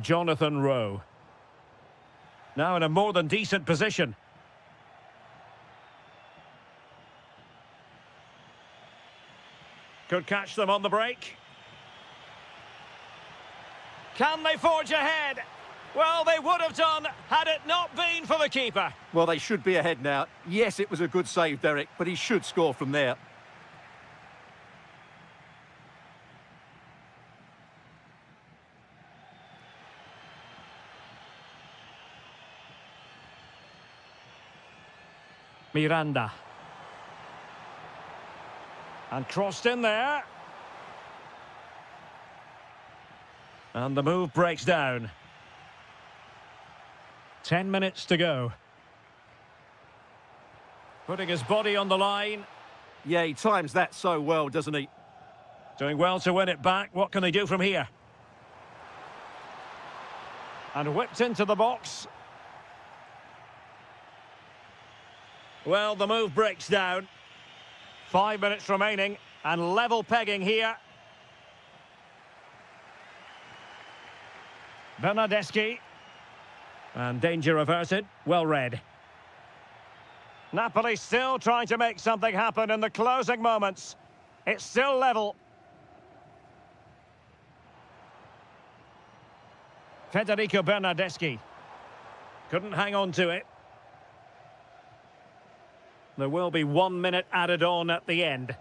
Jonathan Rowe. Now in a more than decent position. Could catch them on the break. Can they forge ahead? Well, they would have done had it not been for the keeper. Well, they should be ahead now. Yes, it was a good save, Derek, but he should score from there. Miranda. And crossed in there. And the move breaks down. 10 minutes to go. Putting his body on the line. Yeah, he times that so well, doesn't he? Doing well to win it back. What can they do from here? And whipped into the box. Well, the move breaks down. 5 minutes remaining, and level pegging here. Bernardeschi. And danger averted. Well read. Napoli still trying to make something happen in the closing moments. It's still level. Federico Bernardeschi. Couldn't hang on to it. There will be 1 minute added on at the end.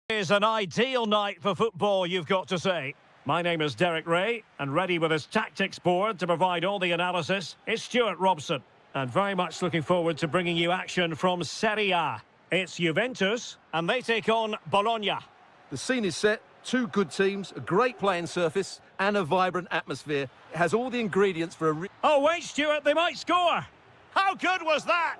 Is an ideal night for football, you've got to say. My name is Derek Ray, and ready with his tactics board to provide all the analysis is Stuart Robson. And very much looking forward to bringing you action from Serie A. It's Juventus, and they take on Bologna. The scene is set. Two good teams, a great playing surface, and a vibrant atmosphere. It has all the ingredients for a... Oh, wait, Stuart, they might score. How good was that?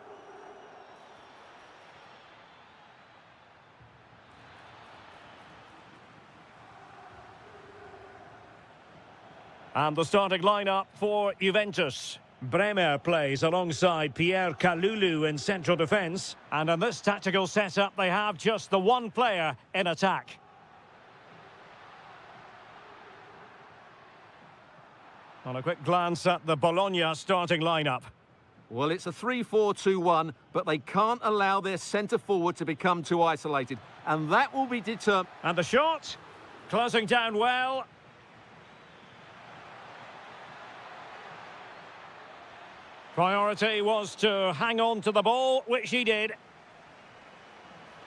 And the starting lineup for Juventus. Bremer plays alongside Pierre Kalulu in central defence. And in this tactical setup, they have just the one player in attack. On a quick glance at the Bologna starting lineup. Well, it's a 3-4-2-1, but they can't allow their centre-forward to become too isolated. And that will be determined. And the shot. Closing down well. Priority was to hang on to the ball, which he did.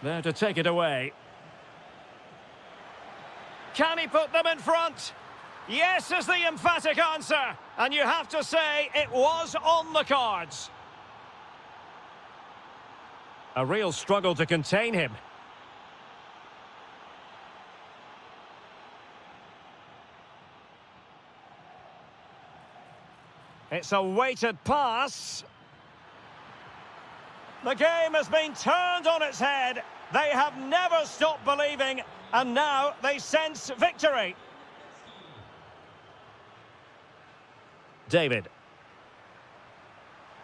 There to take it away. Can he put them in front? Yes is the emphatic answer. And you have to say it was on the cards. A real struggle to contain him. It's a weighted pass. The game has been turned on its head. They have never stopped believing, and now they sense victory. David.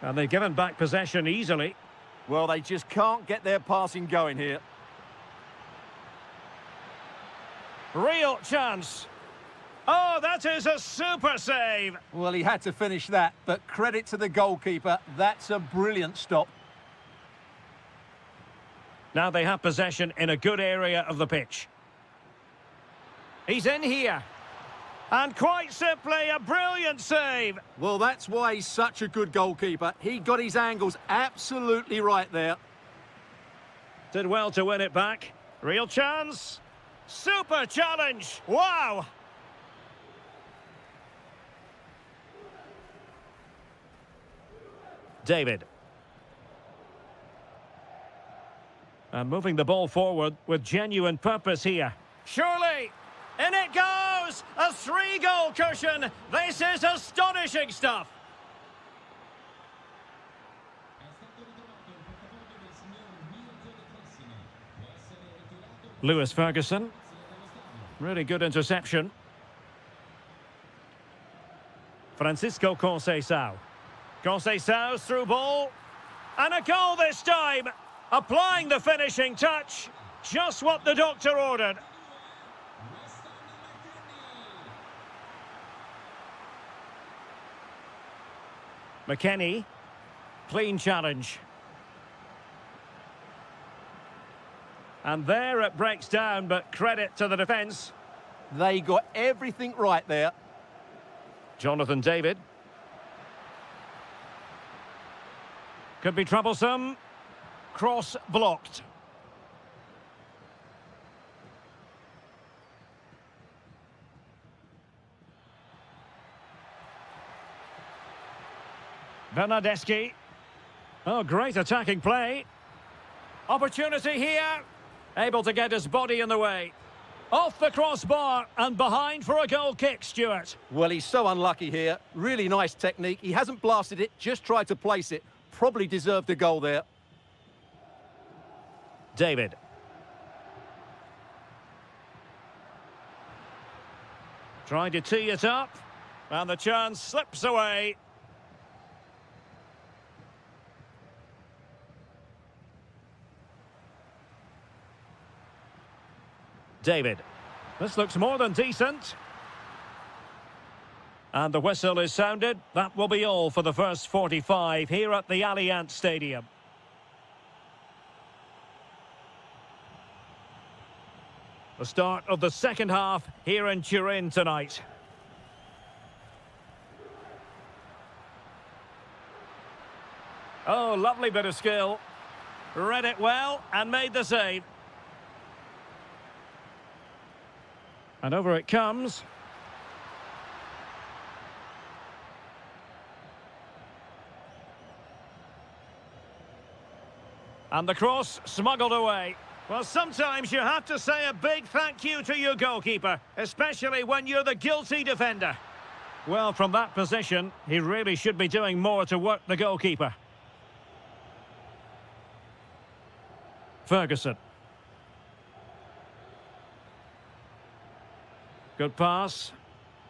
And they've given back possession easily. Well, they just can't get their passing going here. Real chance. Oh, that is a super save. Well, he had to finish that, but credit to the goalkeeper. That's a brilliant stop. Now they have possession in a good area of the pitch. He's in here. And quite simply, a brilliant save. Well, that's why he's such a good goalkeeper. He got his angles absolutely right there. Did well to win it back. Real chance. Super challenge. Wow. David. And moving the ball forward with genuine purpose here. Surely. In it goes! A 3-goal cushion! This is astonishing stuff! Lewis Ferguson. Really good interception. Francisco Conceição. Conceição's through ball. And a goal this time! Applying the finishing touch. Just what the doctor ordered. McKennie, clean challenge. And there it breaks down, but credit to the defence. They got everything right there. Jonathan David. Could be troublesome. Cross blocked. Bernardeschi. Oh, great attacking play. Opportunity here. Able to get his body in the way. Off the crossbar and behind for a goal kick, Stuart. Well, he's so unlucky here. Really nice technique. He hasn't blasted it, just tried to place it. Probably deserved a goal there. David. Trying to tee it up. And the chance slips away. David. This looks more than decent. And the whistle is sounded. That will be all for the first 45 here at the Allianz Stadium. The start of the second half here in Turin tonight. Oh, lovely bit of skill. Read it well and made the save. And over it comes. And the cross smuggled away. Well, sometimes you have to say a big thank you to your goalkeeper, especially when you're the guilty defender. Well, from that position, he really should be doing more to work the goalkeeper. Ferguson. Good pass.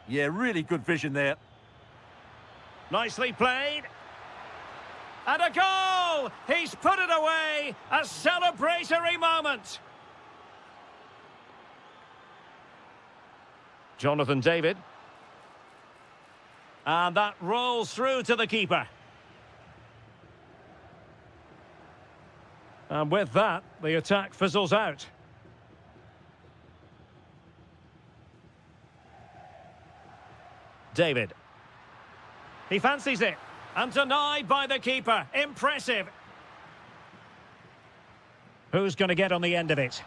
Yeah, really good vision there. Nicely played. And a goal! He's put it away! A celebratory moment! Jonathan David. And that rolls through to the keeper. And with that, the attack fizzles out. David. He fancies it. And denied by the keeper. Impressive. Who's going to get on the end of it?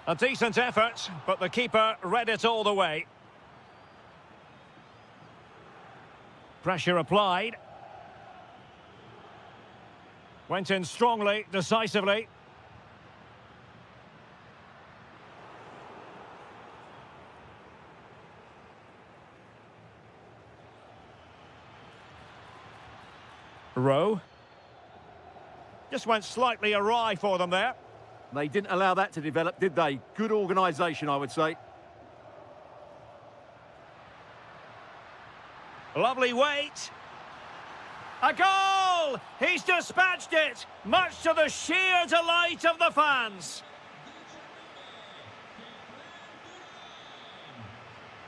A decent effort, but the keeper read it all the way. Pressure applied. Went in strongly, decisively. Rowe. Just went slightly awry for them there. They didn't allow that to develop, did they? Good organisation, I would say. Lovely weight. A goal! He's dispatched it, much to the sheer delight of the fans.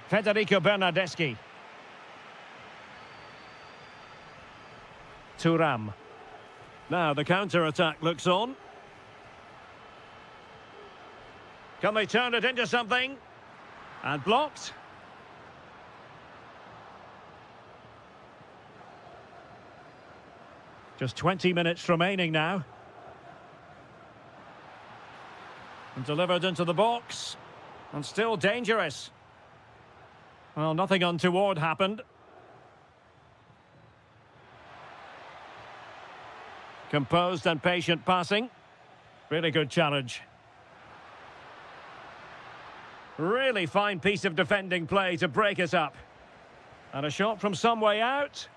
Federico Bernardeschi. Thuram. Now the counter-attack looks on. Can they turn it into something? And blocked. Just 20 minutes remaining now. And delivered into the box. And still dangerous. Well, nothing untoward happened. Composed and patient passing. Really good challenge. Really fine piece of defending play to break it up. And a shot from some way out.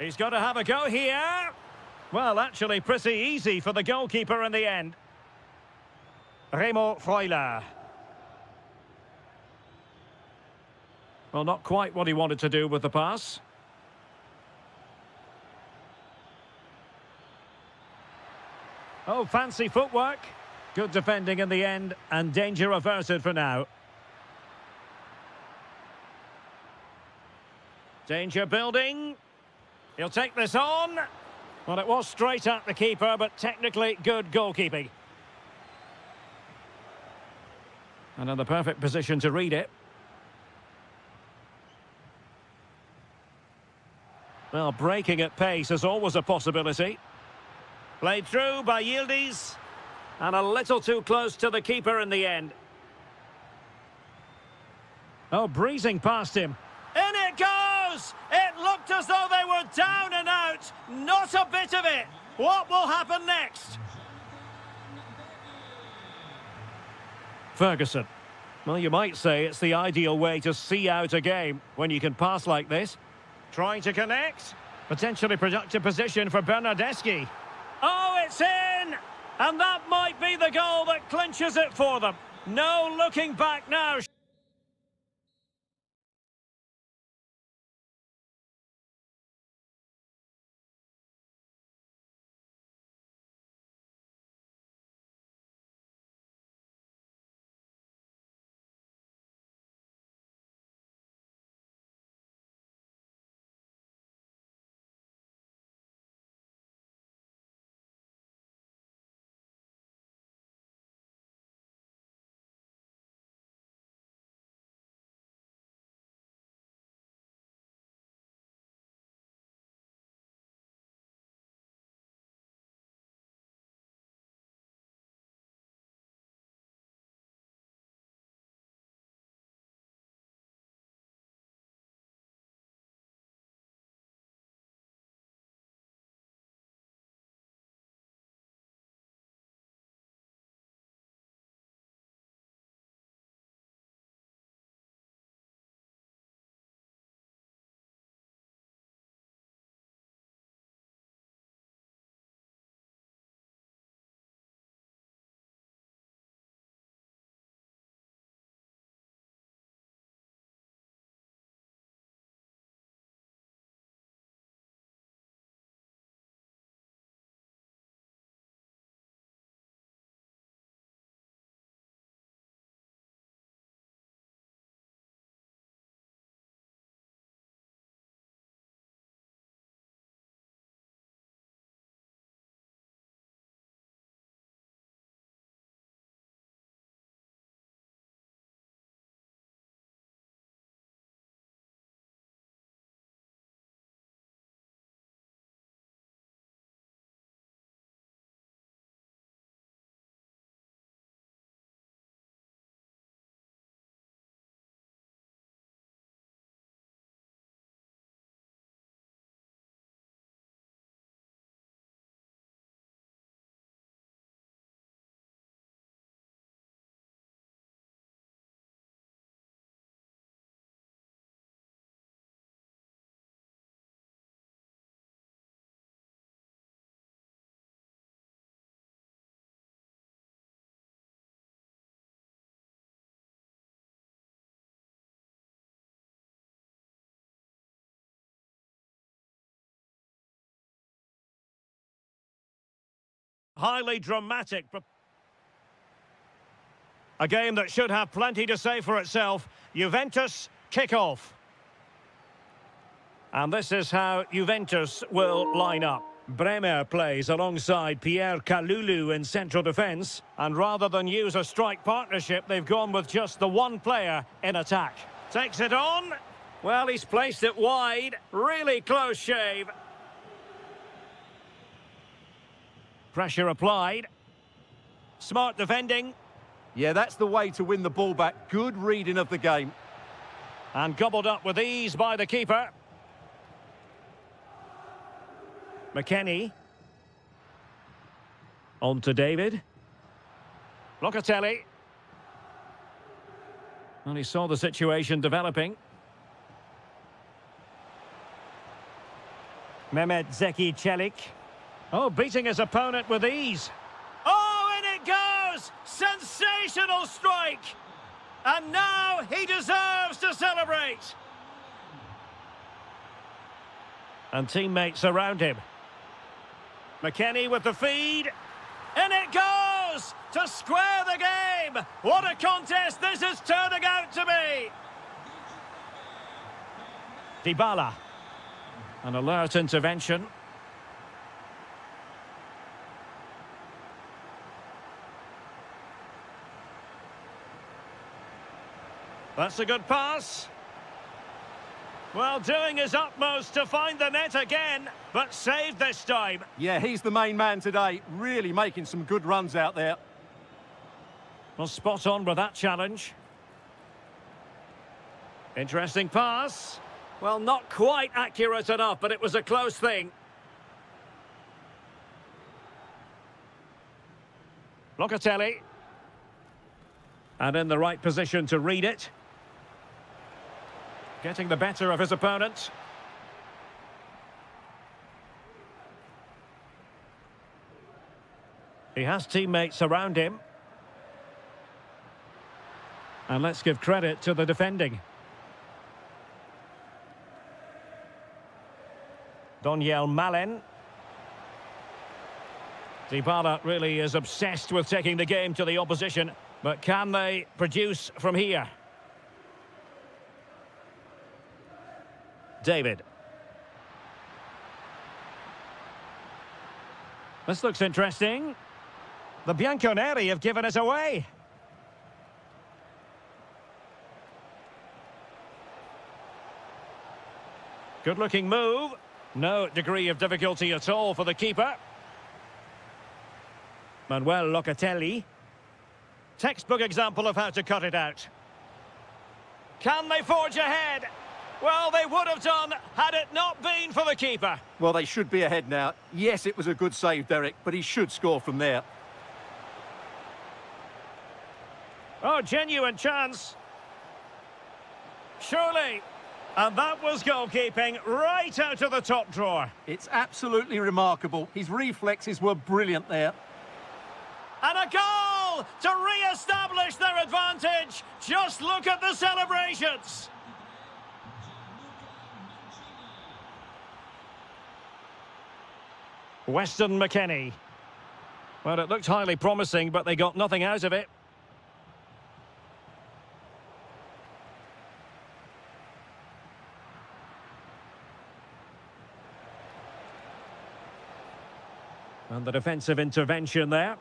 He's got to have a go here. Well, actually pretty easy for the goalkeeper in the end. Remo Freuler. Well, not quite what he wanted to do with the pass. Oh, fancy footwork. Good defending in the end, and danger averted for now. Danger building. He'll take this on. Well, it was straight at the keeper, but technically good goalkeeping. And in the perfect position to read it. Well, breaking at pace is always a possibility. Played through by Yildiz. And a little too close to the keeper in the end. Oh, breezing past him. In it goes! It looked as though they were down and out. Not a bit of it. What will happen next? Ferguson. Well, you might say it's the ideal way to see out a game when you can pass like this. Trying to connect. Potentially productive position for Bernardeschi. Oh, it's in! And that might be the goal that clinches it for them. No looking back now. highly dramatic. A game that should have plenty to say for itself. Juventus kick-off. And this is how Juventus will line up. Bremer plays alongside Pierre Kalulu in central defence. And rather than use a strike partnership, they've gone with just the one player in attack. Takes it on. Well, he's placed it wide. Really close shave. Pressure applied. Smart defending. Yeah, that's the way to win the ball back. Good reading of the game. And gobbled up with ease by the keeper. McKennie. On to David. Locatelli. And he saw the situation developing. Mehmet Zeki Çelik. Oh, beating his opponent with ease. Oh, in it goes! Sensational strike! And now he deserves to celebrate. And teammates around him. McKennie with the feed. In it goes! To square the game! What a contest this is turning out to be! Dybala. An alert intervention. That's a good pass. Well, doing his utmost to find the net again, but saved this time. Yeah, he's the main man today, really making some good runs out there. Well, spot on with that challenge. Interesting pass. Well, not quite accurate enough, but it was a close thing. Locatelli. And in the right position to read it. Getting the better of his opponent. He has teammates around him. And let's give credit to the defending. Daniel Malen. Dybala really is obsessed with taking the game to the opposition, but can they produce from here? David. This looks interesting. The Bianconeri have given us away. Good-looking move. No degree of difficulty at all for the keeper. Manuel Locatelli. Textbook example of how to cut it out. Can they forge ahead? Well, they would have done had it not been for the keeper. Well, they should be ahead now. Yes, it was a good save, Derek, but he should score from there. Oh, genuine chance. Surely. And that was goalkeeping right out of the top drawer. It's absolutely remarkable. His reflexes were brilliant there. And a goal to re-establish their advantage. Just look at the celebrations. Weston McKennie. Well, it looked highly promising, but they got nothing out of it. And the defensive intervention there.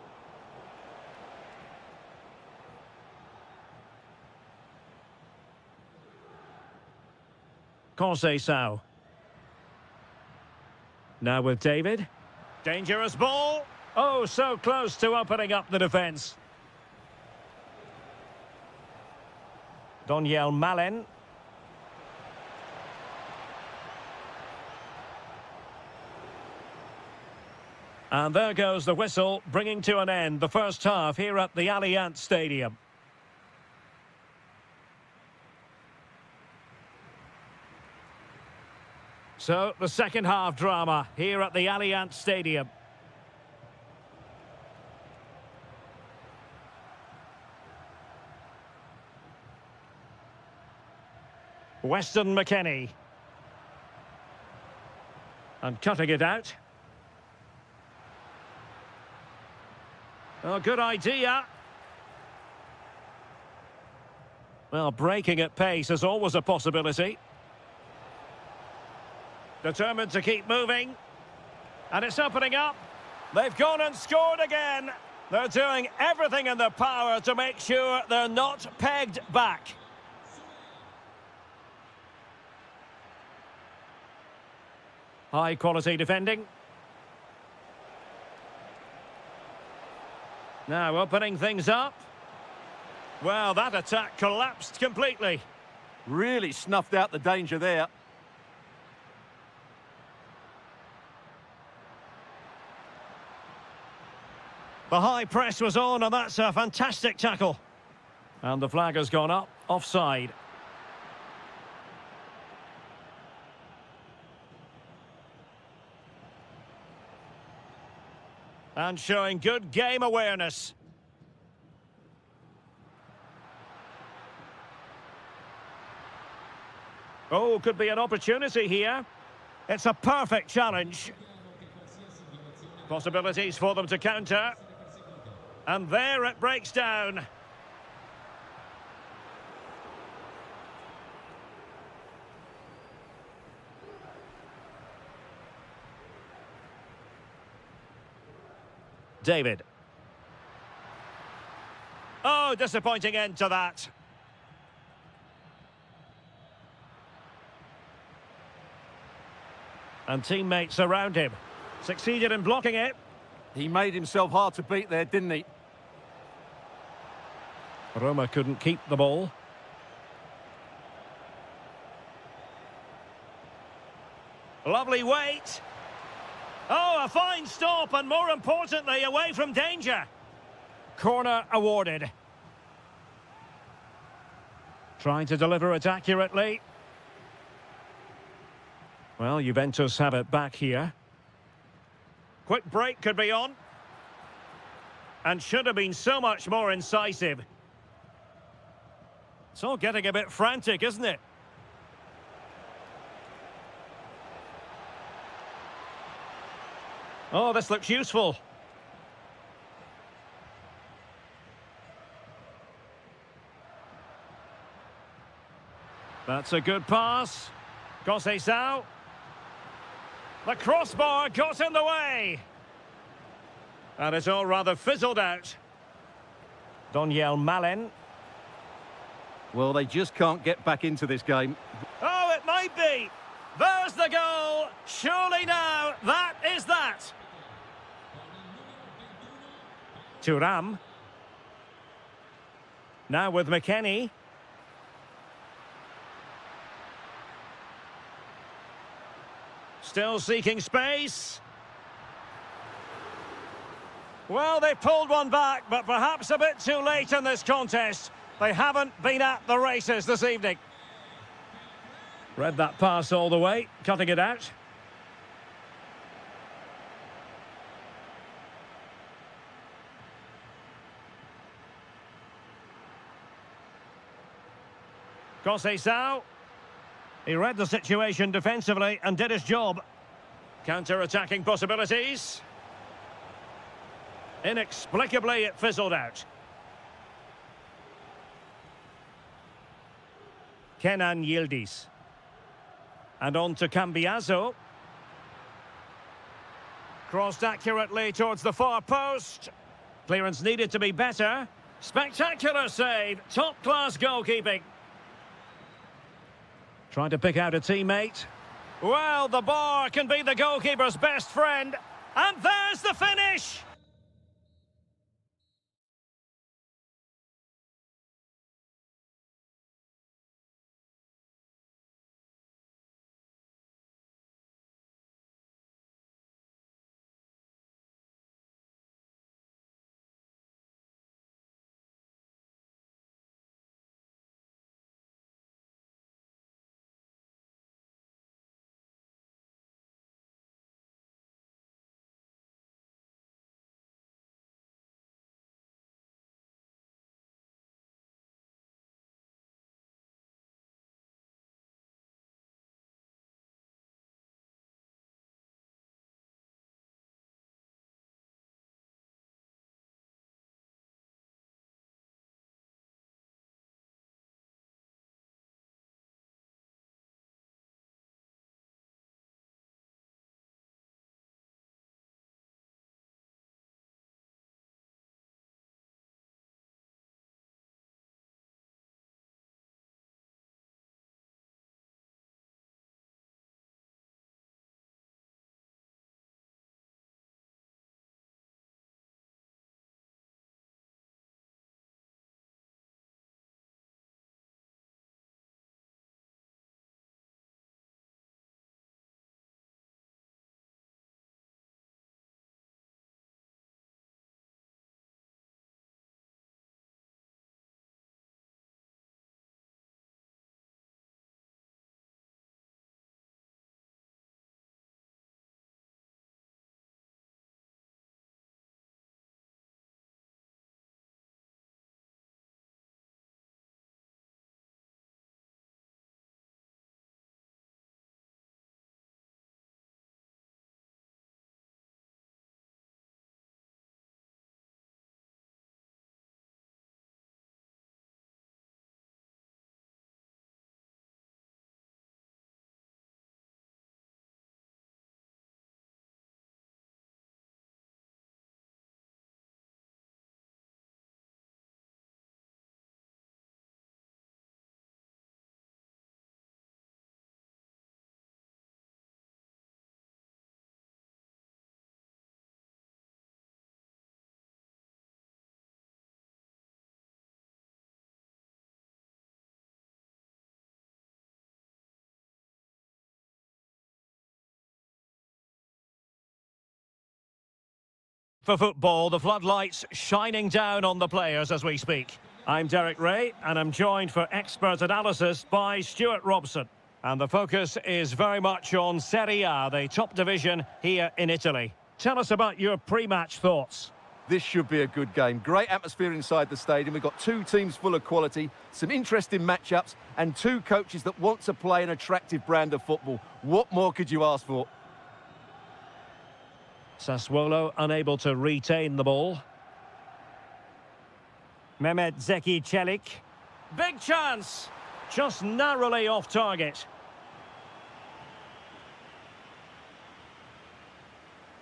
Conceição. Now with David. Dangerous ball. Oh, so close to opening up the defence. Daniel Malen. And there goes the whistle, bringing to an end the first half here at the Allianz Stadium. So, the second half drama here at the Allianz Stadium. Weston McKennie. And cutting it out. Oh, good idea. Well, breaking at pace is always a possibility. Determined to keep moving. And it's opening up. They've gone and scored again. They're doing everything in their power to make sure they're not pegged back. High quality defending. Now opening things up. Well, that attack collapsed completely. Really snuffed out the danger there. The high press was on, and that's a fantastic tackle. And the flag has gone up, offside. And showing good game awareness. Oh, could be an opportunity here. It's a perfect challenge. Possibilities for them to counter. And there it breaks down. David. Oh, disappointing end to that. And teammates around him. Succeeded in blocking it. He made himself hard to beat there, didn't he? Roma couldn't keep the ball. Lovely weight. Oh, a fine stop, and more importantly, away from danger. Corner awarded. Trying to deliver it accurately. Well, Juventus have it back here. Quick break could be on. And should have been so much more incisive. It's all getting a bit frantic, isn't it? Oh, this looks useful. That's a good pass. Conceição. The crossbar got in the way. And it's all rather fizzled out. Doniel Malen. Well, they just can't get back into this game. Oh, it might be. There's the goal. Surely now, that is that. Thuram. Now with McKennie. Still seeking space. Well, they pulled one back, but perhaps a bit too late in this contest. They haven't been at the races this evening. Read that pass all the way, cutting it out. Conceição. He read the situation defensively and did his job. Counter-attacking possibilities. Inexplicably, it fizzled out. Kenan Yildiz. And on to Cambiaso. Crossed accurately towards the far post. Clearance needed to be better. Spectacular save. Top-class goalkeeping. Trying to pick out a teammate. Well, the bar can be the goalkeeper's best friend. And there's the finish! For football, the floodlights shining down on the players as we speak. I'm Derek Ray, and I'm joined for expert analysis by Stuart Robson. And the focus is very much on Serie A, the top division here in Italy. Tell us about your pre-match thoughts. This should be a good game. Great atmosphere inside the stadium. We've got two teams full of quality, some interesting matchups, and two coaches that want to play an attractive brand of football. What more could you ask for? Sassuolo unable to retain the ball. Mehmet Zeki Çelik. Big chance! Just narrowly off target.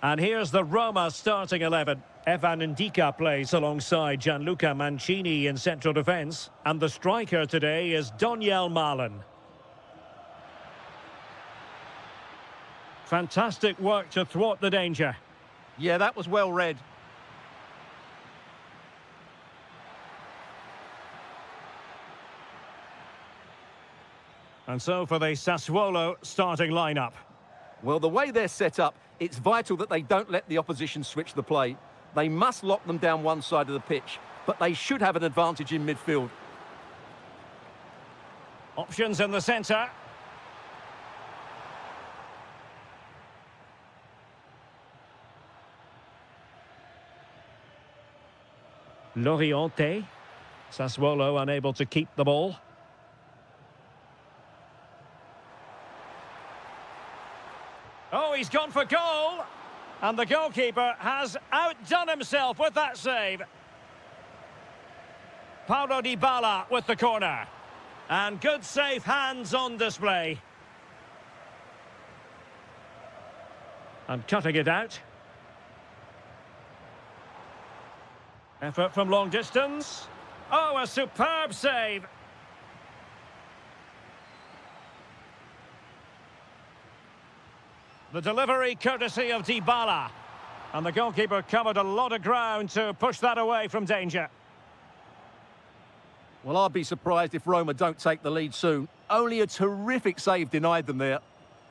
And here's the Roma starting 11. Evan Ndika plays alongside Gianluca Mancini in central defence. And the striker today is Daniel Malen. Fantastic work to thwart the danger. Yeah, that was well read. And so for the Sassuolo starting lineup. Well, the way they're set up, it's vital that they don't let the opposition switch the play. They must lock them down one side of the pitch, but they should have an advantage in midfield. Options in the centre. Loriente. Sassuolo unable to keep the ball. Oh, he's gone for goal! And the goalkeeper has outdone himself with that save. Paulo Dybala with the corner. And good safe hands on display. And cutting it out. Effort from long distance. Oh, a superb save. The delivery courtesy of Dybala. And the goalkeeper covered a lot of ground to push that away from danger. Well, I'd be surprised if Roma don't take the lead soon. Only a terrific save denied them there.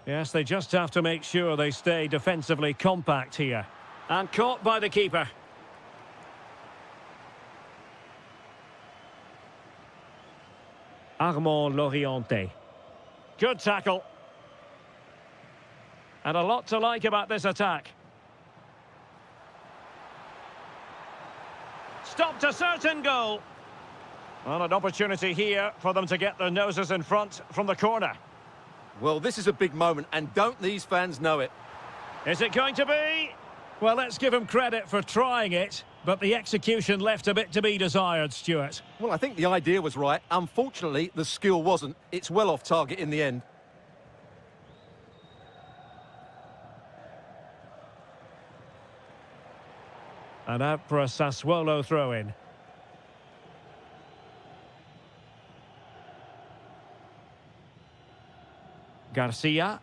Yes, they just have to make sure they stay defensively compact here. And caught by the keeper. Armand Loriente. Good tackle. And a lot to like about this attack. Stopped a certain goal. Well, an opportunity here for them to get their noses in front from the corner. Well, this is a big moment, and don't these fans know it? Is it going to be? Well, let's give him credit for trying it, but the execution left a bit to be desired, Stuart. Well, I think the idea was right. Unfortunately, the skill wasn't. It's well off target in the end. And out for a Sassuolo throw-in. Garcia.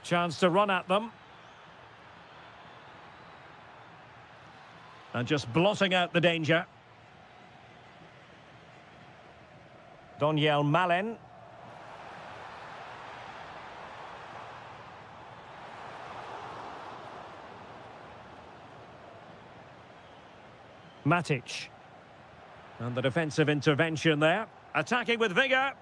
Chance to run at them. And just blotting out the danger. Daniel Malen. Matic. And the defensive intervention there. Attacking with vigour.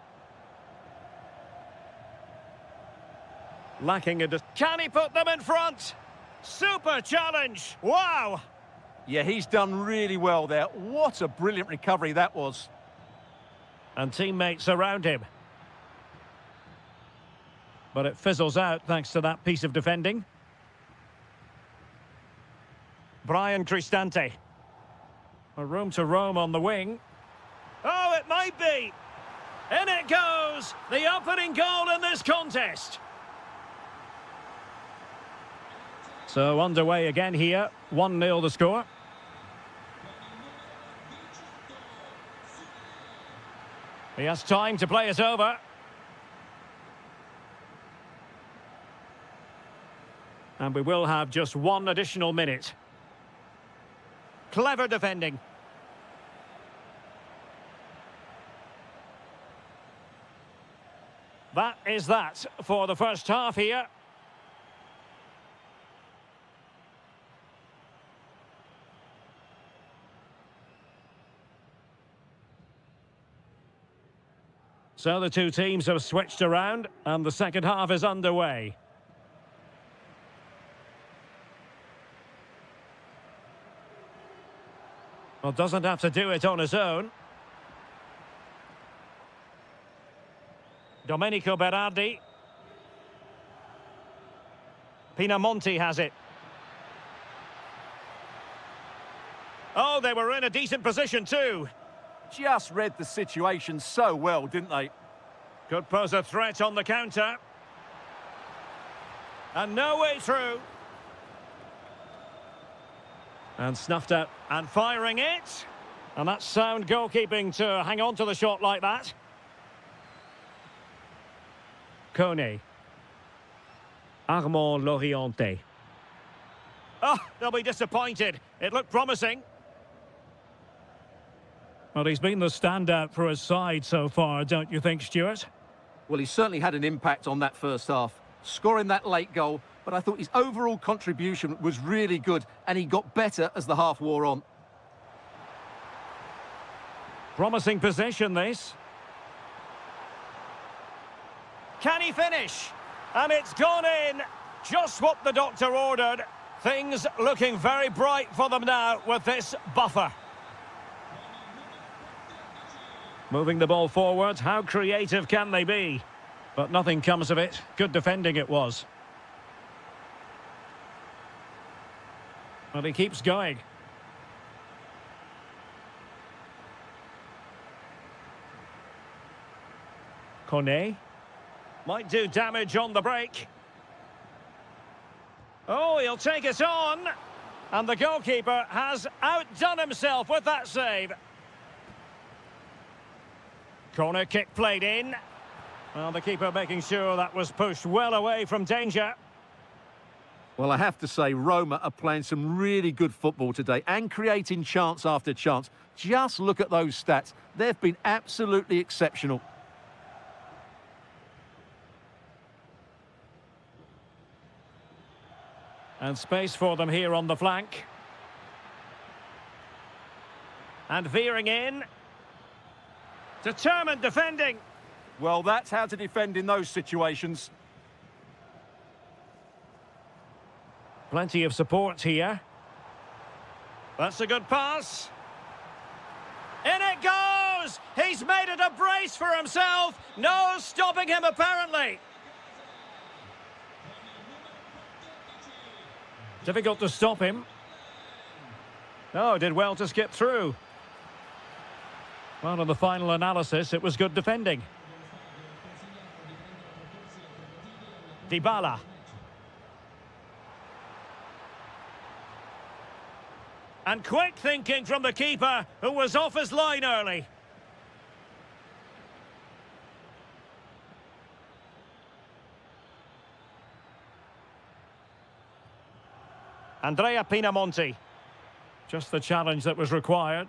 Lacking a... Can he put them in front? Super challenge! Wow! Yeah, he's done really well there. What a brilliant recovery that was. And teammates around him. But it fizzles out thanks to that piece of defending. Brian Cristante. A room to roam on the wing. Oh, it might be! In it goes! The opening goal in this contest! So underway again here. 1-0 the score. He has time to play it over. And we will have just one additional minute. Clever defending. That is that for the first half here. So the two teams have switched around and the second half is underway. Well, doesn't have to do it on his own. Domenico Berardi. Pinamonti has it. Oh, they were in a decent position too. Just read the situation so well, didn't they? Could pose a threat on the counter. And no way through. And snuffed out and firing it. And that's sound goalkeeping to hang on to the shot like that. Kone. Armand Loriente. Oh, they'll be disappointed. It looked promising. Well, he's been the standout for his side so far, don't you think, Stuart? Well, he certainly had an impact on that first half, scoring that late goal, but I thought his overall contribution was really good, and he got better as the half wore on. Promising position, this. Can he finish? And it's gone in. Just what the doctor ordered. Things looking very bright for them now with this buffer. Moving the ball forward, how creative can they be? But nothing comes of it. Good defending it was. Well, he keeps going. Kone. Might do damage on the break. Oh, he'll take it on. And the goalkeeper has outdone himself with that save. Corner kick played in. Well, the keeper making sure that was pushed well away from danger. Well, I have to say, Roma are playing some really good football today and creating chance after chance. Just look at those stats. They've been absolutely exceptional. And space for them here on the flank. And veering in. Determined defending. Well, that's how to defend in those situations. Plenty of support here. That's a good pass. In it goes! He's made it a brace for himself. No stopping him, apparently. Difficult to stop him. Oh, did well to skip through. Well, in the final analysis, it was good defending. Dybala. And quick thinking from the keeper, who was off his line early. Andrea Pinamonti. Just the challenge that was required.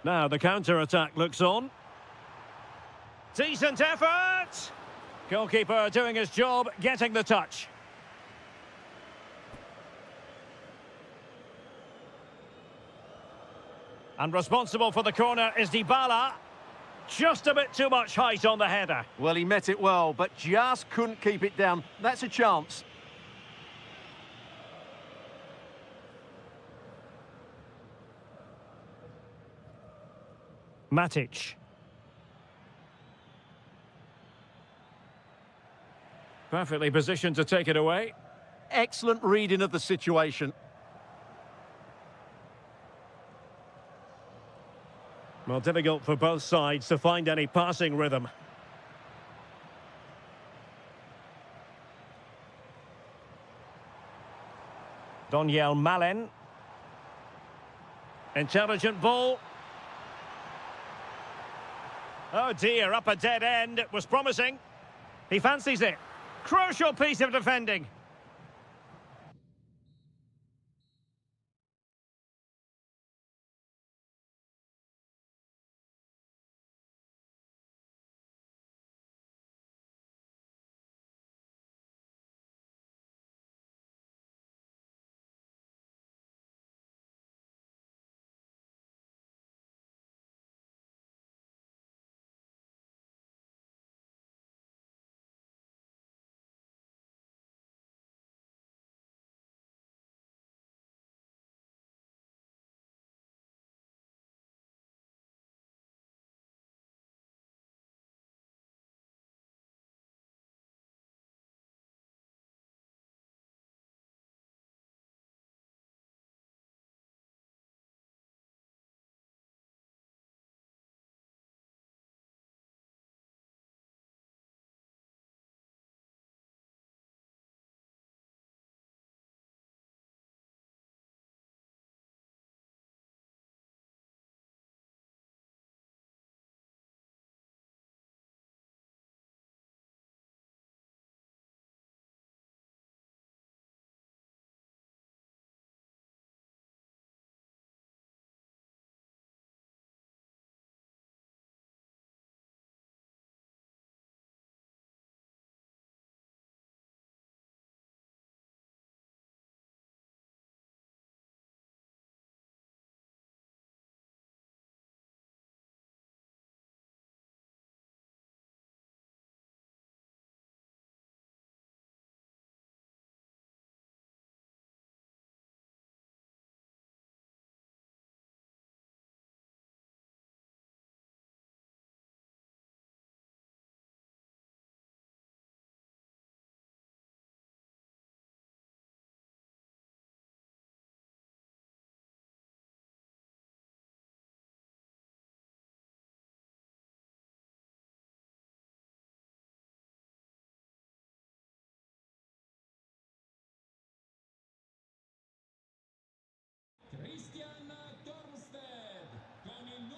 Now the counter-attack looks on. Decent effort! Goalkeeper doing his job, getting the touch. And responsible for the corner is Dybala. Just a bit too much height on the header. Well, he met it well, but just couldn't keep it down. That's a chance. Matic. Perfectly positioned to take it away. Excellent reading of the situation. Well, difficult for both sides to find any passing rhythm. Doniel Malen. Intelligent ball. Oh dear, up a dead end. It was promising. He fancies it. Crucial piece of defending.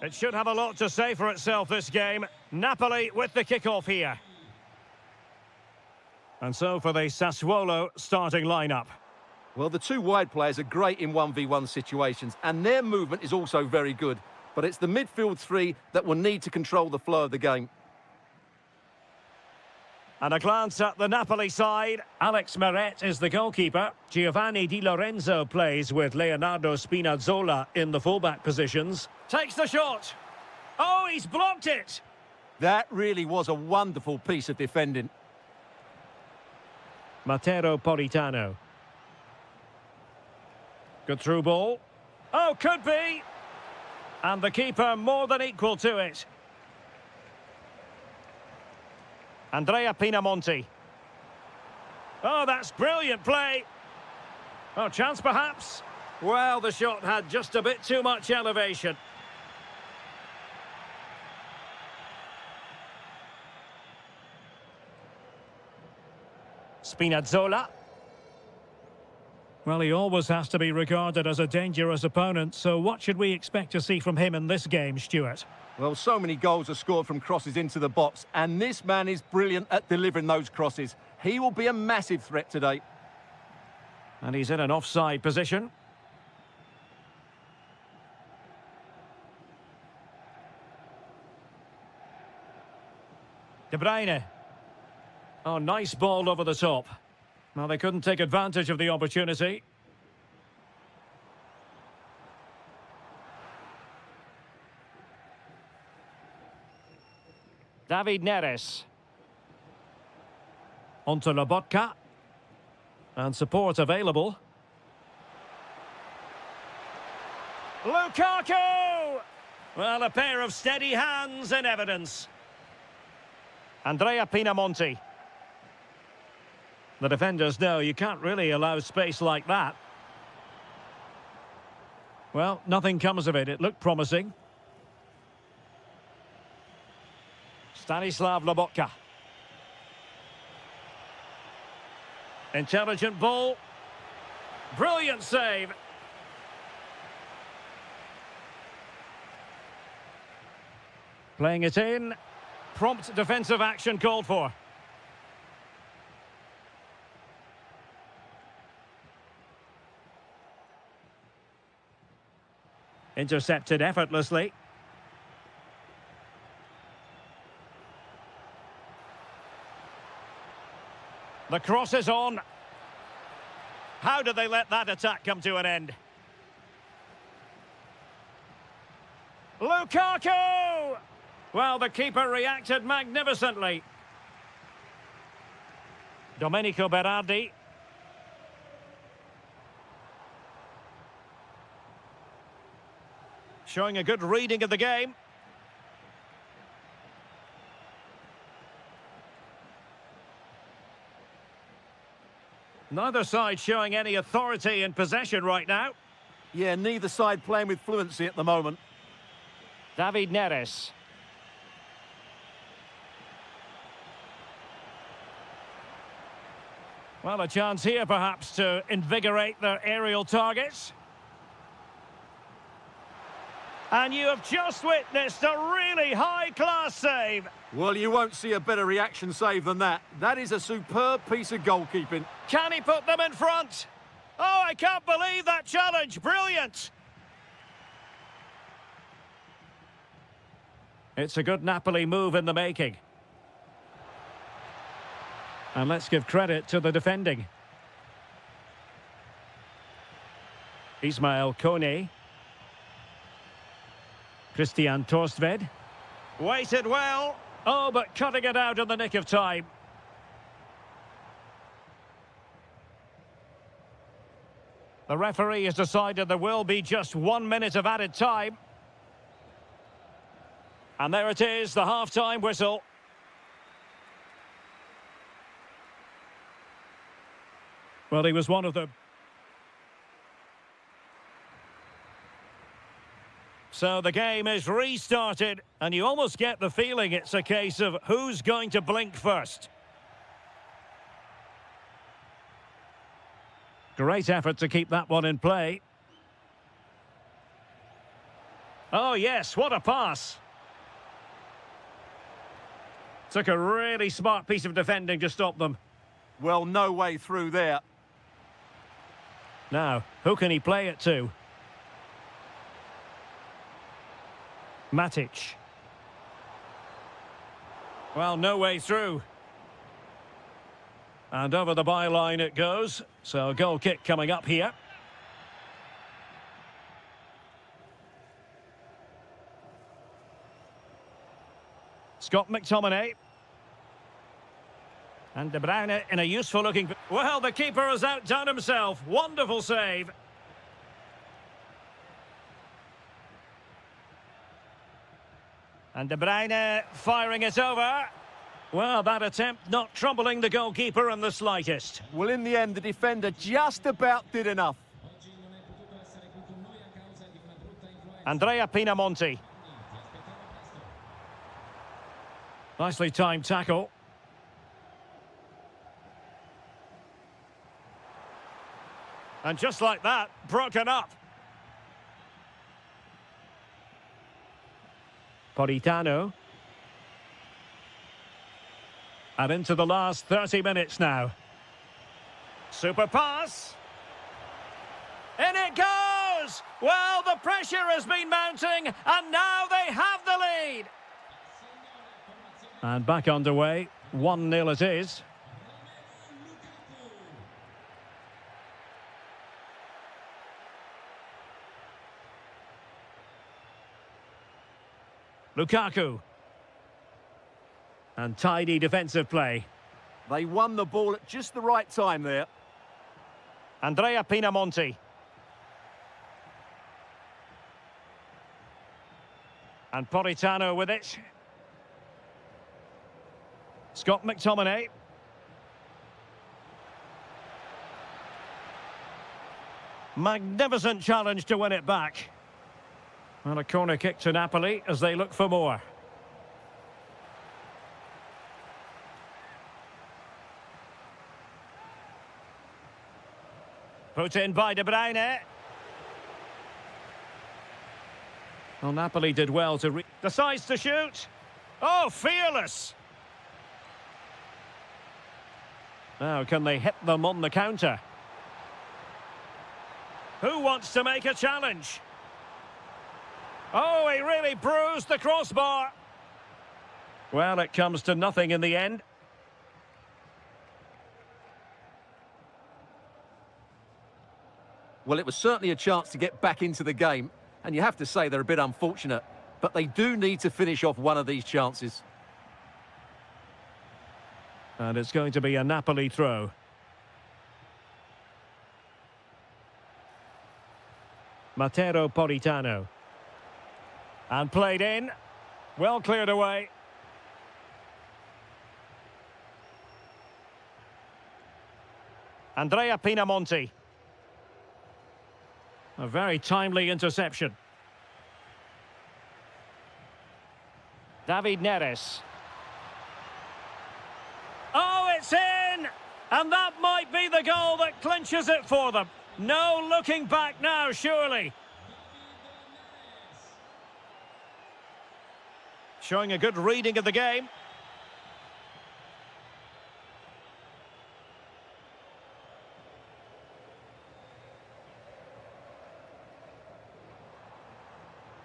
It should have a lot to say for itself, this game. Napoli with the kick-off here. And so for the Sassuolo starting lineup. Well, the two wide players are great in 1v1 situations, and their movement is also very good. But it's the midfield three that will need to control the flow of the game. And a glance at the Napoli side. Alex Meret is the goalkeeper. Giovanni Di Lorenzo plays with Leonardo Spinazzola in the fullback positions. Takes the shot. Oh, he's blocked it. That really was a wonderful piece of defending. Matteo Politano. Good through ball. Oh, could be. And the keeper more than equal to it. Andrea Pinamonti. Oh, that's brilliant play. Oh, chance perhaps. Well, the shot had just a bit too much elevation. Spinazzola. Well, he always has to be regarded as a dangerous opponent, so what should we expect to see from him in this game, Stuart? Well, so many goals are scored from crosses into the box, and this man is brilliant at delivering those crosses. He will be a massive threat today. And he's in an offside position. De Bruyne. Oh, nice ball over the top. Well, they couldn't take advantage of the opportunity. David Neres. Onto Lobotka. And support available. Lukaku! Well, a pair of steady hands in evidence. Andrea Pinamonti. The defenders know you can't really allow space like that. Well, nothing comes of it. It looked promising. Stanislav Lobotka. Intelligent ball. Brilliant save. Playing it in. Prompt defensive action called for. Intercepted effortlessly. The cross is on. How did they let that attack come to an end? Lukaku! Well, the keeper reacted magnificently. Domenico Berardi. Showing a good reading of the game. Neither side showing any authority in possession right now. Yeah, neither side playing with fluency at the moment. David Neres. Well, a chance here perhaps to invigorate their aerial targets. And you have just witnessed a really high-class save. Well, you won't see a better reaction save than that. That is a superb piece of goalkeeping. Can he put them in front? Oh, I can't believe that challenge. Brilliant. It's a good Napoli move in the making. And let's give credit to the defending. Ismail Kone. Christian Torstved. Waited well. Oh, but cutting it out in the nick of time. The referee has decided there will be just 1 minute of added time. And there it is, the half-time whistle. Well, he was one of the... So the game is restarted, and you almost get the feeling it's a case of who's going to blink first. Great effort to keep that one in play. Oh, yes, what a pass. Took a really smart piece of defending to stop them. Well, no way through there. Now, who can he play it to? Matic. Well, no way through. And over the byline it goes. So, goal kick coming up here. Scott McTominay. And De Bruyne in a useful looking... Well, the keeper has outdone himself. Wonderful save. And De Bruyne firing it over. Well, that attempt not troubling the goalkeeper in the slightest. Well, in the end, the defender just about did enough. Andrea Pinamonti. Nicely timed tackle. And just like that, broken up. Politano. And into the last 30 minutes now. Super pass. In it goes! Well, the pressure has been mounting, and now they have the lead. And back underway. 1-0 it is. Lukaku. And tidy defensive play. They won the ball at just the right time there. Andrea Pinamonti. And Politano with it. Scott McTominay. Magnificent challenge to win it back. And a corner kick to Napoli as they look for more. Put in by De Bruyne. Well, Napoli did well to... Decides to shoot. Oh, fearless. Now, can they hit them on the counter? Who wants to make a challenge? Oh, he really bruised the crossbar. Well, it comes to nothing in the end. Well, it was certainly a chance to get back into the game, and you have to say they're a bit unfortunate, but they do need to finish off one of these chances. And it's going to be a Napoli throw. Matteo Politano. And played in. Well cleared away. Andrea Pinamonti. A very timely interception. David Neres. Oh, it's in! And that might be the goal that clinches it for them. No looking back now, surely. Showing a good reading of the game.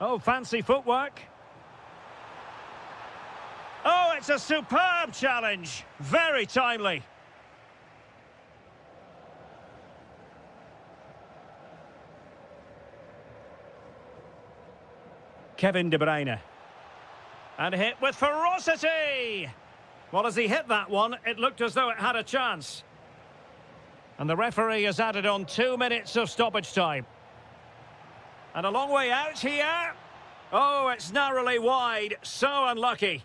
Oh, fancy footwork. Oh, it's a superb challenge. Very timely. Kevin De Bruyne. And hit with ferocity. Well, as he hit that one, it looked as though it had a chance. And the referee has added on 2 minutes of stoppage time. And a long way out here. Oh, it's narrowly wide. So unlucky.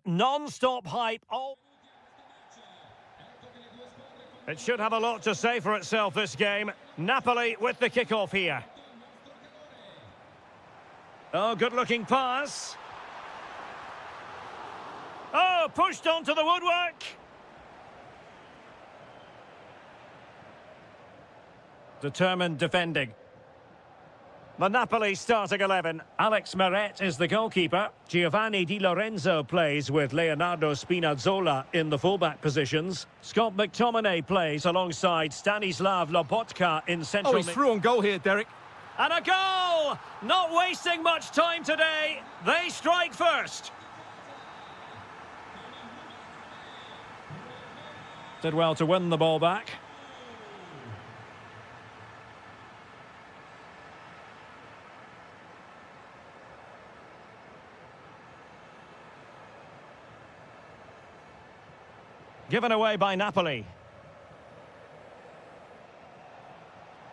Non-stop hype. Oh. It should have a lot to say for itself, this game. Napoli with the kickoff here. Oh, good-looking pass. Oh, pushed onto the woodwork. Determined defending. The Napoli starting 11. Alex Meret is the goalkeeper. Giovanni Di Lorenzo plays with Leonardo Spinazzola in the fullback positions. Scott McTominay plays alongside Stanislav Lobotka in central... Oh, he's through on goal here, Derek. And a goal! Not wasting much time today. They strike first. Did well to win the ball back. Given away by Napoli.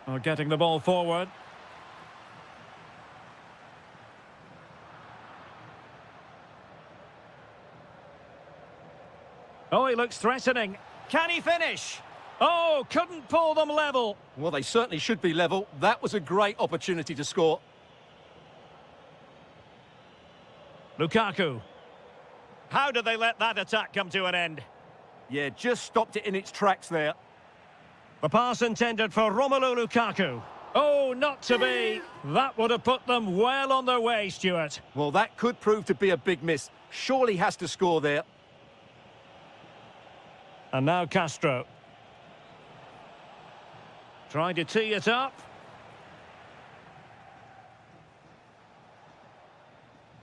Oh, getting the ball forward. Oh, he looks threatening. Can he finish? Oh, couldn't pull them level. Well, they certainly should be level. That was a great opportunity to score. Lukaku. How did they let that attack come to an end? Yeah, just stopped it in its tracks there. The pass intended for Romelu Lukaku. Oh, not to be. That would have put them well on their way, Stuart. Well, that could prove to be a big miss. Surely has to score there. And now Castro. Trying to tee it up.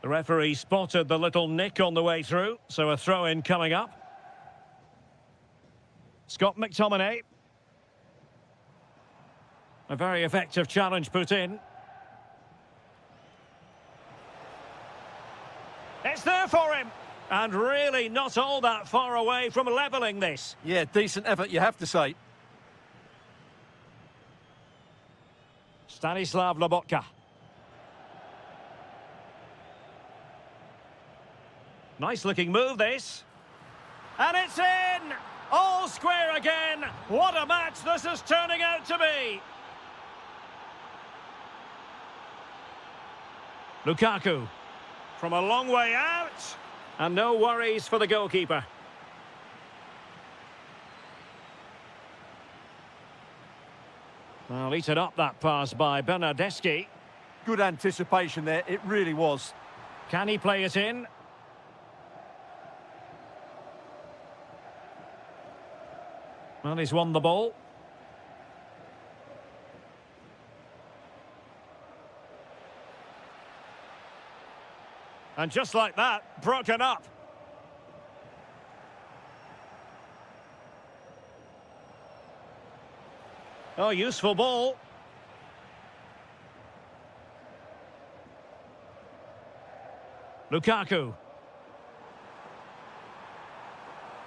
The referee spotted the little nick on the way through, so a throw-in coming up. Scott McTominay. A very effective challenge put in. It's there for him. And really not all that far away from levelling this. Yeah, decent effort, you have to say. Stanislav Lobotka. Nice looking move, this. And it's in! All square again. What a match this is turning out to be. Lukaku. From a long way out. And no worries for the goalkeeper. Well, eaten up that pass by Bernardeschi. Good anticipation there, it really was. Can he play it in? Well, he's won the ball. And just like that, broken up. Oh, useful ball. Lukaku.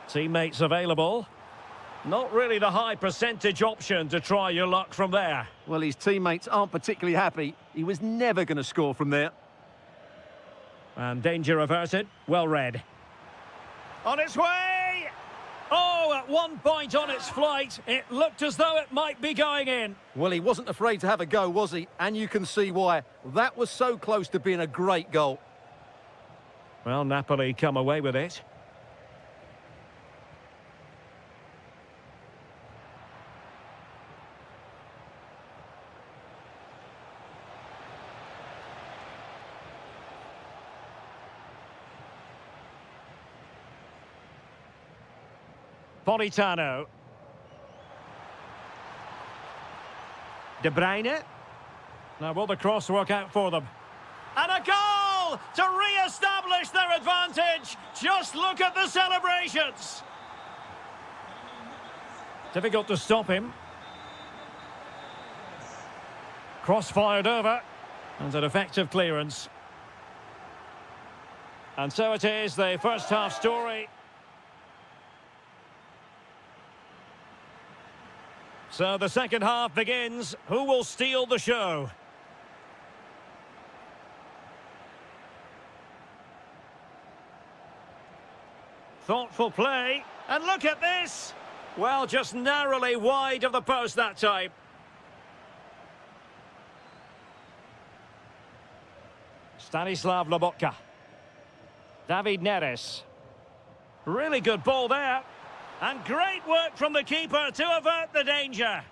Teammates available. Not really the high percentage option to try your luck from there. Well, his teammates aren't particularly happy. He was never going to score from there. And danger averted. Well read. On its way! Oh, at one point on its flight, it looked as though it might be going in. Well, he wasn't afraid to have a go, was he? And you can see why. That was so close to being a great goal. Well, Napoli come away with it. Politano. De Bruyne. Now will the cross work out for them? And a goal to re-establish their advantage. Just look at the celebrations. Difficult to stop him. Cross fired over. And an effective clearance. And so it is, the first half story. So the second half begins. Who will steal the show? Thoughtful play. And look at this. Well, just narrowly wide of the post that time. Stanislav Lobotka. David Neres. Really good ball there. And great work from the keeper to avert the danger.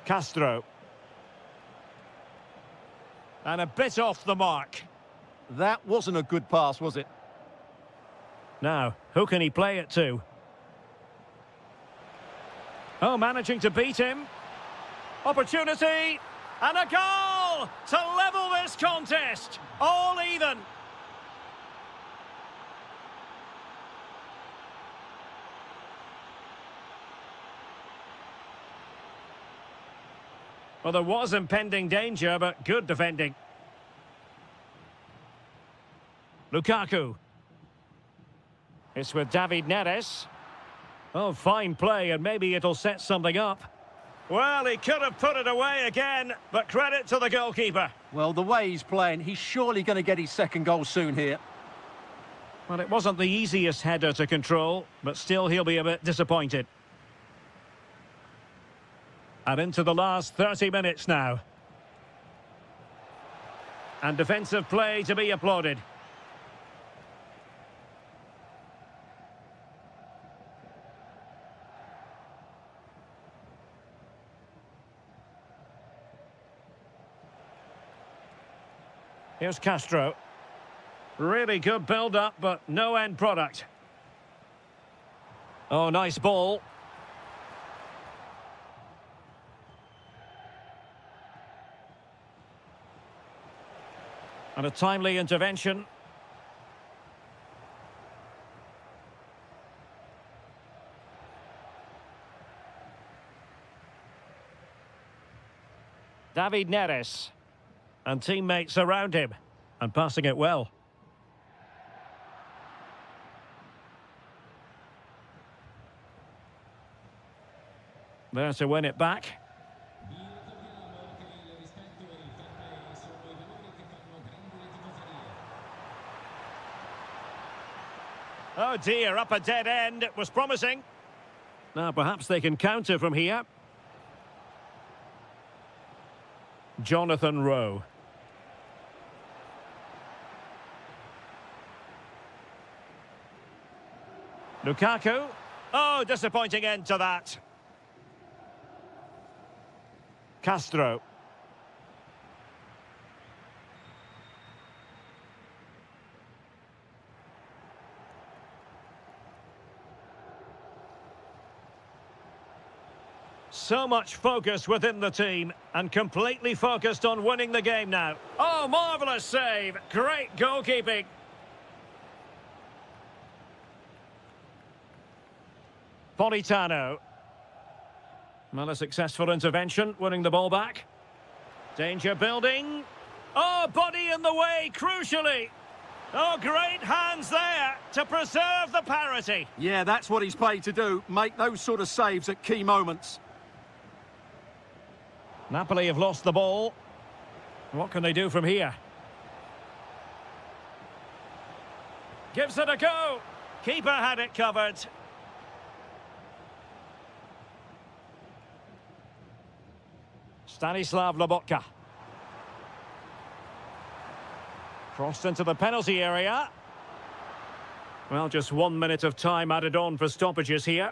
Castro. And a bit off the mark. That wasn't a good pass, was it? Now, who can he play it to? Oh, managing to beat him. Opportunity. And a goal to level this contest. All even. Well, there was impending danger, but good defending. Lukaku. It's with David Neres. Oh, fine play, and maybe it'll set something up. Well, he could have put it away again, but credit to the goalkeeper. Well, the way he's playing, he's surely going to get his second goal soon here. Well, it wasn't the easiest header to control, but still he'll be a bit disappointed. And into the last 30 minutes now. And defensive play to be applauded. Here's Castro. Really good build-up, but no end product. Oh, nice ball. And a timely intervention. David Neres. And teammates around him. And passing it well. There to win it back. Oh dear, up a dead end. It was promising. Now perhaps they can counter from here. Jonathan Rowe. Lukaku. Oh, disappointing end to that. Castro. So much focus within the team and completely focused on winning the game now. Oh, marvellous save. Great goalkeeping. Politano. Well, a successful intervention, winning the ball back. Danger building. Oh, body in the way, crucially. Oh, great hands there to preserve the parity. Yeah, that's what he's paid to do. Make those sort of saves at key moments. Napoli have lost the ball. What can they do from here? Gives it a go. Keeper had it covered. Stanislav Lobotka. Crossed into the penalty area. Well, just 1 minute of time added on for stoppages here.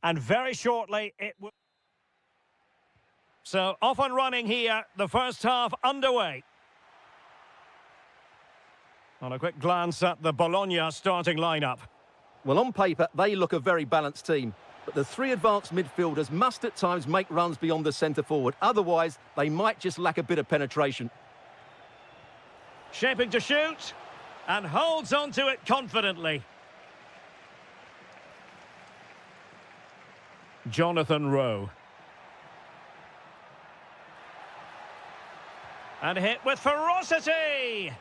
and very shortly it will. So off and running here, the first half underway. On a quick glance at the Bologna starting lineup. Well, on paper, they look a very balanced team. But the three advanced midfielders must at times make runs beyond the centre-forward. Otherwise, they might just lack a bit of penetration. Shaping to shoot, and holds onto it confidently. Jonathan Rowe. And hit with ferocity!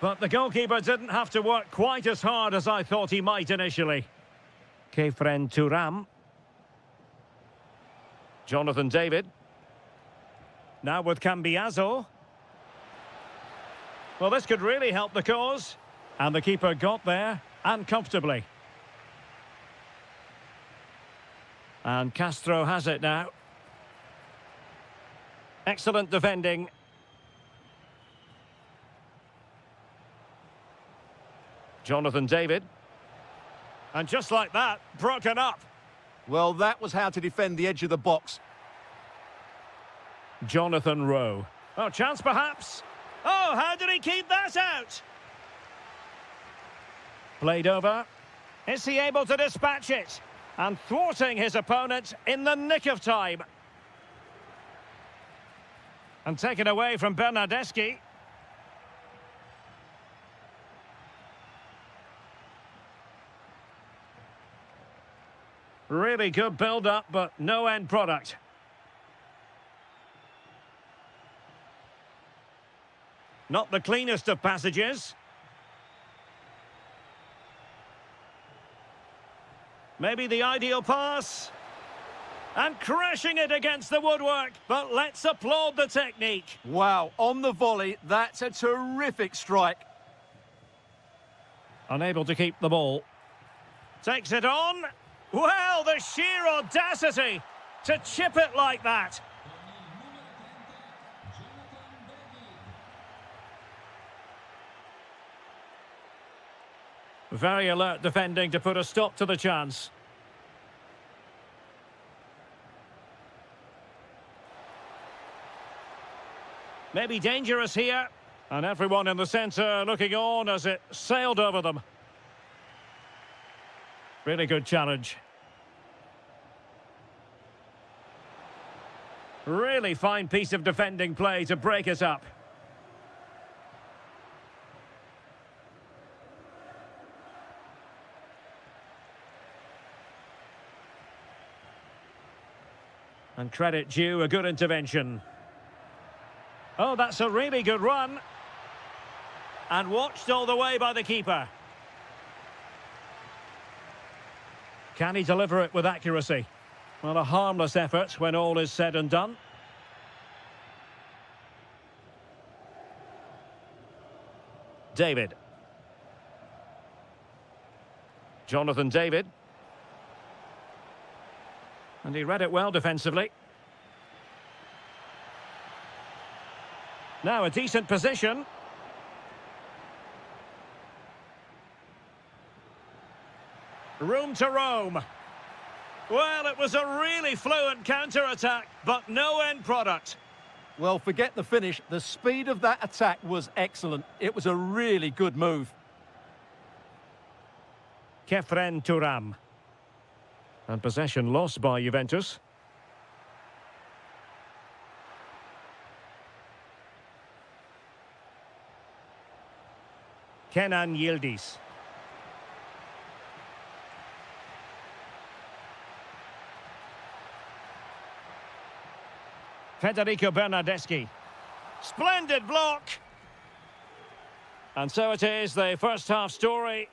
But the goalkeeper didn't have to work quite as hard as I thought he might initially. Kefren Turam. Jonathan David. Now with Cambiaso. Well, this could really help the cause. And the keeper got there, and comfortably. And Castro has it now. Excellent defending. Jonathan David. And just like that, broken up. Well, that was how to defend the edge of the box. Jonathan Rowe. Oh, chance perhaps. Oh, how did he keep that out? Played over. Is he able to dispatch it? And thwarting his opponent in the nick of time. And taken away from Bernardeschi. Really good build-up, but no end product. Not the cleanest of passages. Maybe the ideal pass. And crashing it against the woodwork. But let's applaud the technique. Wow, on the volley, that's a terrific strike. Unable to keep the ball. Takes it on. Well, the sheer audacity to chip it like that. Very alert defending to put a stop to the chance. Maybe dangerous here. And everyone in the centre looking on as it sailed over them. Really good challenge. Really fine piece of defending play to break us up. And credit due, a good intervention. Oh, that's a really good run. And watched all the way by the keeper. Can he deliver it with accuracy? Well, a harmless effort when all is said and done. David. Jonathan David. And he read it well defensively. Now a decent position. Room to roam. Well, it was a really fluent counter-attack, but no end product. Well, forget the finish. The speed of that attack was excellent. It was a really good move. Kefren Turam. And possession lost by Juventus. Kenan Yildiz. Federico Bernardeschi. Splendid block. And so it is, the first half story.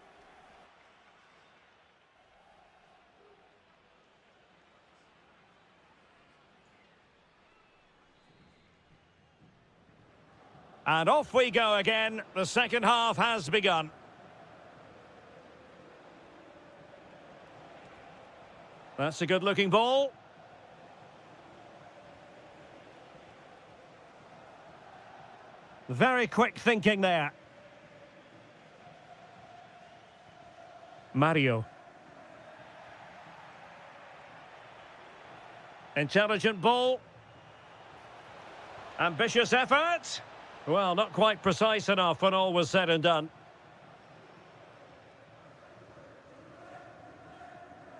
And off we go again. The second half has begun. That's a good-looking ball. Very quick thinking there. Mario. Intelligent ball. Ambitious effort. Well, not quite precise enough when all was said and done.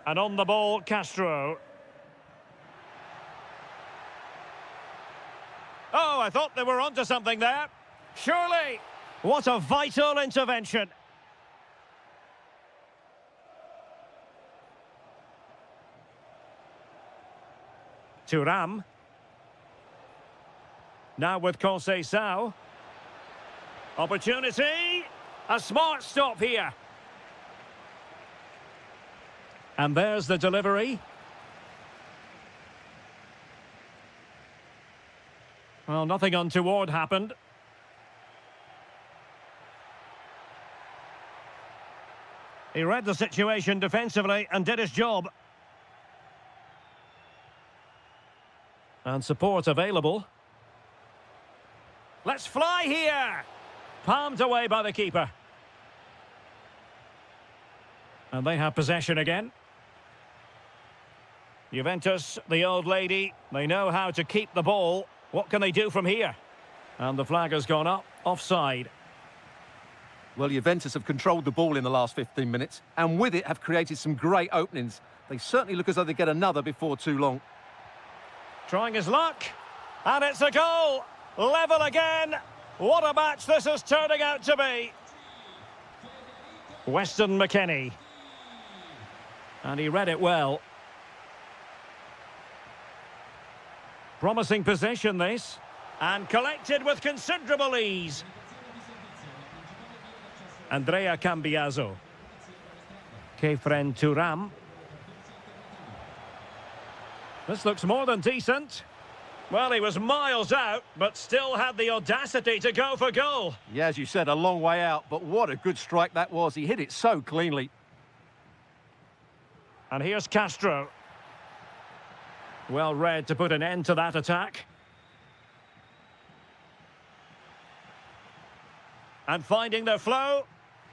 And on the ball, Castro. Oh, I thought they were onto something there. Surely. What a vital intervention. Thuram. Now with Conceição. Opportunity. A smart stop here. And there's the delivery. Well, nothing untoward happened. He read the situation defensively and did his job. And support available. Let's fly here! Palmed away by the keeper. And they have possession again. Juventus, the old lady, they know how to keep the ball. What can they do from here? And the flag has gone up, offside. Well, Juventus have controlled the ball in the last 15 minutes, and with it have created some great openings. They certainly look as though they get another before too long. Trying his luck, and it's a goal! Level again! What a match this is turning out to be! Weston McKennie. And he read it well. Promising possession this, and collected with considerable ease. Andrea Cambiaso. Kefren Thuram. This looks more than decent. Well, he was miles out, but still had the audacity to go for goal. Yeah, as you said, a long way out, but what a good strike that was. He hit it so cleanly. And here's Castro. Well read to put an end to that attack. And finding their flow,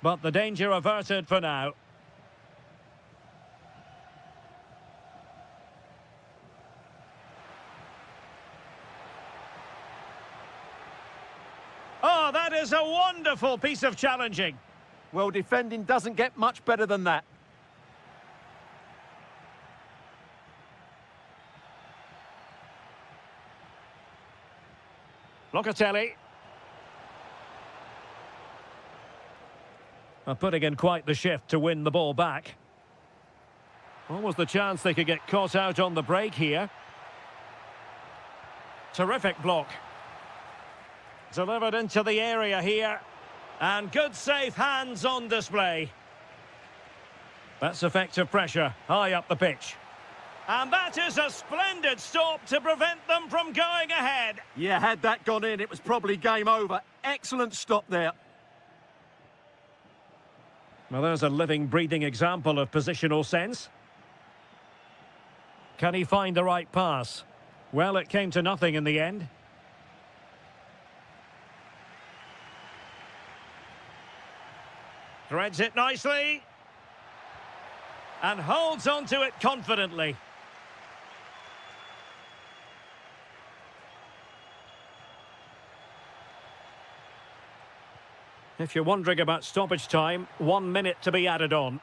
but the danger averted for now. Oh, that is a wonderful piece of challenging. Well, defending doesn't get much better than that. Locatelli. Putting in quite the shift to win the ball back. What was the chance they could get caught out on the break here? Terrific block. Delivered into the area here. And good safe hands on display. That's effective pressure high up the pitch. And that is a splendid stop to prevent them from going ahead. Yeah, had that gone in, it was probably game over. Excellent stop there. Well, there's a living, breathing example of positional sense. Can he find the right pass? Well, it came to nothing in the end. Threads it nicely. And holds onto it confidently. If you're wondering about stoppage time, 1 minute to be added on.